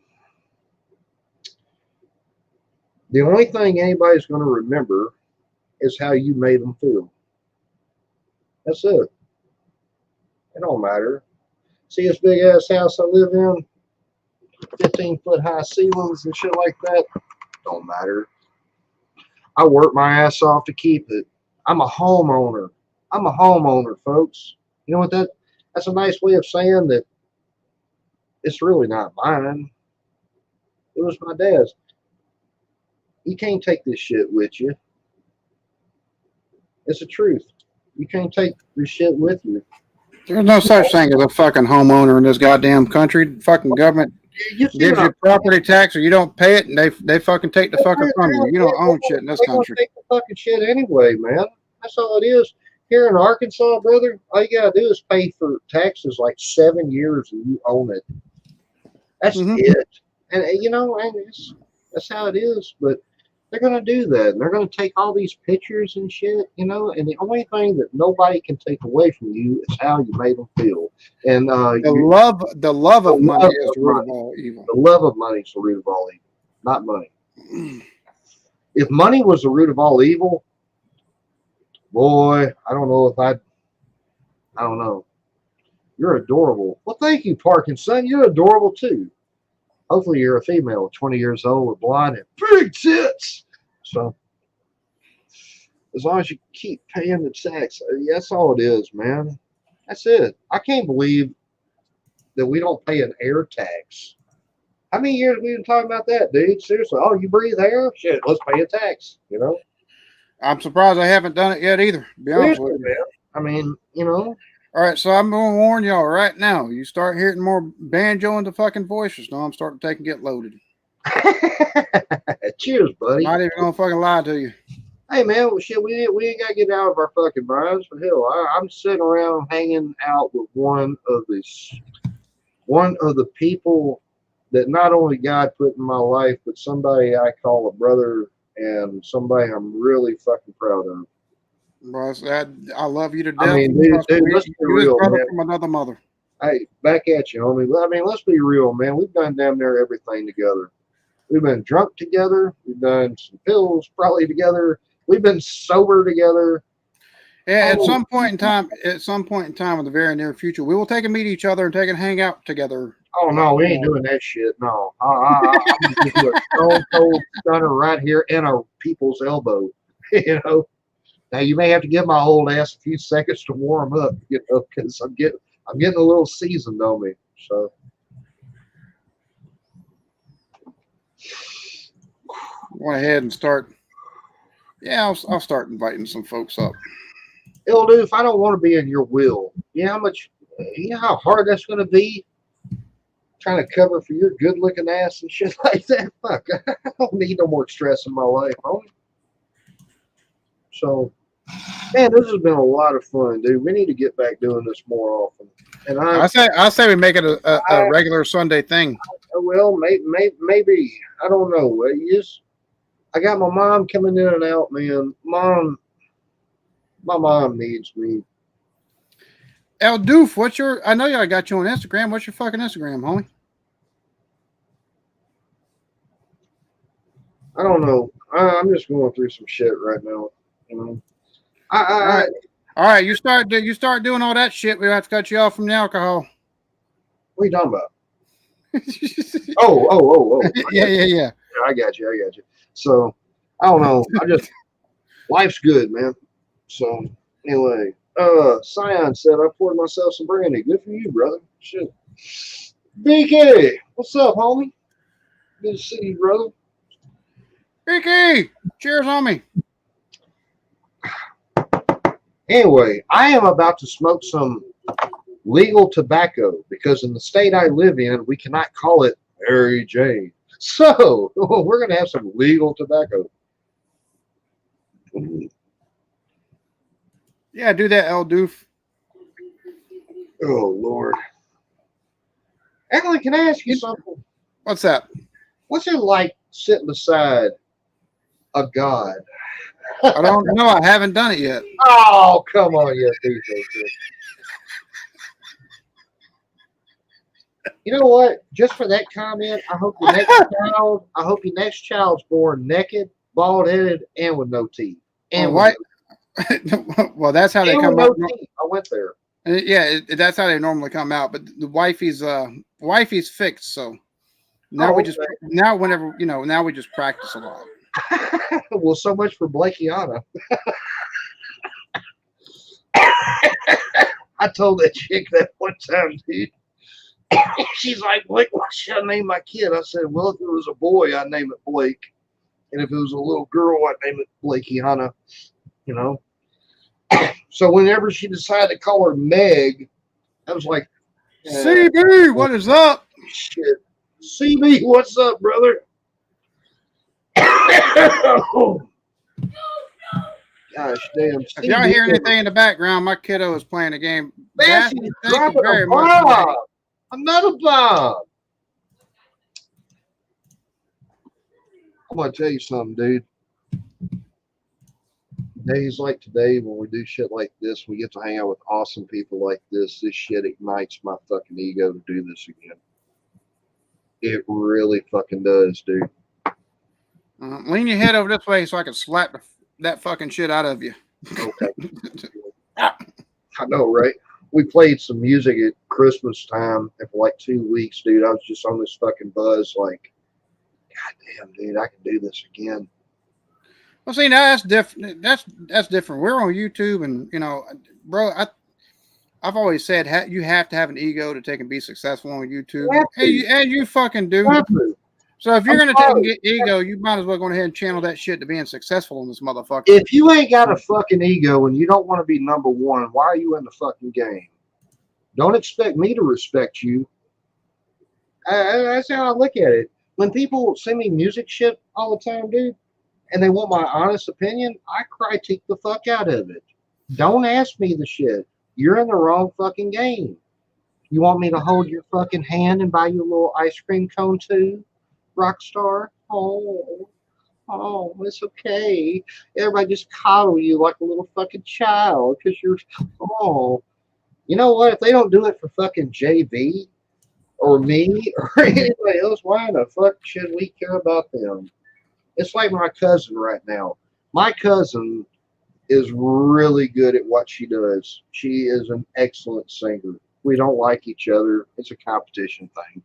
the only thing anybody's going to remember is how you made them feel. That's it. It don't matter. See this big ass house I live in? 15-foot high ceilings and shit like that? Don't matter. I work my ass off to keep it. I'm a homeowner. I'm a homeowner, folks. You know what that's a nice way of saying that it's really not mine. It was my dad's. You can't take this shit with you. It's the truth. You can't take this shit with you. There's no such thing as a fucking homeowner in this goddamn country. Fucking government gives you property tax, or you don't pay it, and they fucking take the fucking from you. You don't own shit in this country. They take the fucking shit anyway, man. That's all it is. Here in Arkansas, brother, all you gotta do is pay for taxes like 7 years and you own it. That's it. And that's how it is. But they're gonna do that, and they're gonna take all these pictures and shit, and the only thing that nobody can take away from you is how you made them feel. And the love of money is the root of all evil. The love of money is the root of all evil, not money. If money was the root of all evil, boy, I don't know. You're adorable. Well, thank you, Parkinson. You're adorable too. Hopefully you're a female, 20 years old, with blonde and big tits. So as long as you keep paying the tax, that's all it is, man. That's it. I can't believe that we don't pay an air tax. How many years we been talking about that, dude? Seriously. Oh, you breathe air? Shit, let's pay a tax, I'm surprised I haven't done it yet either, to be honest with you. Man. I mean, All right, so I'm going to warn y'all right now. You start hearing more banjo in the fucking voices. No, I'm starting to get loaded. Cheers, buddy. Not even going to fucking lie to you. Hey, man, well, shit, we ain't got to get out of our fucking minds. But hell, I'm sitting around hanging out with one of the people that not only God put in my life, but somebody I call a brother and somebody I'm really fucking proud of. Bro, I love you to death. I mean, dude, let's be real, man. From another mother. Hey, back at you, homie. I mean, let's be real, man. We've done damn near everything together. We've been drunk together. We've done some pills probably together. We've been sober together. Yeah, at some point in time, in the very near future, we will take and meet each other and take and hang out together. Oh no, we ain't doing that shit. No, I'm just doing a stone cold stunner right here in a people's elbow. Now you may have to give my old ass a few seconds to warm up, because I'm getting a little seasoned on me. So go ahead and start. Yeah, I'll start inviting some folks up. It'll do if I don't want to be in your will. How hard that's going to be? Trying to cover for your good looking ass and shit like that. Fuck, I don't need no more stress in my life, homie. So, man, this has been a lot of fun, dude. We need to get back doing this more often. And I say we make it a regular Sunday thing. Well, maybe I don't know. I got my mom coming in and out, man. My mom needs me. El Doof, I know I got you on Instagram. What's your fucking Instagram, homie? I don't know. I'm just going through some shit right now. All right. You start doing all that shit. We have to cut you off from the alcohol. What are you talking about? Oh. Yeah. I got you. So I don't know. Life's good, man. So anyway, Scion said I poured myself some brandy. Good for you, brother. Shit. BK, what's up, homie? Good to see you, brother. Ricky, cheers on me. Anyway, I am about to smoke some legal tobacco because in the state I live in, we cannot call it Mary Jane. So we're going to have some legal tobacco. Yeah, do that, El Doof. Oh, Lord. Emily, can I ask you something? What's that? What's it like sitting beside a god? I don't know. I haven't done it yet. Oh, come on, you people. You know what? Just for that comment, I hope your next child's born naked, bald-headed, and with no teeth. And Well, well, that's how they and come with out. no teeth. I went there. Yeah, that's how they normally come out. But the wifey's fixed. So now we just now we just practice a lot. Well, so much for Blakeyana. I told that chick that one time, dude. She's like, Blake, what should I name my kid? I said, well, if it was a boy, I'd name it Blake. And if it was a little girl, I'd name it Blakeyana. You know? So whenever she decided to call her Meg, I was like, CB, what is up? Shit. CB, what's up, brother? Gosh damn. If y'all hear anything in the background, my kiddo is playing a game. Man, she's dropping a bomb. Another bomb. I'm going to tell you something, dude. Days like today, when we do shit like this, we get to hang out with awesome people like this. This shit ignites my fucking ego to do this again. It really fucking does, dude. Lean your head over this way so I can slap that fucking shit out of you. Okay. I know, right? We played some music at Christmas time, and for like 2 weeks, dude, I was just on this fucking buzz, like, God damn, dude, I can do this again. Well, see, now that's different. That's different. We're on YouTube, and bro, I've always said you have to have an ego to take and be successful on YouTube, and you fucking do. So if you're going to take an ego, you might as well go ahead and channel that shit to being successful in this motherfucker. If you ain't got a fucking ego and you don't want to be number one, why are you in the fucking game? Don't expect me to respect you. That's how I look at it. When people send me music shit all the time, dude, and they want my honest opinion, I critique the fuck out of it. Don't ask me the shit. You're in the wrong fucking game. You want me to hold your fucking hand and buy you a little ice cream cone too? Rockstar? Oh, it's okay. Everybody just coddle you like a little fucking child because you're, you know what? If they don't do it for fucking JV or me or anybody else, why in the fuck should we care about them? It's like my cousin right now. My cousin is really good at what she does. She is an excellent singer. We don't like each other. It's a competition thing.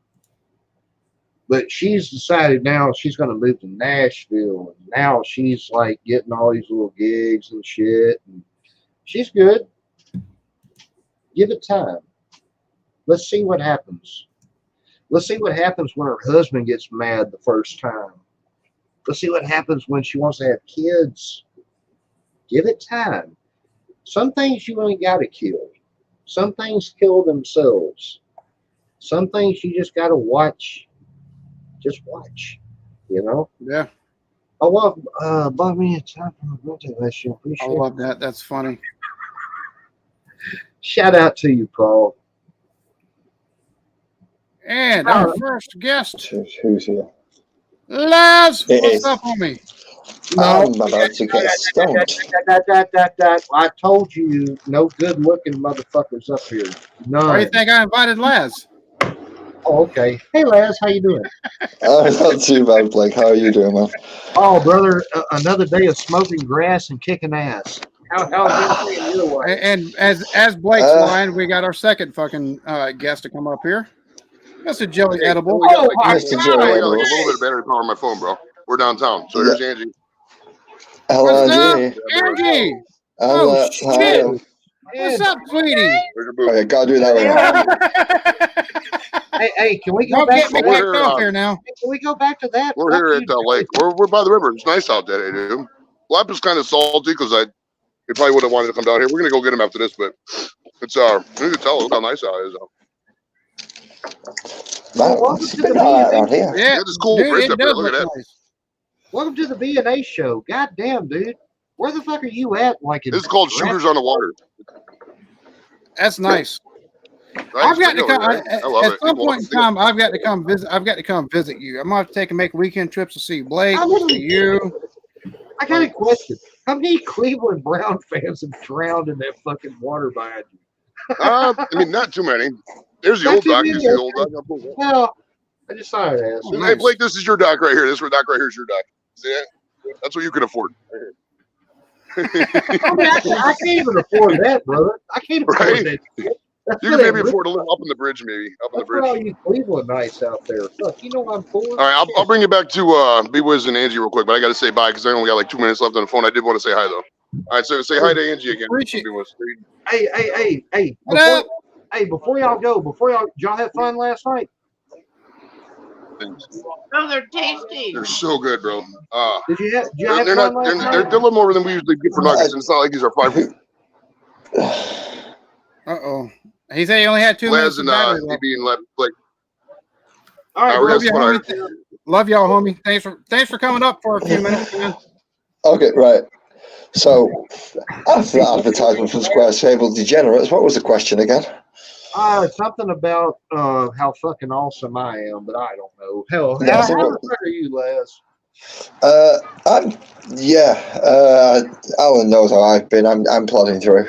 But she's decided now she's going to move to Nashville. And now she's like getting all these little gigs and shit. And she's good. Give it time. Let's see what happens. Let's see what happens when her husband gets mad the first time. Let's see what happens when she wants to have kids. Give it time. Some things you ain't got to kill. Some things kill themselves. Some things you just got to watch. Just watch, Yeah. I love bought me a time for my birthday last year. I love that. That's funny. Shout out to you, Paul. And our first guest, Who's here? Laz. What's up, homie? I'm about to get stoned. I told you, no good-looking motherfuckers up here. None. Why do you think I invited Laz? Oh, okay. Hey, Laz, how you doing? Not too bad, Blake. How are you doing, man? Oh, brother, another day of smoking grass and kicking ass. How's it your way? And as Blake's lying, we got our second fucking guest to come up here. Mr. Jelly Edible. Oh, my Mr. God. Jelly I got Edible. a little bit of battery power on my phone, bro. We're downtown. So there's Angie. Hello, What's up, Angie. Angie? Oh, Hi. shit. What's up, sweetie? Where's your boo? Okay, gotta do that right now. Hey, can we go Don't back get to me We're kicked here, off here now. Can we go back to that? We're Fuck here you, at the lake. We're by the river. It's nice out there, dude. Lap is kind of salty because we probably would have wanted to come down here. We're gonna go get him after this, but it's you can tell look how nice out it is. Man, it's been alright around here. Yeah, It's cool dude, bridge it up there. does Look at look that. nice. Welcome to the B&A Show. God damn, dude. Where the fuck are you at? Like in This is called Shooters on the Water. That's nice. Nice I've got to video, come right? I love at it. some People point in time. I've got to come visit. I've got to come visit you. I'm gonna have to make weekend trips to see Blake, to see you. I got a question. How many Cleveland Brown fans have drowned in that fucking water behind you? I mean, not too many. There's the Not old too dock. You many, see the old dock? Well, I just thought I'd ask. Oh, Hey, nice. Blake, this is your dock right here. This dock right here is your dock. See that? That's what you can afford. Right here. I mean, I can't even afford that, brother. I can't afford Right? that. That's You for can that maybe rich- afford to live up in the bridge, maybe up in the that's for all bridge. you Cleveland nights out there. Look, you know what I'm for? All right, I'll bring you back to B-Wiz and Angie real quick, but I got to say bye because I only got like 2 minutes left on the phone. I did want to say hi though. All right, so say hi to Angie again. Appreciate- B-Wiz. Hey. What up? Before y'all go, did y'all have fun last night? Oh, they're tasty. They're so good, bro. Did you have They're fun not. last They're night? a little more than we usually get for nuggets, and it's not like these are 5. Uh-oh. He said he only had 2 minutes Les of and battery left. DB and Blake. All right, we're bro. gonna split Love our- you, Love y'all, homie. Thanks for coming up for a few minutes, man. Okay, right. So, after that advertisement from Square Table Degenerates, what was the question again? Something about how fucking awesome I am, but I don't know. Hell, Yeah, how so the what- fuck are you, Les? Alan knows how I've been. I'm plodding through.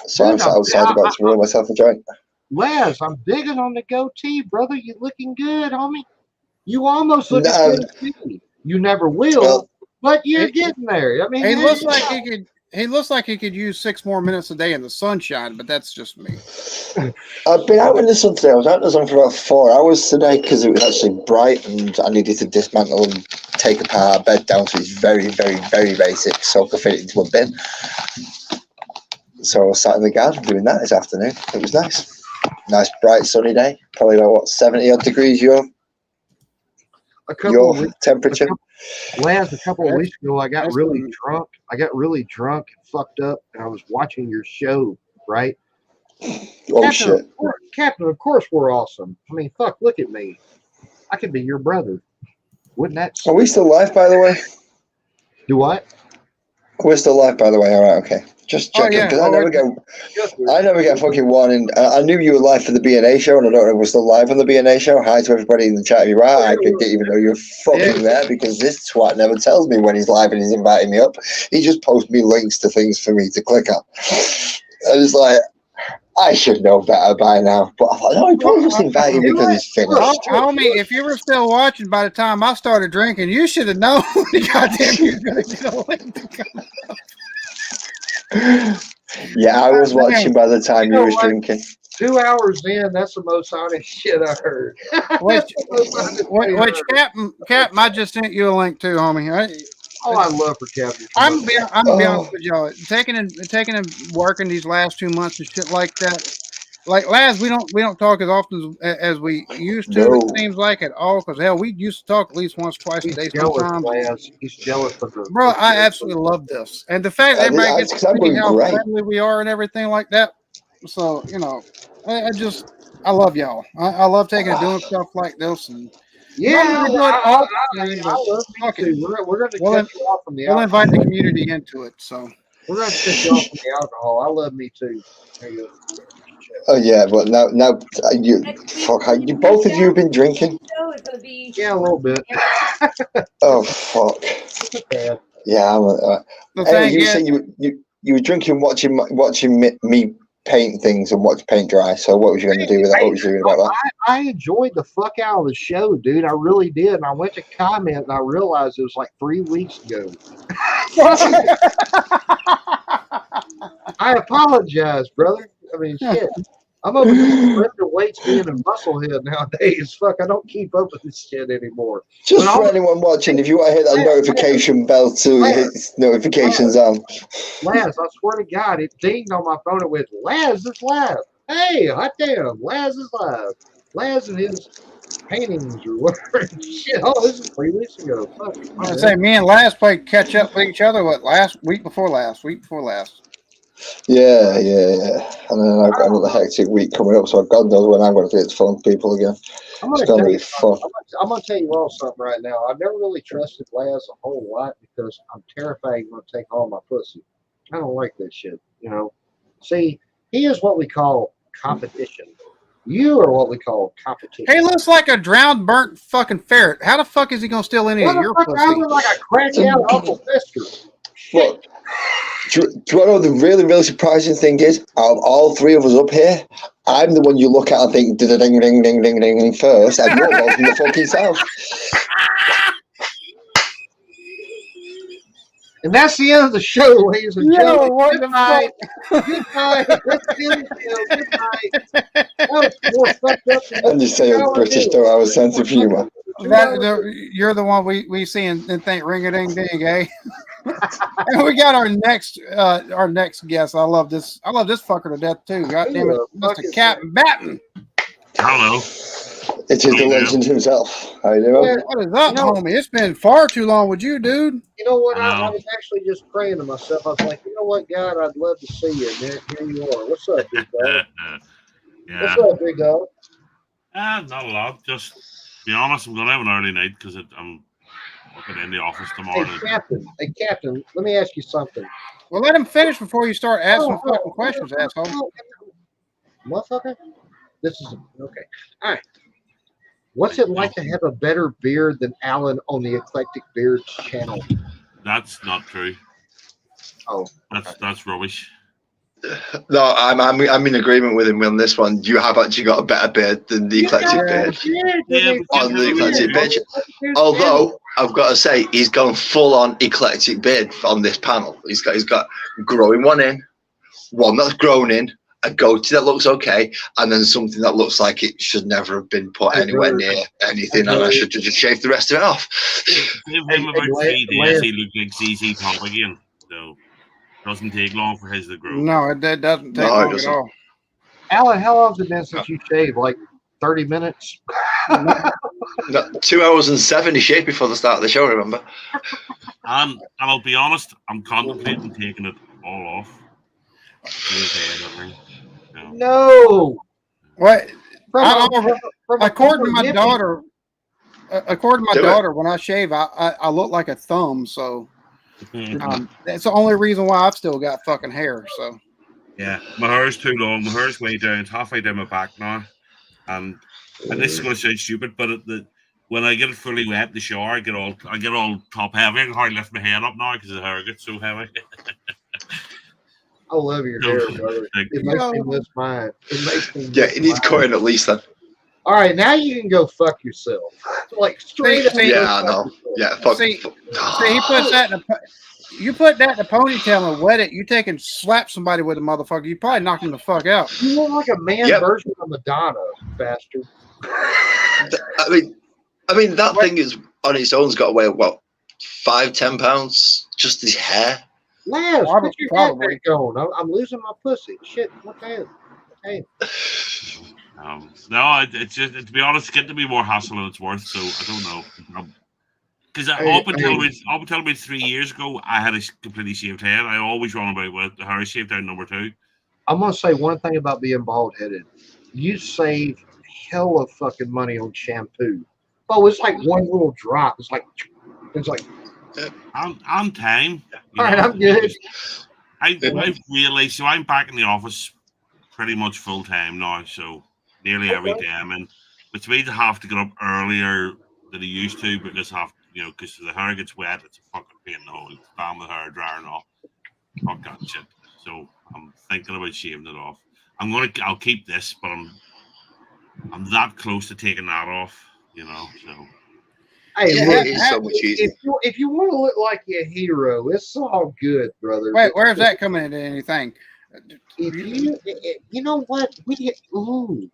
So I'm Dude, sat outside about to roll myself a joint. Les, I'm digging on the goatee, brother. You looking good, homie. You almost look No. as good as me. You never will, Well, but you're He- getting there. I mean, He there looks you like go. he could. He looks like he could use 6 more minutes a day in the sunshine, but that's just me. I've been out in the sun today. I was out in the sun for about 4 hours today because it was actually bright and I needed to dismantle and take apart our bed down. So it's very, very, very basic. So I could fit it into a bin. So I was sat in the garden doing that this afternoon. It was nice. Nice, bright, sunny day. Probably about 70 odd degrees your A couple of weeks, temperature. Lance, a couple of weeks ago, I got That's really good. drunk. I got really drunk and fucked up, and I was watching your show, right? Oh shit. Captain, of course we're awesome. I mean, fuck, look at me. I could be your brother. Wouldn't that Are we still live, by the way? do what? We're still live, by the way. All right, okay. Just Oh, checking yeah. because Oh, I never get fucking warning. I knew you were live for the B&A show, and I don't know if we're still live on the B&A show. Hi to everybody in the chat. If you are, I didn't even know you were fucking there because this twat never tells me when he's live and he's inviting me up. He just posts me links to things for me to click on. I was like, I should know better by now. But I thought, no, he probably just invited me because he's finished. Homie, if you were still watching by the time I started drinking, you should have known. Goddamn, you're gonna get a link to come. Yeah, I was watching by the time You you know was what? drinking. 2 hours in, that's the most honest shit I heard. Which, That's the most honest thing I which heard. Captain, I just sent you a link too, homie. All I love for Captain. I'm gonna be Oh. honest with y'all. Taking and working these last 2 months and shit like that. Like Laz, we don't talk as often as we used to. No. It seems like at all, because hell, we used to talk at least once, twice a He's day jealous, sometimes. Lance. He's jealous of the. Bro, I absolutely love this, and the fact that everybody gets to Because I'm see going how great. friendly we are and everything like that. So I love y'all. I love taking and doing stuff like this, and Yeah, Not I, to do it I, all I, the time, I but love me fuck it. too. We're going to Well, cut you off from the we'll alcohol. invite the community into it. So We're going to cut you off from the alcohol. I love me too. There you go. Oh yeah, but now you you both of you have been drinking. Show is gonna be. Yeah, a little bit. Oh fuck. Bad. Yeah, the hey, thing you is, said you were drinking, watching me paint things and watch paint dry. So what was you going to do with that? What was you doing about that? I enjoyed the fuck out of the show, dude. I really did. And I went to comment and I realized it was like 3 weeks ago. I apologize, brother. I mean, shit. I'm over here Brenda Waits being a musclehead nowadays. Fuck, I don't keep up with this shit anymore. Just When for all- anyone watching, if you want to hit that Laz, notification bell too, Laz, hit notifications on. Laz, I swear to God, it dinged on my phone. It went, Laz is live. Hey, hot damn, Laz is live. Laz and his paintings or whatever. Shit, oh, this is 3 weeks ago. Fuck. I say me and Last played catch up with each other. What week before last? Yeah. And then I've got another hectic week coming up, so God knows when I'm going to get to phone people again. I'm It's gonna going to tell be you fun. something. I'm gonna tell you all something right now. I've never really trusted Laz a whole lot because I'm terrified he's gonna take all my pussy. I don't like that shit. You know. See, he is what we call competition. You are what we call competition. He looks like a drowned, burnt fucking ferret. How the fuck is he gonna steal any of your Motherfucker, I pussy? look like a cracked out Uncle Fisker. Look, do you want to know the really, really surprising thing is, out of all three of us up here, I'm the one you look at and think, ding, ding, ding, ding, ding, ding first, and you're all from the fucking south. And that's the end of the show, ladies and Yo, gentlemen. what the Good night. Good night. That's the end of the show. Good night. That was more fucked up than And you say the British don't have a sense of humour. You're the one we see and think ring a ding ding, eh? And we got our next guest. I love this fucker to death too. God damn it, Mr. Captain Batten. Hello. It is the legend himself. How you doing? What is up, homie? It's been far too long with you, dude. You know what? I was actually just praying to myself. I was like, you know what, God, I'd love to see you. And here you are. What's up, big dog? Yeah. What's up, big dog? Not a lot. Just to be honest, I'm gonna have an early night because I'm working in the office tomorrow. Hey, Captain, let me ask you something. Well, let him finish before you start asking fucking questions, asshole. Motherfucker. This is okay. All right. What's it like to have a better beard than Alan on the Eclectic Beards channel? That's not true. Oh, that's rubbish. No, I'm in agreement with him on this one. You have actually got a better beard than the Eclectic Beard. On the Eclectic Beard. Although I've got to say, he's gone full on Eclectic Beard on this panel. He's got growing one in, one that's grown in, a goatee that looks okay, and then something that looks like it should never have been put anywhere near anything, and I should just shave the rest of it off. Give him about 3 days, he looks like ZZ Top again. So it doesn't take long for his to grow. No, it doesn't take long at all. Alan, how long has it been since you shaved? Like 30 minutes? No, 2 hours and 70 shaved before the start of the show, remember? And I'll be honest, I'm contemplating taking it all off. No. What? According to my daughter, when I shave, I look like a thumb. So that's the only reason why I've still got fucking hair. So yeah, my hair's too long. My hair's way down. It's halfway down my back now, and this is going to sound stupid, but when I get it fully wet in the shower, I get all top heavy. I can hardly lift my head up now because the hair gets so heavy. I love your hair, brother. It makes me miss mine. It needs cutting at least then. All right, now you can go fuck yourself. Like straight up. Yeah, I know. Yeah, fuck. See, he puts that in you put that in a ponytail and wet it. You take and slap somebody with a motherfucker. You probably knock him the fuck out. You look like a man version of Madonna, bastard. I mean that thing is on its own's got to weigh what, 5-10 pounds? Just his hair. Laz, put your hat back on. I'm losing my pussy. Shit, what the hell? Hey. No, it's just, to be honest, it's getting to be more hassle than it's worth. So I don't know. Because up until about 3 years ago, I had a completely shaved head. I always run about with the hair shaved down number 2. I'm gonna say one thing about being bald headed. You save hell of fucking money on shampoo. Oh, it's like one little drop. It's like. I'm time. All right, I'm good. I've realized, so I'm back in the office pretty much full time now, so nearly every day I'm in, which means I have to get up earlier than I used to because because the hair gets wet. It's a fucking pain in the hole. Spam the hair dryer and all. Fuck that shit. So I'm thinking about shaving it off. I'll keep this, but I'm that close to taking that off, so. Hey, look, it's so much easier. If you want to look like a hero, it's all good, brother. Wait, where's that coming into anything? You know what? We get ooh.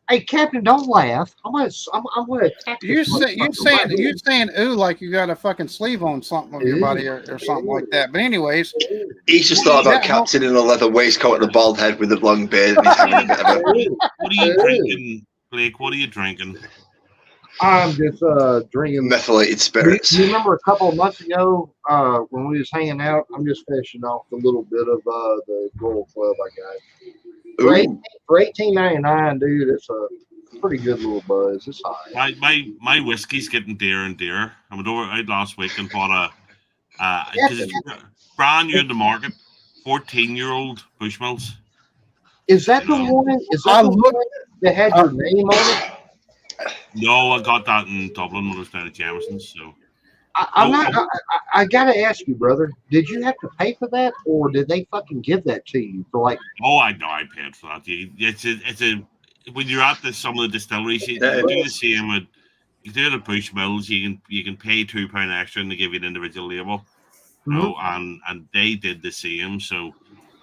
Hey, Captain, don't laugh. I'm gonna attack this motherfucker. You're saying ooh like you got a fucking sleeve on something on your body or something like that. But anyways, He's just thought about Captain in a leather waistcoat and a bald head with a long beard. And he's having a bit of a... What are you drinking, Blake? What are you drinking? I'm just drinking methylated spirits. You remember a couple of months ago when we was hanging out? I'm just finishing off a little bit of the Gold Club I got. For $18.99, dude, it's a pretty good little buzz. It's high. My whiskey's getting dearer and dearer. I went out last week and bought because it's brand new in the market, 14-year-old Bushmills. Is that the one? Is that the one that had your name on it? No, I got that in Dublin when I was down at Jameson's. So I gotta ask you, brother. Did you have to pay for that, or did they fucking give that to you for like? Oh, I know, I paid for that. It's a when you're at some of the distilleries, you do the same with you do the Bushmills. You can pay £2 extra and they give you an individual label. You know, and they did the same. So.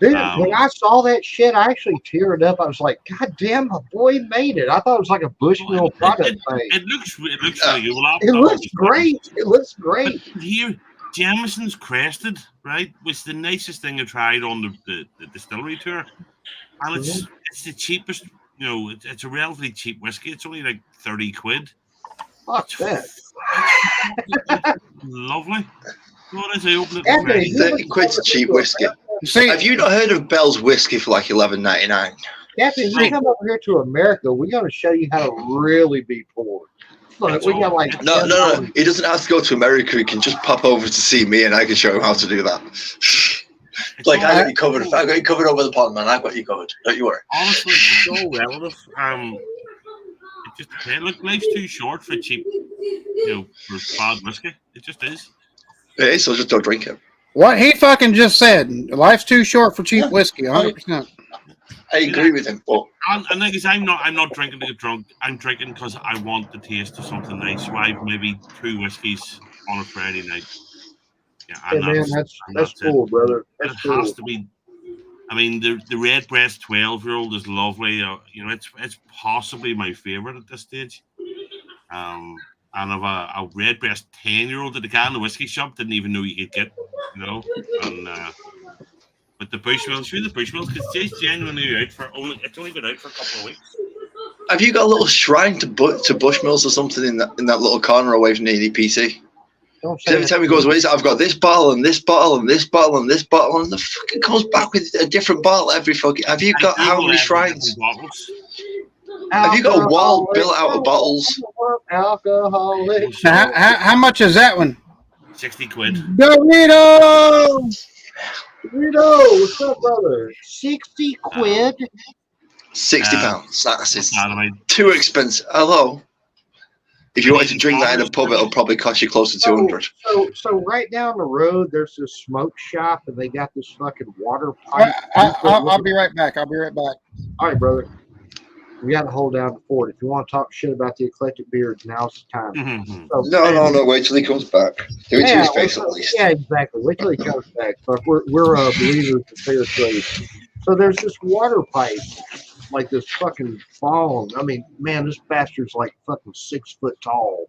Dude, when I saw that shit, I actually teared up. I was like, God damn, my boy made it. I thought it was like a Bushmill product thing. It looks really good. Well, it looks great. It looks great. But here, Jameson's Crested, right, was the nicest thing I tried on the distillery tour. And it's the cheapest, you know, it's a relatively cheap whiskey. It's only like 30 quid. Fuck that. Lovely. What is it? Open it 30 quid's a cheap whiskey. See, have you not heard of Bell's whiskey for like $11.99? Captain, you come over here to America, we're going to show you how to really be poor. Look, we got like no. He doesn't have to go to America. He can just pop over to see me, and I can show him how to do that. Like I got you covered. I got you covered over the pond, man. I got you covered. Don't you worry. Honestly, it's so relative. It just depends. Look, life's too short for cheap, you know, for bad whiskey. It just is. It is. So just don't drink it. What he fucking just said, life's too short for cheap whiskey, 100%. I agree with him. But and because I'm not drinking to get drunk. I'm drinking because I want the taste of something nice. So I've maybe 2 whiskeys on a Friday night. Yeah, and hey, man, that's cool, brother. That's it has to be. I mean, the Redbreast 12-year-old is lovely. You know, it's possibly my favorite at this stage. And of a Redbreast 10-year-old at the can, the whiskey shop didn't even know you could get, you know. And but the Bushmills, because it's genuinely out it's only been out for a couple of weeks. Have you got a little shrine to Bushmills or something in that little corner away from the EDPC? Every time he goes away, I've got this bottle and this bottle and this bottle and this bottle, and the fucking comes back with a different bottle every fucking. Have you got how many shrines? Have you got a wall built out of bottles? Alcoholic. How much is that one? 60 quid. Dorito! Dorito, what's up, brother? 60 quid? £60. That's too expensive. Hello? If you wanted to drink that in a pub, it'll probably cost you close to 200. So right down the road, there's this smoke shop, and they got this fucking water pipe. I'll be right back. All right, brother. We got to hold down the fort. If you want to talk shit about the Eclectic beers, now's the time. Mm-hmm. So, no. Wait till he comes back. Do it to his face at least. Yeah, exactly. Wait till he comes back. Fuck, we're believers in fair trade. So there's this water pipe, like this fucking fallen. I mean, man, this bastard's like fucking 6 foot tall.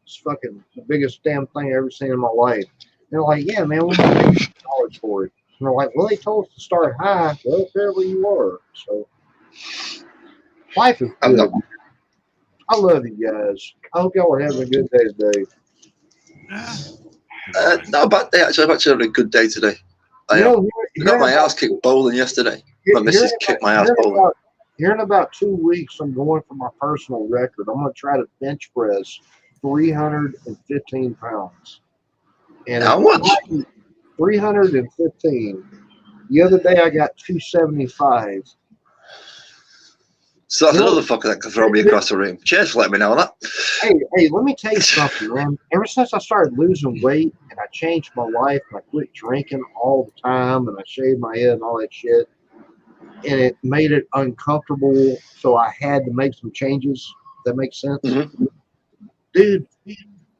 It's fucking the biggest damn thing I've ever seen in my life. And they're like, yeah, man, we're going to pay $1 for it. And they're like, well, they told us to start high. Well, apparently you are. So. Life is good. I love you guys. I hope y'all are having a good day today. Not a bad day, actually. I've actually had a good day today. I got my ass kicked bowling yesterday. My missus kicked my ass bowling. Here in about 2 weeks, I'm going for my personal record. I'm going to try to bench press 315 pounds. And how much? 315. The other day, I got 275. So that's another fucker that can throw me across the room. Cheers for letting me know that. Hey, let me tell you something, man. Ever since I started losing weight and I changed my life and I quit drinking all the time and I shaved my head and all that shit, and it made it uncomfortable, so I had to make some changes. That makes sense? Mm-hmm. Dude,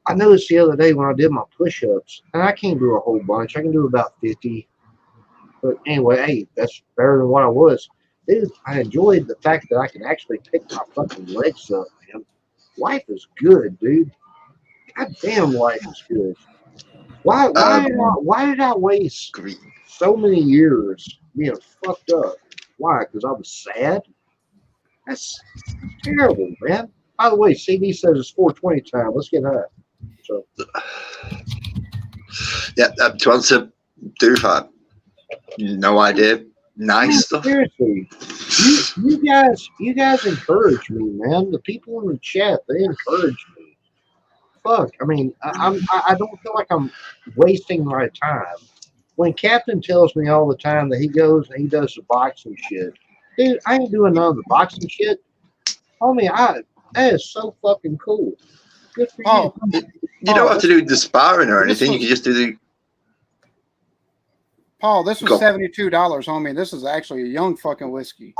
I noticed the other day when I did my push-ups, and I can't do a whole bunch. I can do about 50. But anyway, hey, that's better than what I was. Dude, I enjoyed the fact that I can actually pick my fucking legs up, man. Life is good, dude. God damn, life is good. Why did I waste Great. so many years being fucked up? Why? Because I was sad? That's terrible, man. By the way, CD says it's 420 time. Let's get high. So Yeah, to answer Doofat, no idea. Nice stuff. seriously, you guys encourage me, man. The people in the chat, they encourage me. Fuck, I mean, I don't feel like I'm wasting my time. When Captain tells me all the time that he goes and he does the boxing shit, dude, I ain't doing none of the boxing shit. Homie, that is so fucking cool. Good for Oh, you. You don't have to do the sparring or this anything. You was- can just do the. Paul, this was Go. $72, homie. This is actually a young fucking whiskey.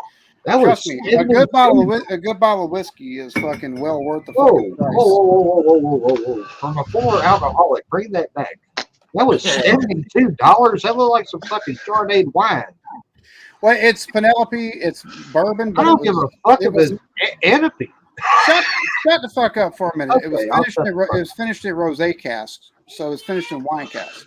That was Trust me, a good bottle of whiskey is fucking well worth the Whoa, fucking price. whoa. From a former alcoholic, bring that back. That was $72. That looked like some fucking Chardonnay wine. Well, it's Penelope, it's bourbon, I but don't give a fuck if was- it's Anapi. shut the fuck up for a minute. It was Okay, I'll finished. shut It was finished in rosé cask, so it's finished in wine cask.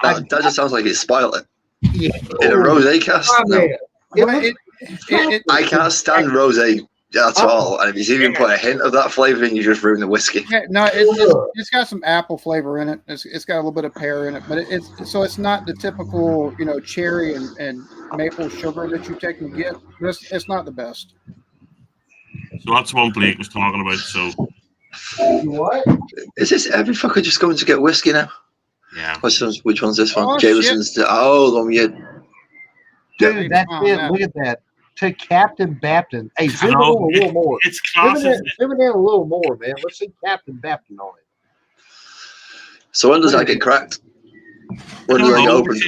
That just sounds like it's spoiled. Yeah. In a rosé cast? Oh, No. man. Well, it- I can't stand rosé at all. And if you even put a hint of that flavour in, you just ruin the whiskey. yeah, no, it's got some apple flavor in it. It's got a little bit of pear in it, but it's not the typical cherry and maple sugar that you take and get. It's not the best. So that's one Blake was talking about. So What? Is this every fucker just going to get whiskey now? yeah, Which one's this one? Oh, Jameson's. The one you. Dude, that's Oh, it. man. Look at that. To Captain Bapton. Hey, zoom in know. a little more. it's Zoom class. in a little more, man. Let's see Captain Bapton on it. So when does that get cracked? When does that get open?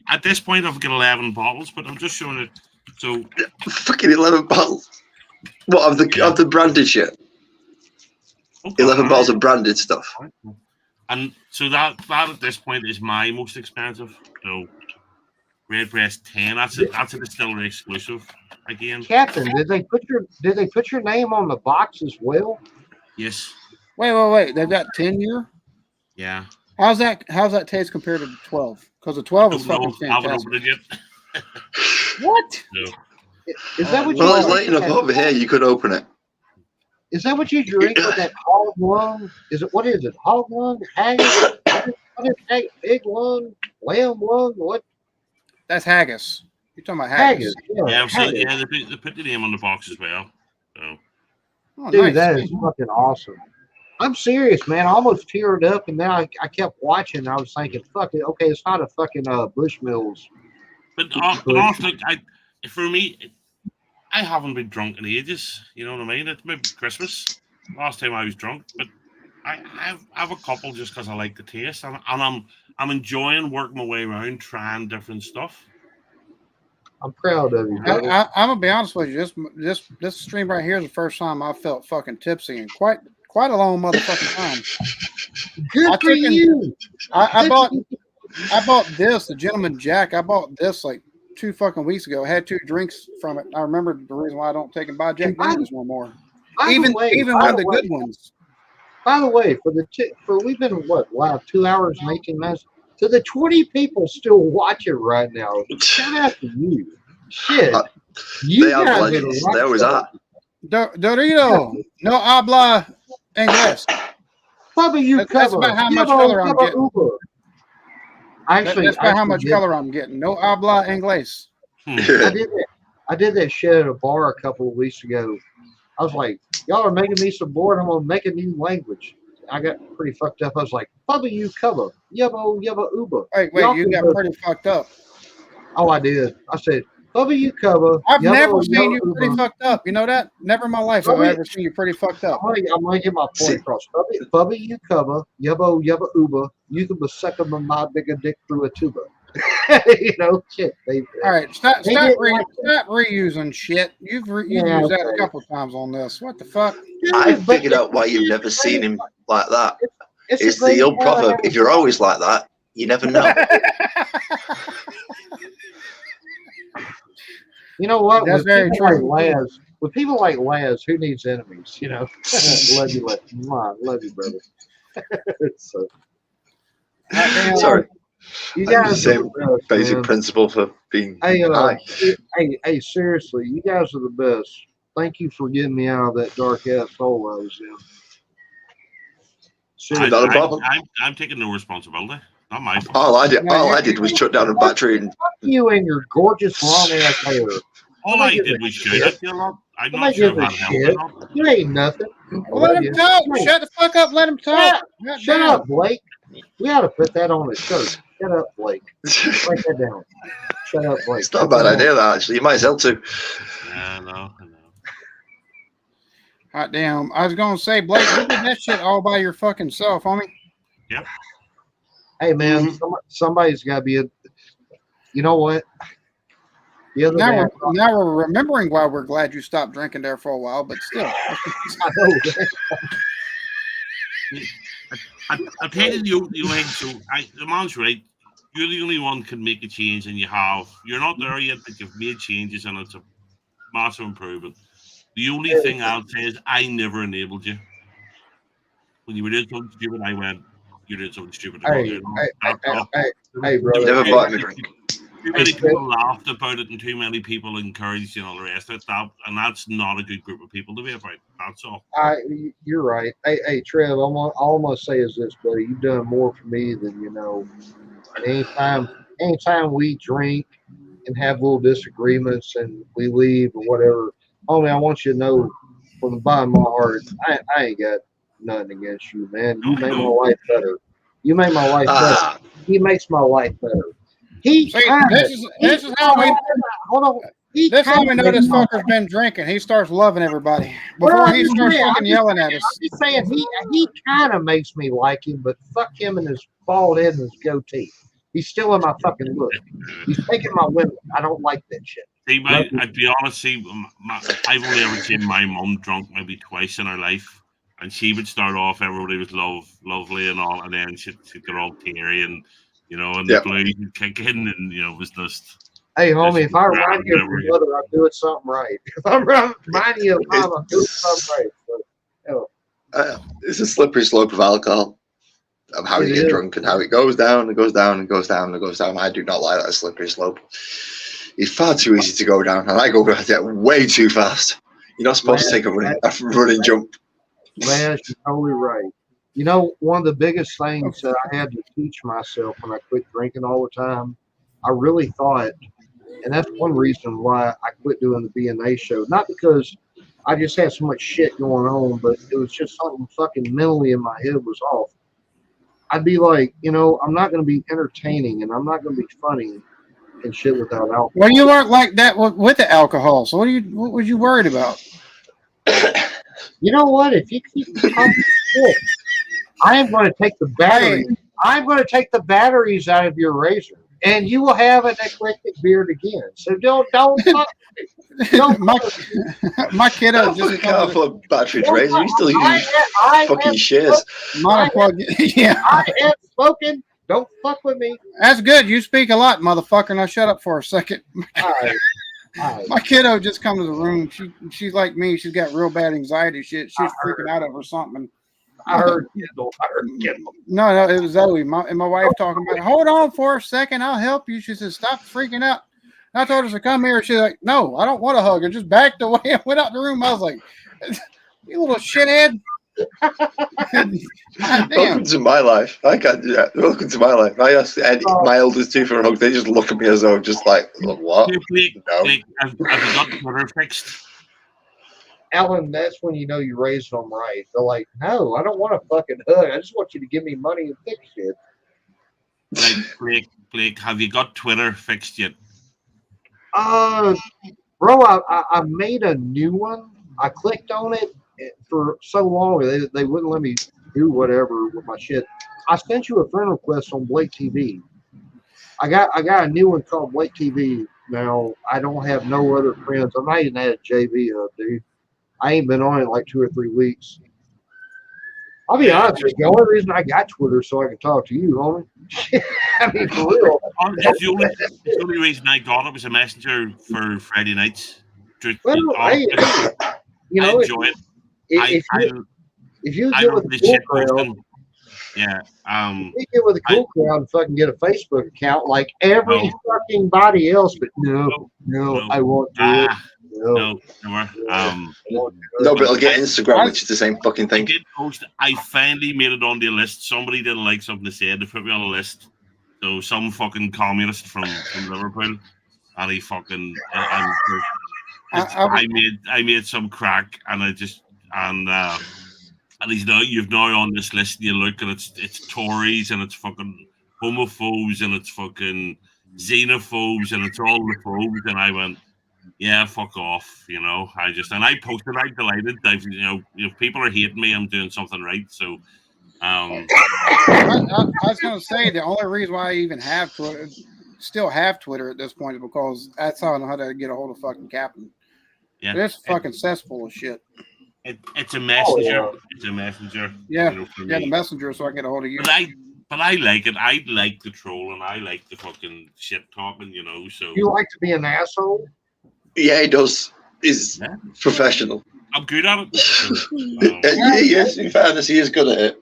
At this point, I've got 11 bottles, but I'm just showing it. So Fucking 11 bottles. What of the branded shit? 11 bottles of branded stuff. And so that at this point is my most expensive. So Redbreast 10. That's a distillery exclusive again. Captain, did they put your name on the box as well? Yes. Wait. They've got 10-year. Yeah. How's that taste compared to the 12? Because the 12 is fucking I haven't fantastic. opened it yet. What? No. Is that what Well, you it's late enough over here. You could open it. Is that what you drink with that hog lung? What is it? Hog lung? Haggis? What is pig lung? Lamb lung? What? That's haggis. You're talking about haggis. Haggis. Yeah, so haggis. yeah, they put the name on the box as well. So Oh, Dude, nice. that is fucking awesome. I'm serious, man. I almost teared up, and then I kept watching. And I was thinking, fuck it. Okay, it's not a fucking Bushmills. but also, for me, I haven't been drunk in ages. You know what I mean? It's maybe Christmas. Last time I was drunk, but I have a couple just because I like the taste, and I'm enjoying working my way around, trying different stuff. I'm proud of you, brother. I'm gonna be honest with you. This stream right here is the first time I felt fucking tipsy in quite a long motherfucking time. Good I for took in- you. I bought this, the Gentleman Jack. I bought this like 2 fucking weeks ago. I had 2 drinks from it. I remember the reason why I don't take and buy Jack Daniels no more. Even one of the good ones. By the way, for we've been live 2 hours and 18 minutes. To the 20 people still watching right now, shout out to you. Shit, you They are guys legends. are They always are. Dorito, no habla inglés. Bubba, you That's cover. about how much Yabba, color I'm yabba, getting. Uber. Actually, That's about how actually much did- color I'm getting. No habla inglés. I did that shit at a bar a couple of weeks ago. I was like, y'all are making me so bored. I'm gonna make a new language. I got pretty fucked up. I was like, Bubba, you cover. Yabba, yabba, Uber. Wait, Y'all you can got go- pretty fucked up. Oh, I did. I said, Bubba, you cover. I've Yabba, never seen you yabba, pretty Uber. fucked up. You know that? Never in my life have I ever seen you pretty fucked up. I'm gonna get my See- point across. Bubba, you cover. Yabba, yabba, Uber. You can be sucking my bigger dick through a tuba. Shit. All right, stop They didn't reusing shit. You've Yeah, used that okay. a couple times on this. What the fuck? I figured out why you've never seen him like that. It's It's a great the old part of proverb: if you're always like that, you never know. You know what? That's With very people like true. Laz, with people like Laz, who needs enemies? You know, love you, love you, brother. So, Goddamn. Sorry. you I use the guys are same the best, basic man. principle for being Hey, high. hey, seriously, you guys are the best. Thank you for getting me out of that dark ass hole I was in. Seriously. Not a problem. I'm taking no responsibility. Not my fault. All I did, No, all you're- I did was shut down a battery and Fuck you and your gorgeous long ass hair. All I did was shout at you a lot. I'm Nobody not sure gives if a that helped or shit. not. You ain't nothing. I Well, let love him you. talk. Hey, Shut the fuck up. Let him talk. Shut up, Blake. We ought to put that on a shirt. Shut up, Blake. Write that down. Shut up, Blake. it's not a bad idea, that actually. You might as well too. Yeah, I know. God damn. I was gonna say, Blake, you did that shit all by your fucking self, homie. Yep. Hey, man, somebody's got to be a. You know what? The other day, Now we're remembering why we're glad you stopped drinking there for a while, but still. I know. I painted you like so. The man's right. You're the only one can make a change, and you have. You're not there yet, but you've made changes, and it's a massive improvement. The only thing I'll say is I never enabled you. When you were doing something stupid, I went, "You're doing something stupid." Hey, hey, brother. Never bought me a drink. Too many people laughed about it, and too many people encouraged, the rest of it. And that's not a good group of people to be about. That's all. You're right. Hey, Trev. All I'm gonna say is this, buddy. You've done more for me than you know. Anytime we drink and have little disagreements and we leave or whatever, homie, I want you to know from the bottom of my heart, I ain't got nothing against you, man. You make my life better. You make my life better. He makes my life better. This is how we hold on. This is how we know this fucker's been drinking. He starts loving everybody before he starts fucking yelling at us. I'm just saying he kind of makes me like him, but fuck him and his bald head and his goatee. He's still in my fucking look. He's taking my women. I don't like that shit. See, I'd be honest. I've only ever seen my mum drunk maybe twice in her life, and she would start off. Everybody was lovely and all, and then she'd get all teary and the blues would kick in, and it was just. Hey, homie, if I remind you of your mother, I'm doing something right. If I'm reminding you of mom, I'm doing something right. It's a slippery slope of alcohol, of how you get drunk and how it goes down and goes down and goes down and goes down. I do not like that slippery slope. It's far too easy to go down, and I go at it way too fast. You're not supposed to take a running jump. Man, you're totally right. One of the biggest things that I had to teach myself when I quit drinking all the time, I really thought, and that's one reason why I quit doing the B&A show. Not because I just had so much shit going on, but it was just something fucking mentally in my head was off. I'd be like, I'm not going to be entertaining and I'm not going to be funny and shit without alcohol. Well, you weren't like that with the alcohol, so what was you worried about? You know what? If you keep talking shit, I am going to take the batteries. I'm going to take the batteries out of your razor, and you will have an eclectic beard again. So don't fuck me. Don't my kiddo just fucking careful of battery razor. You still use fucking shares. Yeah. I have spoken. Don't fuck with me. That's good. You speak a lot, motherfucker. Now shut up for a second. All right. My kiddo just come to the room. She's like me. She's got real bad anxiety shit. She's freaking out over something. I heard Kendall. No, it was Zoe. My wife talking about it. Hold on for a second. I'll help you. She says, stop freaking out. And I told her to come here. She's like, no, I don't want a hug. And just backed away and went out the room. I was like, you little shithead. Welcome to my life. I can't do that. Welcome to my life. I asked my eldest two for a hug. They just look at me as though I'm just like, what? No. Have you got Twitter fixed? Alan, that's when you know you raised them right. They're like, no, I don't want a fucking hug. I just want you to give me money and fix shit. Like, Blake, have you got Twitter fixed yet? Bro, I made a new one. I clicked on it for so long. They wouldn't let me do whatever with my shit. I sent you a friend request on Blake TV. I got a new one called Blake TV. Now, I don't have no other friends. I'm not even at JV up, dude. I ain't been on it like 2 or 3 weeks. I'll be honest with you. The only reason I got Twitter is so I can talk to you, homie. I mean, for real. The only reason I got it was a messenger for Friday nights. Well, I enjoy it. If you I get love with this the cool shit crowd, posting. Yeah. if you get with the cool crowd and fucking get a Facebook account like every fucking body else, but no, I won't do it. No, never. No, but I'll get Instagram, which is the same fucking I thing. did post. I finally made it on the list. Somebody didn't like something I said. They put me on a list. So some fucking communist from Liverpool, and he fucking I made some crack, and I just and you've now on this list. And you look, and it's Tories, and it's fucking homophobes, and it's fucking xenophobes, and it's all the phobes. And I went, yeah, fuck off, you know. I posted, I'm delighted. If people are hating me, I'm doing something right. So, I was going to say the only reason why I even have Twitter, still have Twitter at this point, is because that's how I know how to get a hold of fucking Captain. Yeah, it's fucking cesspool of shit. It's a messenger. It's a messenger. Yeah, the messenger, so I can get a hold of you. But I like it. I like the troll, and I like the fucking shit talking. You know, so you like to be an asshole. Yeah, he does. He's professional. I'm good at it. So, yes, in fairness, he is good at it.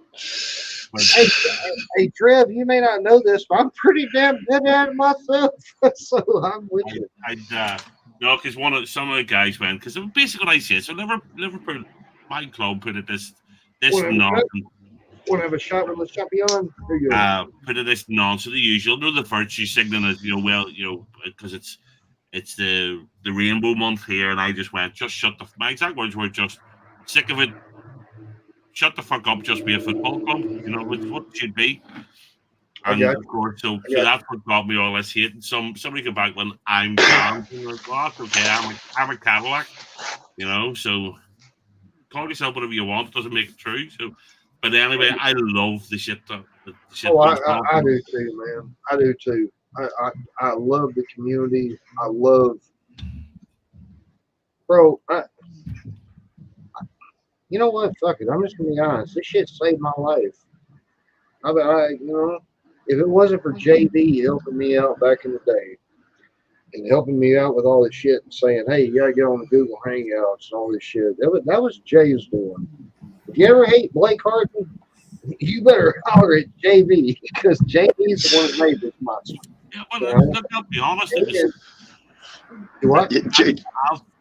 Hey, Trev, you may not know this, but I'm pretty damn good at it myself. So I'm with you. No, because some of the guys went, because basically what I said, so Liverpool, my club put it this nonsense. Want to have a shot with the champion? Put it this nonsense, the usual. No, the virtue signaling is, because it's the rainbow month here, and I just went, just shut my exact words were just sick of it. Shut the fuck up, just be a football club. You know, it's what it should be. And of course, so that's what got me all this hate. And somebody came back when I'm down. Like, well, that's okay. I'm a Cadillac, you know. So call yourself whatever you want. It doesn't make it true. So, but anyway, I love the shit. I do too, man. I do too. I love the community. I love, bro. You know what? Fuck it. I'm just gonna be honest. This shit saved my life. If it wasn't for JB helping me out back in the day and helping me out with all this shit and saying, hey, you gotta get on the Google Hangouts and all this shit, that was Jay's doing. If you ever hate Blake Harden, you better holler at JB because JB's the one that made this monster. Yeah, well, I'll be honest. What?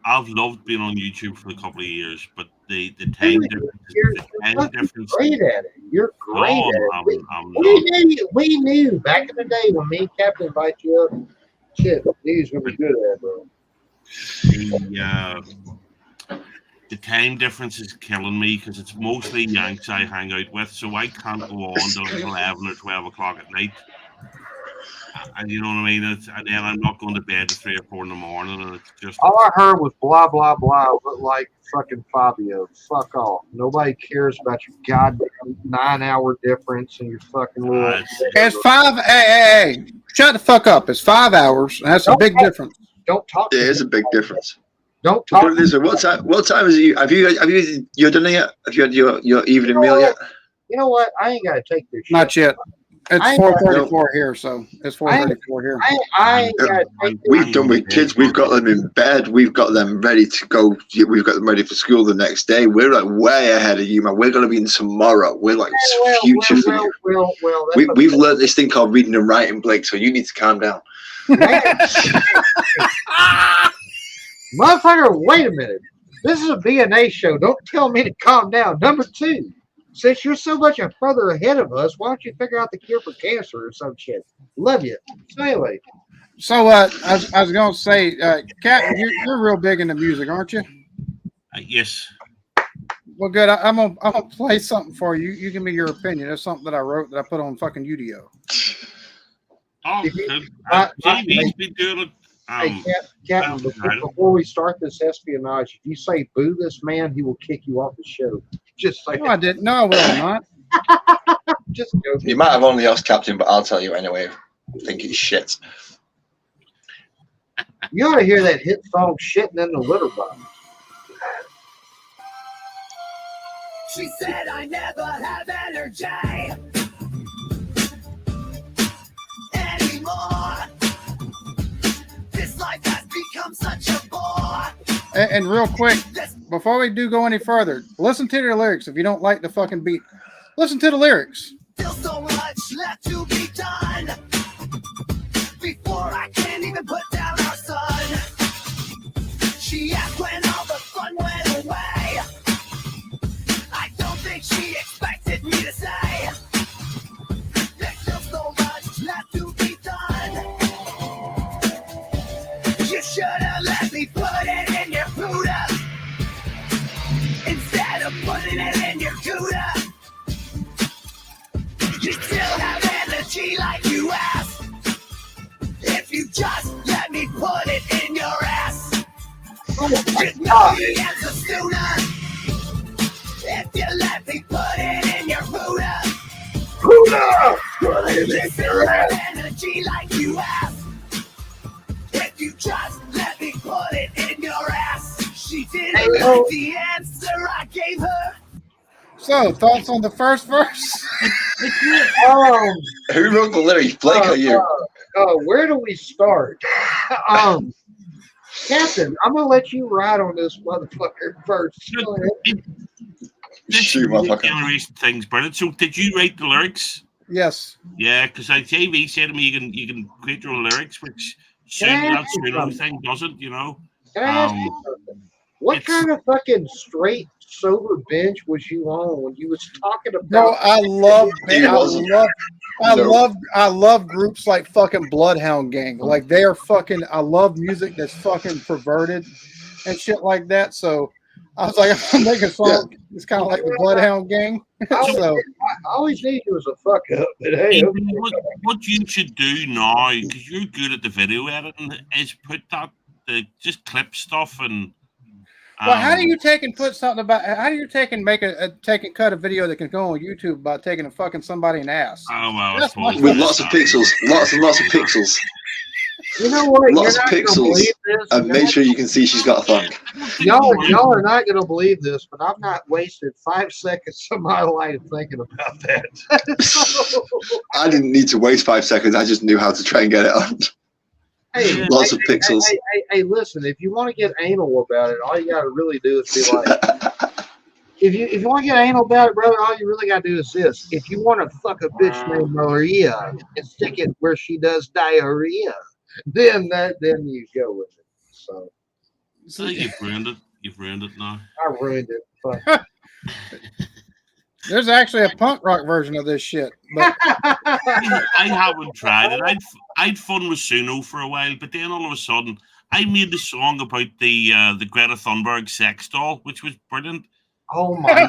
I've loved being on YouTube for a couple of years, but the time difference. You're great at it. You're great at it. We knew back in the day when me and Captain invite you up, shit, he's gonna be good at it, bro. The time difference is killing me because it's mostly Yanks I hang out with, so I can't go on till 11 or 12 o'clock at night. And you know what I mean? And then I'm not going to bed at 3 or 4 in the morning, and it's just all I heard was blah blah blah. But like fucking Fabio, fuck off. Nobody cares about your goddamn 9-hour difference and your fucking little. It's 5. Hey, shut the fuck up. It's 5 hours. That's a big difference. Don't talk. It is a big difference. Don't talk. What time is it? Have you your dinner yet? Have you had your evening meal yet? You know what? I ain't got to take this shit. Not yet. It's 4:34 here, so it's 4:34 here. We've done with kids. We've got them in bed. We've got them ready to go. We've got them ready for school the next day. We're like way ahead of you, man. We're going to be in tomorrow. We're like future for you. We've learned this thing called reading and writing, Blake. So you need to calm down. Motherfucker, wait a minute. This is a B&A show. Don't tell me to calm down. Number 2. Since you're so much further ahead of us, why don't you figure out the cure for cancer or some shit? Love you. So anyway. So I was going to say, Captain, you're real big into music, aren't you? Yes. Well, good. I'm gonna play something for you. You give me your opinion. It's something that I wrote that I put on fucking UDO. Oh, JB's been doing it. Captain, before we start this espionage, if you say boo this man, he will kick you off the show. Just say no, I didn't. No, I will not. Just joking. You might have only asked Captain, but I'll tell you anyway. I think it's shit. You ought to hear that hit song "Shitting in the Litter Box." She said I never have energy anymore. This life has become such a bore. And real quick, before we do go any further, listen to the lyrics. If you don't like the fucking beat, listen to the lyrics. Still so much left to be done before I can even put down our son. She asked when all the fun went away. I don't think she expected me to say there's still so much left to be done. You should have let me put it in your Buddha instead of putting it in your Gouda. You still have energy like you asked. If you just let me put it in your ass. Just know the answer sooner. If you let me put it in your Buddha. Buddha! Put it You in still your have ass. energy like you asked. If you just let me put it in your ass. She didn't like the answer I gave her. So, thoughts on the first verse? Who wrote the lyrics, Blake or you? Where do we start? Captain, I'm gonna let you ride on this motherfucker first. Go ahead. Shoot, motherfucker. Generation thing's brilliant. So, did you write the lyrics? Yes. Yeah, because like JV said to me, you can create your own lyrics, which Can I that ask you Suno something? thing doesn't, you know. Can I ask you something? What it's- kind of fucking straight sober bench was you on when you was talking Bro, about? I love groups like fucking Bloodhound Gang. Like they are fucking. I love music that's fucking perverted and shit like that. So I was like, I'm making a song. It's kind of like the Bloodhound Gang. So All he needed was a fuck up. But hey, okay. what you should do now, because you're good at the video editing, is put that just clip stuff and. well, how do you take and put something about? How do you take and make take and cut a video that can go on YouTube about taking and fucking somebody in the ass? Oh well, That's my- With lots of pixels, lots and lots of pixels, You know what? lots of You're not gonna pixels, believe this. and make sure you can see she's got a thong. Y'all are not gonna believe this, but I've not wasted 5 seconds of my life thinking about that. I didn't need to waste 5 seconds. I just knew how to try and get it on. Hey, Lots of pixels. Hey, listen, if you want to get anal about it, all you gotta really do is be like, if you want to get anal about it, brother, all you really gotta do is this. If you want to fuck a bitch named Maria and stick it where she does diarrhea, then you go with it. So So you've ruined it. You've ruined it now. I ruined it. Fuck. There's actually a punk rock version of this shit. But I haven't tried it. I'd fun with Suno for a while, but then all of a sudden, I made the song about the Greta Thunberg sex doll, which was brilliant. Oh my!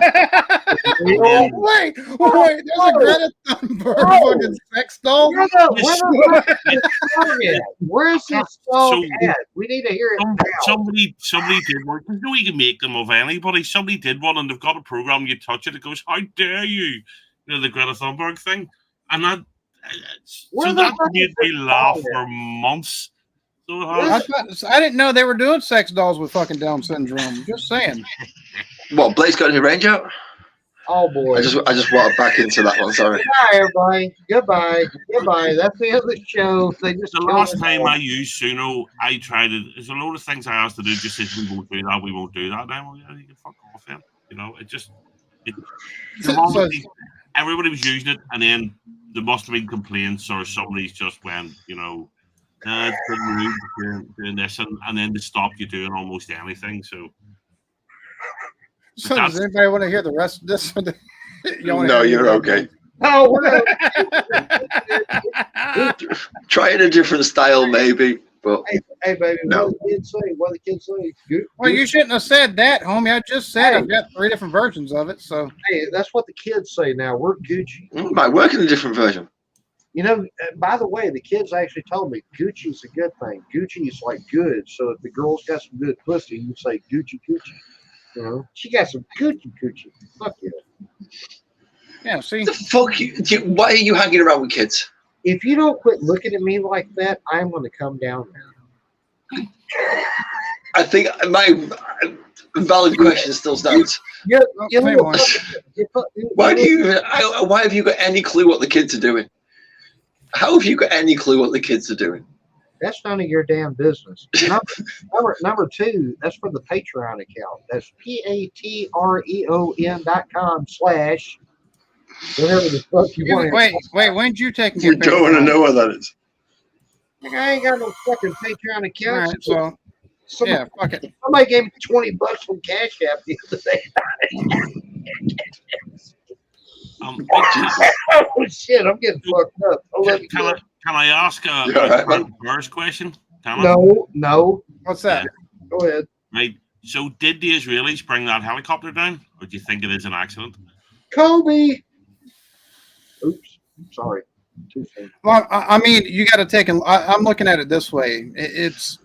wait, there's a Greta Thunberg fucking sex doll. Where's this song So- at? We need to hear it now. Somebody did one. There's no you can make them of anybody. Somebody did one, and they've got a program. You touch it, it goes, "How dare you?" You know, the Greta Thunberg thing, and that Where so the that fuck made is me this laugh song for months. So I didn't know they were doing sex dolls with fucking Down syndrome. Just saying. What, Blake's got his range out? Oh boy! I just walked back into that one. Sorry. Goodbye, everybody. Goodbye. That's the end of the show. They just the killed last it time all. I used Suno, I tried it. There's a load of things I asked to do. Just says we won't do that. We won't do that. Now, well, yeah, you can fuck off then. You know, everybody was using it, and then there must have been complaints, or somebody's just went, you know, it's pretty rude doing this, and then they stop you doing almost anything. So Does anybody want to hear the rest of this? No, you're okay. Oh, we're Try it a different style, maybe. But hey, baby. No. What the kids say? What the kids say? Good. Well, you shouldn't have said that, homie. I just said I've got 3 different versions of it. So Hey, that's what the kids say now. We're Gucci. it might work in a different version. You know, by the way, the kids actually told me Gucci's a good thing. Gucci's like good. So if the girl's got some good pussy, you say Gucci. You know, she got some Gucci. Fuck yeah. yeah, see, The fuck you? Why are you hanging around with kids? If you don't quit looking at me like that, I'm going to come down now. I think Valid question still stands. Why have you got any clue what the kids are doing? How have you got any clue what the kids are doing? That's none of your damn business. Number two, that's for the Patreon account. That's patreon.com/ whatever the fuck you want. Wait, when did you take? We don't want to know what that is. I ain't got no fucking Patreon account. All right, so yeah, fuck it. Somebody gave me $20 from Cash App the other day. Oh shit, I'm getting fucked up. Can I ask a first question? No. What's that? Yeah. Go ahead. Right. So, did the Israelis bring that helicopter down, or do you think it is an accident? Kobe. Oops. Sorry. Too soon. Well, I mean, you got to take. I'm looking at it this way. It's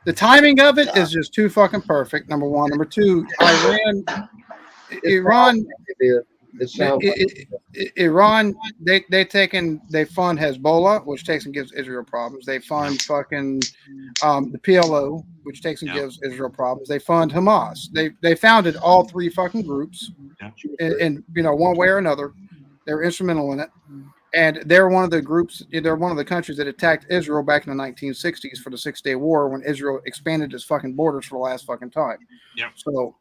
the timing of it is just too fucking perfect. Number one. Number two. Iran. Iran, they fund Hezbollah, which takes and gives Israel problems. They fund fucking the PLO, which takes and gives Israel problems. They fund Hamas. They founded all three fucking groups, and one way or another, they're instrumental in it. And they're one of the groups. They're one of the countries that attacked Israel back in the 1960s for the 6-Day War when Israel expanded its fucking borders for the last fucking time. Yep. So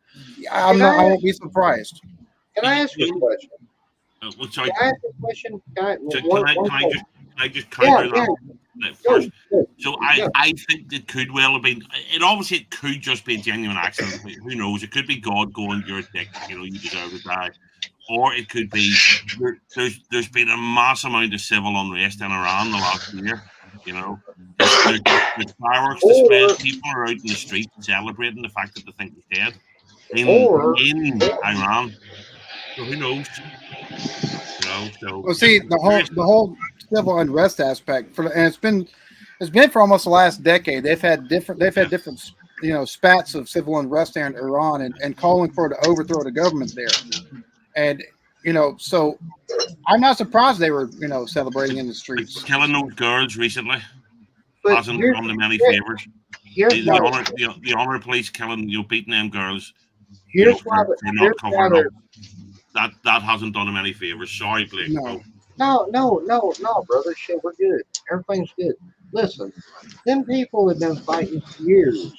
I won't be surprised. Can I ask you a question? Sorry. Can I ask a question? Can I just counter that first? So I think it could well have been. It could just be a genuine accident. Who knows? It could be God going, "You're a dick. You deserve to die." Or it could be there's been a mass amount of civil unrest in Iran the last year. There's fireworks displays. People are out in the streets celebrating the fact that they think he's dead in Iran. So who knows? Well, see, the whole civil unrest aspect it's been for almost the last decade. They've had different spats of civil unrest there in Iran and calling for the overthrow of the government there. And so I'm not surprised they were celebrating in the streets. Killing those girls recently hasn't done them any favors. The honor police killing beating them girls. Here's for not covering up. That hasn't done him any favors. Sorry, Blake. No, brother. Shit, we're good. Everything's good. Listen, them people have been fighting for years.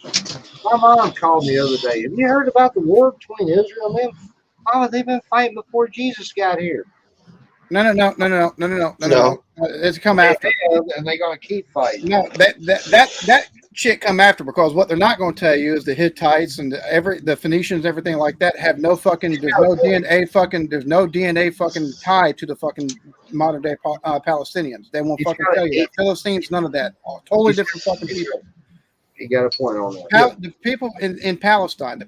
My mom called me the other day. Have you heard about the war between Israel and them? Oh, they've been fighting before Jesus got here. No. It's come after, and they're gonna keep fighting. No, that shit come after, because what they're not going to tell you is the Hittites and the Phoenicians, everything like that have no fucking. There's no DNA fucking tied to the fucking modern day Palestinians. They won't fucking tell you that. Philistines, none of that. Totally different fucking people. You got a point on that. The people in Palestine, the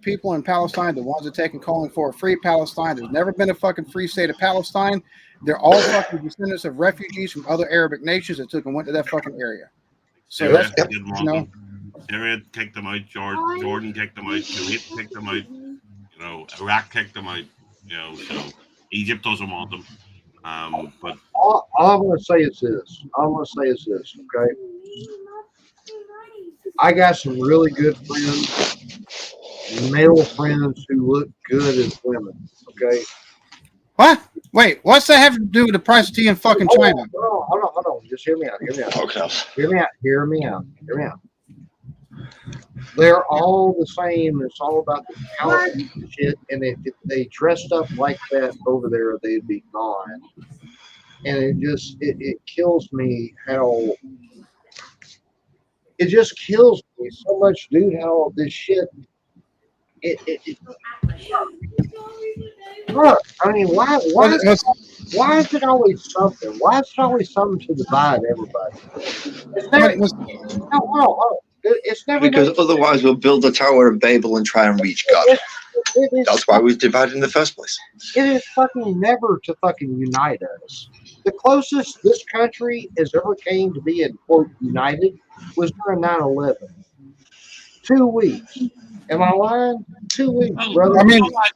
ones that take and calling for a free Palestine. There's never been a fucking free state of Palestine. They're all fucking descendants of refugees from other Arabic nations that took and went to that fucking area. So Syria kicked them out. Jordan kicked them out. Kuwait kicked them out. Iraq kicked them out. So Egypt doesn't want them. But all I'm going to say is this. Okay. I got some really good friends, male friends who look good as women. Okay. What? Wait, what's that have to do with the price of tea in fucking China? Hold on. Just hear me out. Okay. Hear me out. They're all the same. It's all about the talent and shit. And if they dressed up like that over there, they'd be gone. And it kills me how. It just kills me so much, dude. How this shit. Look, I mean, why is it always something? Why is it always something to divide everybody? It's never because otherwise we'll build the Tower of Babel and try and reach God. That's why we divided in the first place. It is fucking never to fucking unite us. The closest this country has ever came to being, quote, united was during 9/11. 2 weeks. Am I lying? 2 weeks, brother. I mean, I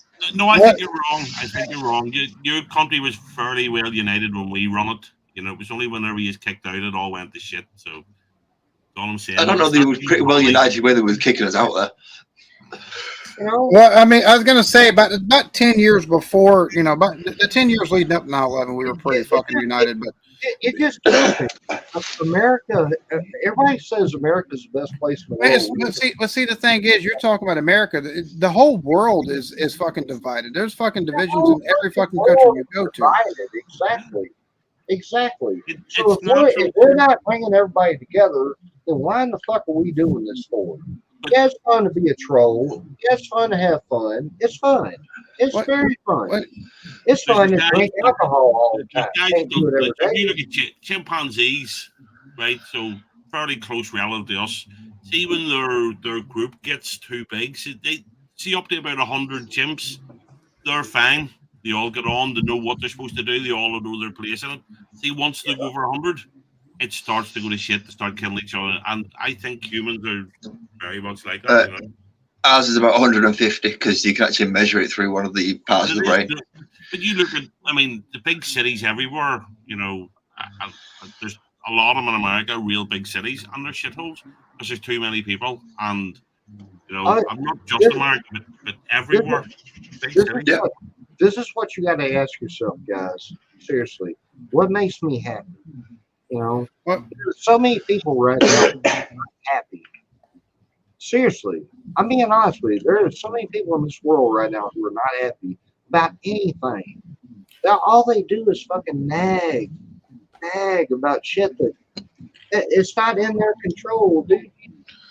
think you're wrong. Your country was fairly well united when we run it. It was only whenever you kicked out, it all went to shit. So, that's all I'm saying. I don't know. They were pretty well united when they were kicking us out there. You know, Well, I mean, I was gonna say about 10 years before, you know, about the 10 years leading up to 9/11, we were pretty fucking united. But it just kills me. America, everybody says America's the best place in the world. but see, the thing is, you're talking about America. The whole world is fucking divided. There's fucking divisions in every fucking country you go to. Divided, exactly. So It's if we're not bringing everybody together, then why in the fuck are we doing this for? Yeah, it's fun to be a troll. Yeah, it's fun to have fun. It's fun. It's very fun. It's fun to drink alcohol all the time. Can't do it every If you day. look at chimpanzees, right? So fairly close relative to us. See when their group gets too big, they see up to about 100 chimps. They're fine. They all get on. They know what they're supposed to do. They all know their place in it. See, once they go over 100, it starts to go to shit. They start killing each other. And I think humans are very much like that. You know? Ours is about 150 because you can actually measure it through one of the parts of the brain. But you look at, I mean, the big cities everywhere, you know, there's a lot of them in America, real big cities, and they're shitholes because there's too many people. And, you know, I'm not just America, but everywhere. This is what you got to ask yourself, guys. Seriously, what makes me happy? You know, there's so many people right now not happy. Seriously, I'm being honest with you. There are so many people in this world right now who are not happy about anything. All they do is fucking nag about shit that it's not in their control, dude.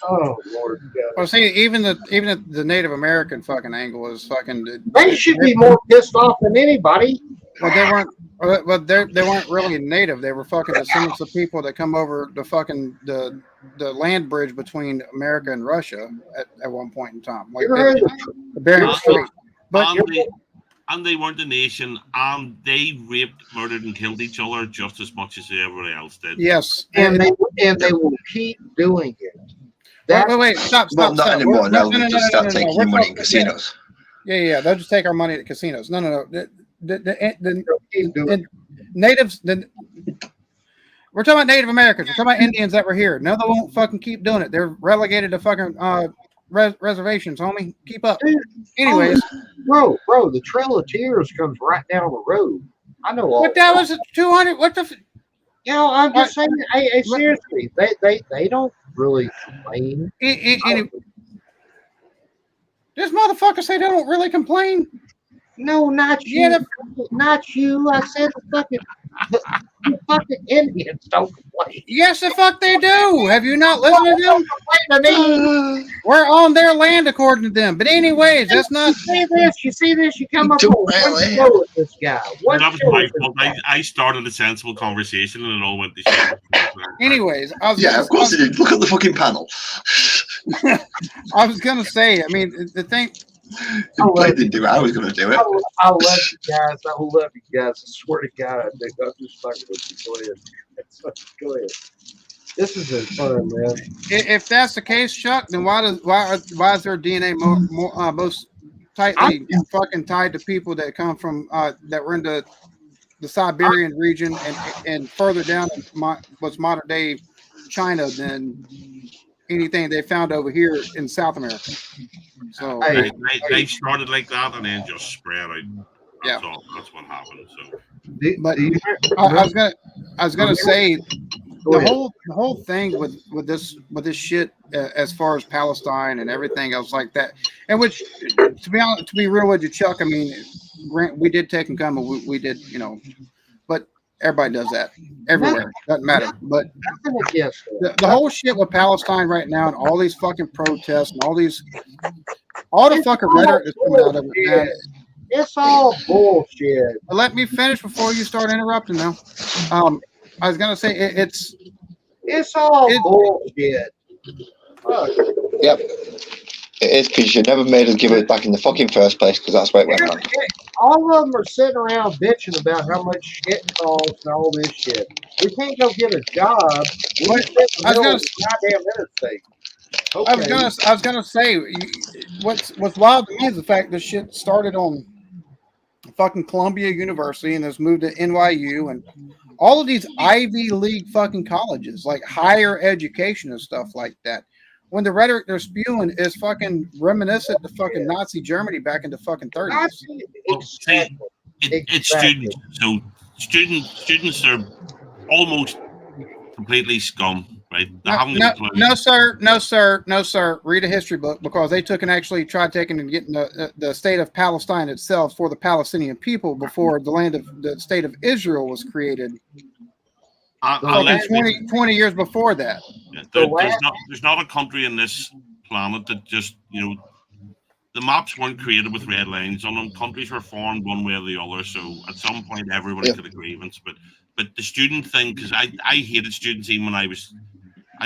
Oh Lord God. Well, see, even the Native American fucking angle is fucking. They should be more pissed off than anybody. Well, they weren't. Well, they weren't really native. They were fucking descendants of people that come over the fucking the land bridge between America and Russia at one point in time, like the Bering Strait. But and they weren't a nation, and they raped, murdered, and killed each other just as much as everybody else did. Yes, and they will keep doing it. Wait, stop. Not anymore. Now they just start taking your money in casinos. Yeah, they'll just take our money at casinos. No. The natives. We're talking about Native Americans. We're talking about Indians that were here. No, they won't fucking keep doing it. They're relegated to fucking reservations, homie. Keep up. Anyways, bro, the Trail of Tears comes right down the road. I know all. But that was 200. What the? You know, I'm just saying. Hey, seriously, they don't really complain. This motherfucker say they don't really complain. No, not you. Yeah, not you. I said the fucking Indians don't complain. Yes, the fuck they do. Have you not listened to them? We're on their land according to them. But anyways, that's not. You see this. You come up with this guy. That was my fault. I started a sensible conversation and it all went to shit. Anyways, of course it did. Look at the fucking panel. I was gonna say. I mean, the thing. I didn't do it. I was going to do it. I love you guys. I love you guys. I swear to God, I think I'm just fucking with you. Go ahead. This is fun, man. If that's the case, Chuck, then why is their DNA most tightly fucking tied to people that come from that were in the Siberian region and further down in what's modern day China than anything they found over here in South America? So they started like that and then just spread out. That's what happened. So, but I was gonna say the whole thing with this shit as far as Palestine and everything else like that, and which to be real with you, Chuck, I mean, we did take and come, and we did, you know, but everybody does that everywhere. Doesn't matter. But the whole shit with Palestine right now and all these fucking protests and all the fucking rhetoric that's coming out of it, man. It's all bullshit. Let me finish before you start interrupting now. I was gonna say it's all bullshit. Yep. It is because you never made us give it back in the fucking first place because that's where it went wrong. All of them are sitting around bitching about how much shit costs and all this shit. We can't go get a job. I was gonna say what's wild to me is the fact this shit started on fucking Columbia University and has moved to NYU and all of these Ivy League fucking colleges, like higher education and stuff like that. when the rhetoric they're spewing is fucking reminiscent to fucking Nazi Germany back in the fucking 30s. Well, see, it's students. So students are almost completely scum, right? They haven't got a clue. No, sir. Read a history book, because they took and actually tried taking and getting the state of Palestine itself for the Palestinian people before the state of Israel was created. 20 years before that. There's not a country in this planet that just, the maps weren't created with red lines on them. Countries were formed one way or the other. So at some point, everybody could have grievance. But the student thing, because I hated students even when I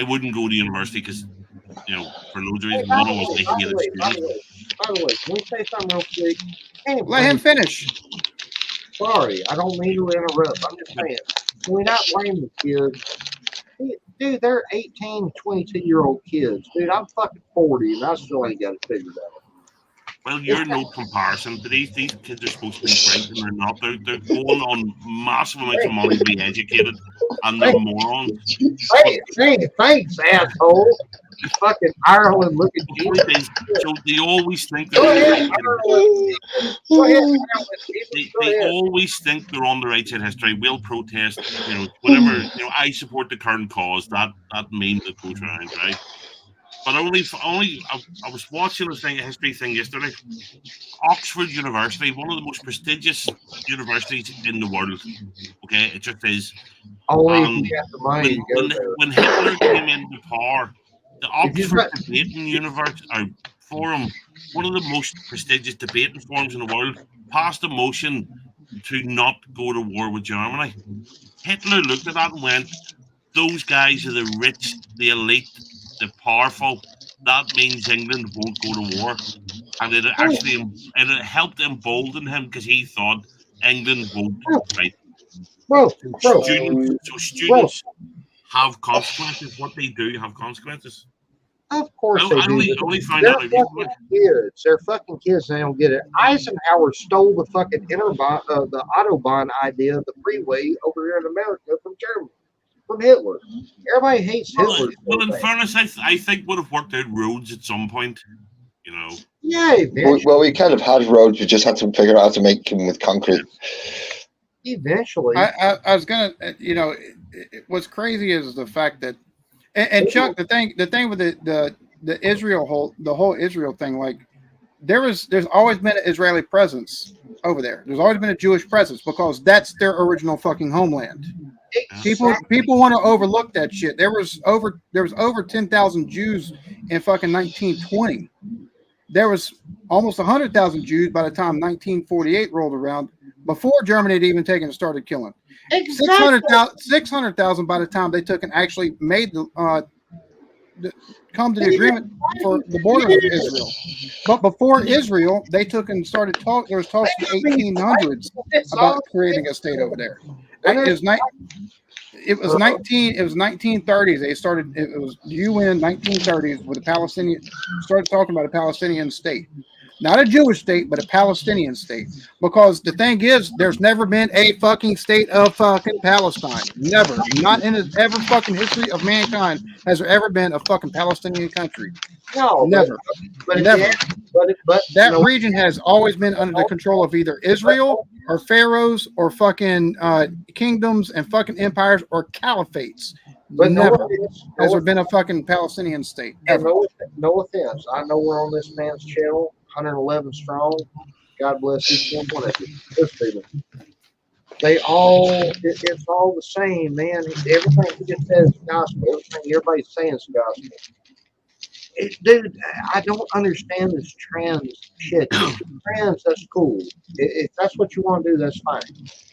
wouldn't go to university because, for loads of reasons. One was I hated students. By the way, can we say something real quick? Let him finish. Sorry, I don't mean to interrupt. I'm just saying, can we not blame the kids? Dude, they're 18, 22-year-old kids. Dude, I'm fucking 40, and I still ain't got it figured out. Well, you're no comparison, but these kids are supposed to be bright, and they're not. They're going on massive amounts of money to be educated, and they're morons. Hey, thanks, asshole. You fucking Ireland looking Jesus. So they always think they're they always think they're on the right side of history. We'll protest, whatever. I support the current cause. That meme that goes around, right? But I was watching a history thing yesterday. Oxford University, one of the most prestigious universities in the world. Okay, it just is. Only if you got the money when Hitler came into power, the Oxford Debating Forum, one of the most prestigious debating forums in the world, passed a motion to not go to war with Germany. Hitler looked at that and went, "Those guys are the rich, the elite, the powerful. That means England won't go to war." And it helped embolden him because he thought England won't fight. Students have consequences. What they do have consequences. Of course they do. They're fucking kids. They're fucking kids, and they don't get it. Eisenhower stole the fucking the Autobahn idea of the freeway over here in America from Germany. From Hitler. Everybody hates Hitler. Well, in fairness, I think would have worked out roads at some point, Yeah. Well, we kind of had roads. We just had to figure out how to make them with concrete. Eventually. I was gonna, what's crazy is the fact that, and Chuck, the thing with the whole Israel thing, like there's always been an Israeli presence over there. There's always been a Jewish presence because that's their original fucking homeland. People want to overlook that shit. There was over 10,000 Jews in fucking 1920. There was almost 100,000 Jews by the time 1948 rolled around, before Germany had even taken and started killing. Exactly. 600,000 by the time they took and actually made come to the agreement for the border of Israel. But before Israel, they took and started talk. There was talks in the 1800s about creating a state over there. It was 1930s. They started. It was UN 1930s with the Palestinian started talking about a Palestinian state, not a Jewish state, but a Palestinian state. Because the thing is, there's never been a fucking state of fucking Palestine. Never, not in the ever fucking history of mankind has there ever been a fucking Palestinian country. No, never, never. But that region has always been under the control of either Israel or pharaohs or fucking kingdoms and fucking empires or caliphates. But never has there been a fucking Palestinian state. Ever. No offense. I know we're on this man's channel, 111 strong. God bless each one of you. It's all the same, man. Everything he just says is gospel. Everything everybody's saying is gospel. Dude, I don't understand this trans shit. If you're trans, that's cool. If that's what you want to do, that's fine.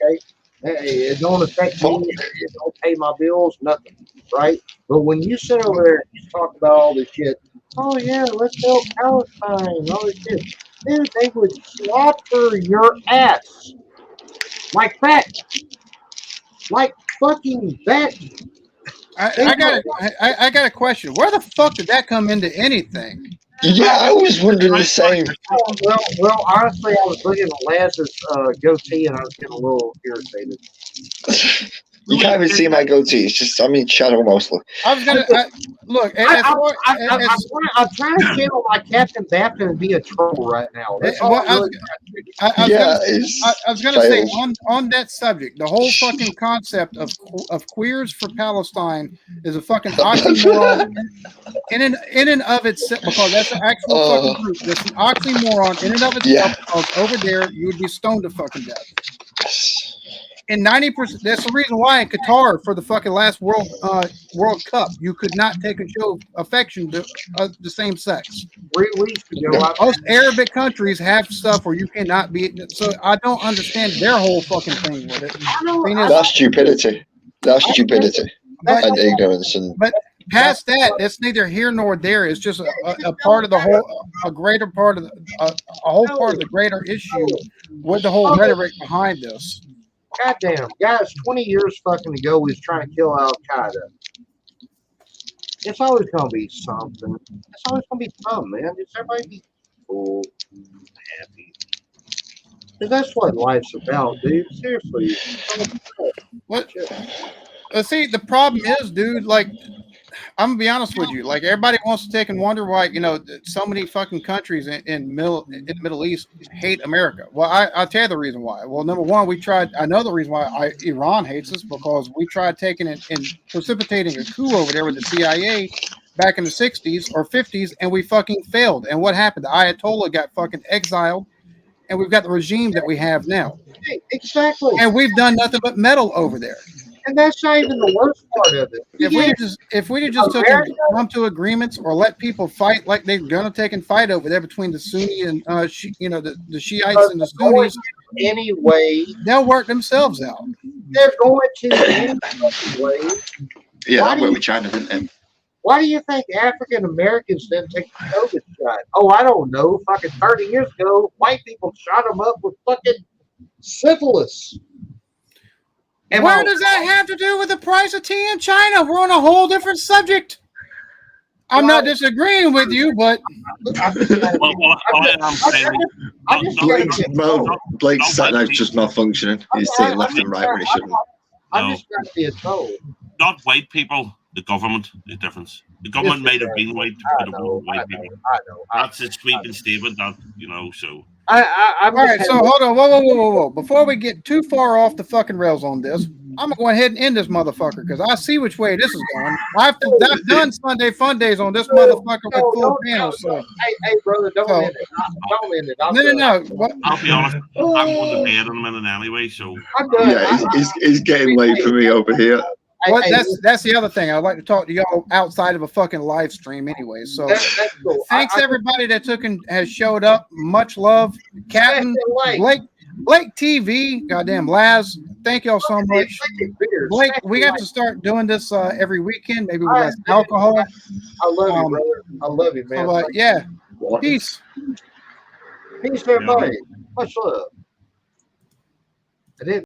Okay? It don't affect me. It don't pay my bills, nothing. Right? But when you sit over there and you talk about all this shit, oh yeah, let's help Palestine, all this shit. Dude, they would slaughter your ass. Like that. Like fucking that. I got a question. Where the fuck did that come into anything? Yeah, I was wondering the same. Well, honestly, I was looking at Laz's goatee and I was getting a little irritated. You can't even see my goatee. It's just, shadow mostly. I Look, I'm trying to channel my Captain Baptist and be a troll right now. That's all I'm really trying to do. I was going to say on that subject, the whole fucking concept of queers for Palestine is a fucking oxymoron in and of itself, because that's an actual fucking group. That's an oxymoron in and of itself. Because over there, you would be stoned to fucking death. And 90%, that's the reason why in Qatar for the fucking last World Cup, you could not take and show affection to the same sex. 3 weeks ago, most Arabic countries have stuff where you cannot be. So I don't understand their whole fucking thing with it. That's stupidity. That's stupidity and ignorance. But past that, it's neither here nor there. It's just a part of the whole, a greater part of a whole part of the greater issue with the whole rhetoric behind this. Goddamn, guys, 20 years fucking ago, we was trying to kill Al Qaeda. It's always gonna be something. It's always gonna be something, man. It's everybody be cool, happy. Because that's what life's about, dude. Seriously. What? See, the problem is, dude, like, I'm gonna be honest with you. Like, everybody wants to take and wonder why, you know, so many fucking countries in the Middle East hate America. Well, I'll tell you the reason why. Well, number one, I know the reason why Iran hates us, because we tried taking it and precipitating a coup over there with the CIA back in the 60s or 50s, and we fucking failed. And what happened? The Ayatollah got fucking exiled, and we've got the regime that we have now. Exactly. And we've done nothing but meddle over there. And that's not even the worst part of it. If we just took and come to agreements, or let people fight like they're gonna take and fight over there between the Sunni and the Shiites and the Sunnis, anyway, they'll work themselves out. They're going to anyway. Yeah, that went with China, didn't it? Why do you think African Americans didn't take the COVID shot? Oh, I don't know. Fucking 30 years ago, white people shot them up with fucking syphilis. Where does that have to do with the price of tea in China? We're on a whole different subject. I'm not disagreeing with you, but Blake's sat now just malfunctioning. He's saying left and right when he shouldn't. I'm just trying to be a troll. Not white people. The government, the difference. The government might have been white, but it wasn't white people. I know. That's a sweeping statement. That so. All right, so hold on, whoa. Before we get too far off the fucking rails on this, I'm gonna go ahead and end this motherfucker, because I see which way this is going. I've done Sunday Fun Days on this motherfucker with full panels. So, hey, brother, don't end it. Don't end it. No. I'll be honest. I'm going to bed in a minute anyway. So yeah, it's getting late for me over here. Well, that's the other thing. I'd like to talk to y'all outside of a fucking live stream anyway. So that's cool. Thanks everybody that took and has showed up. Much love. Captain Blake TV, goddamn Laz. Thank y'all so much. Blake, we got to start doing this every weekend, maybe with less alcohol. I love you, brother. I love you, man. So, yeah. Peace. Peace, everybody. Much love. I did.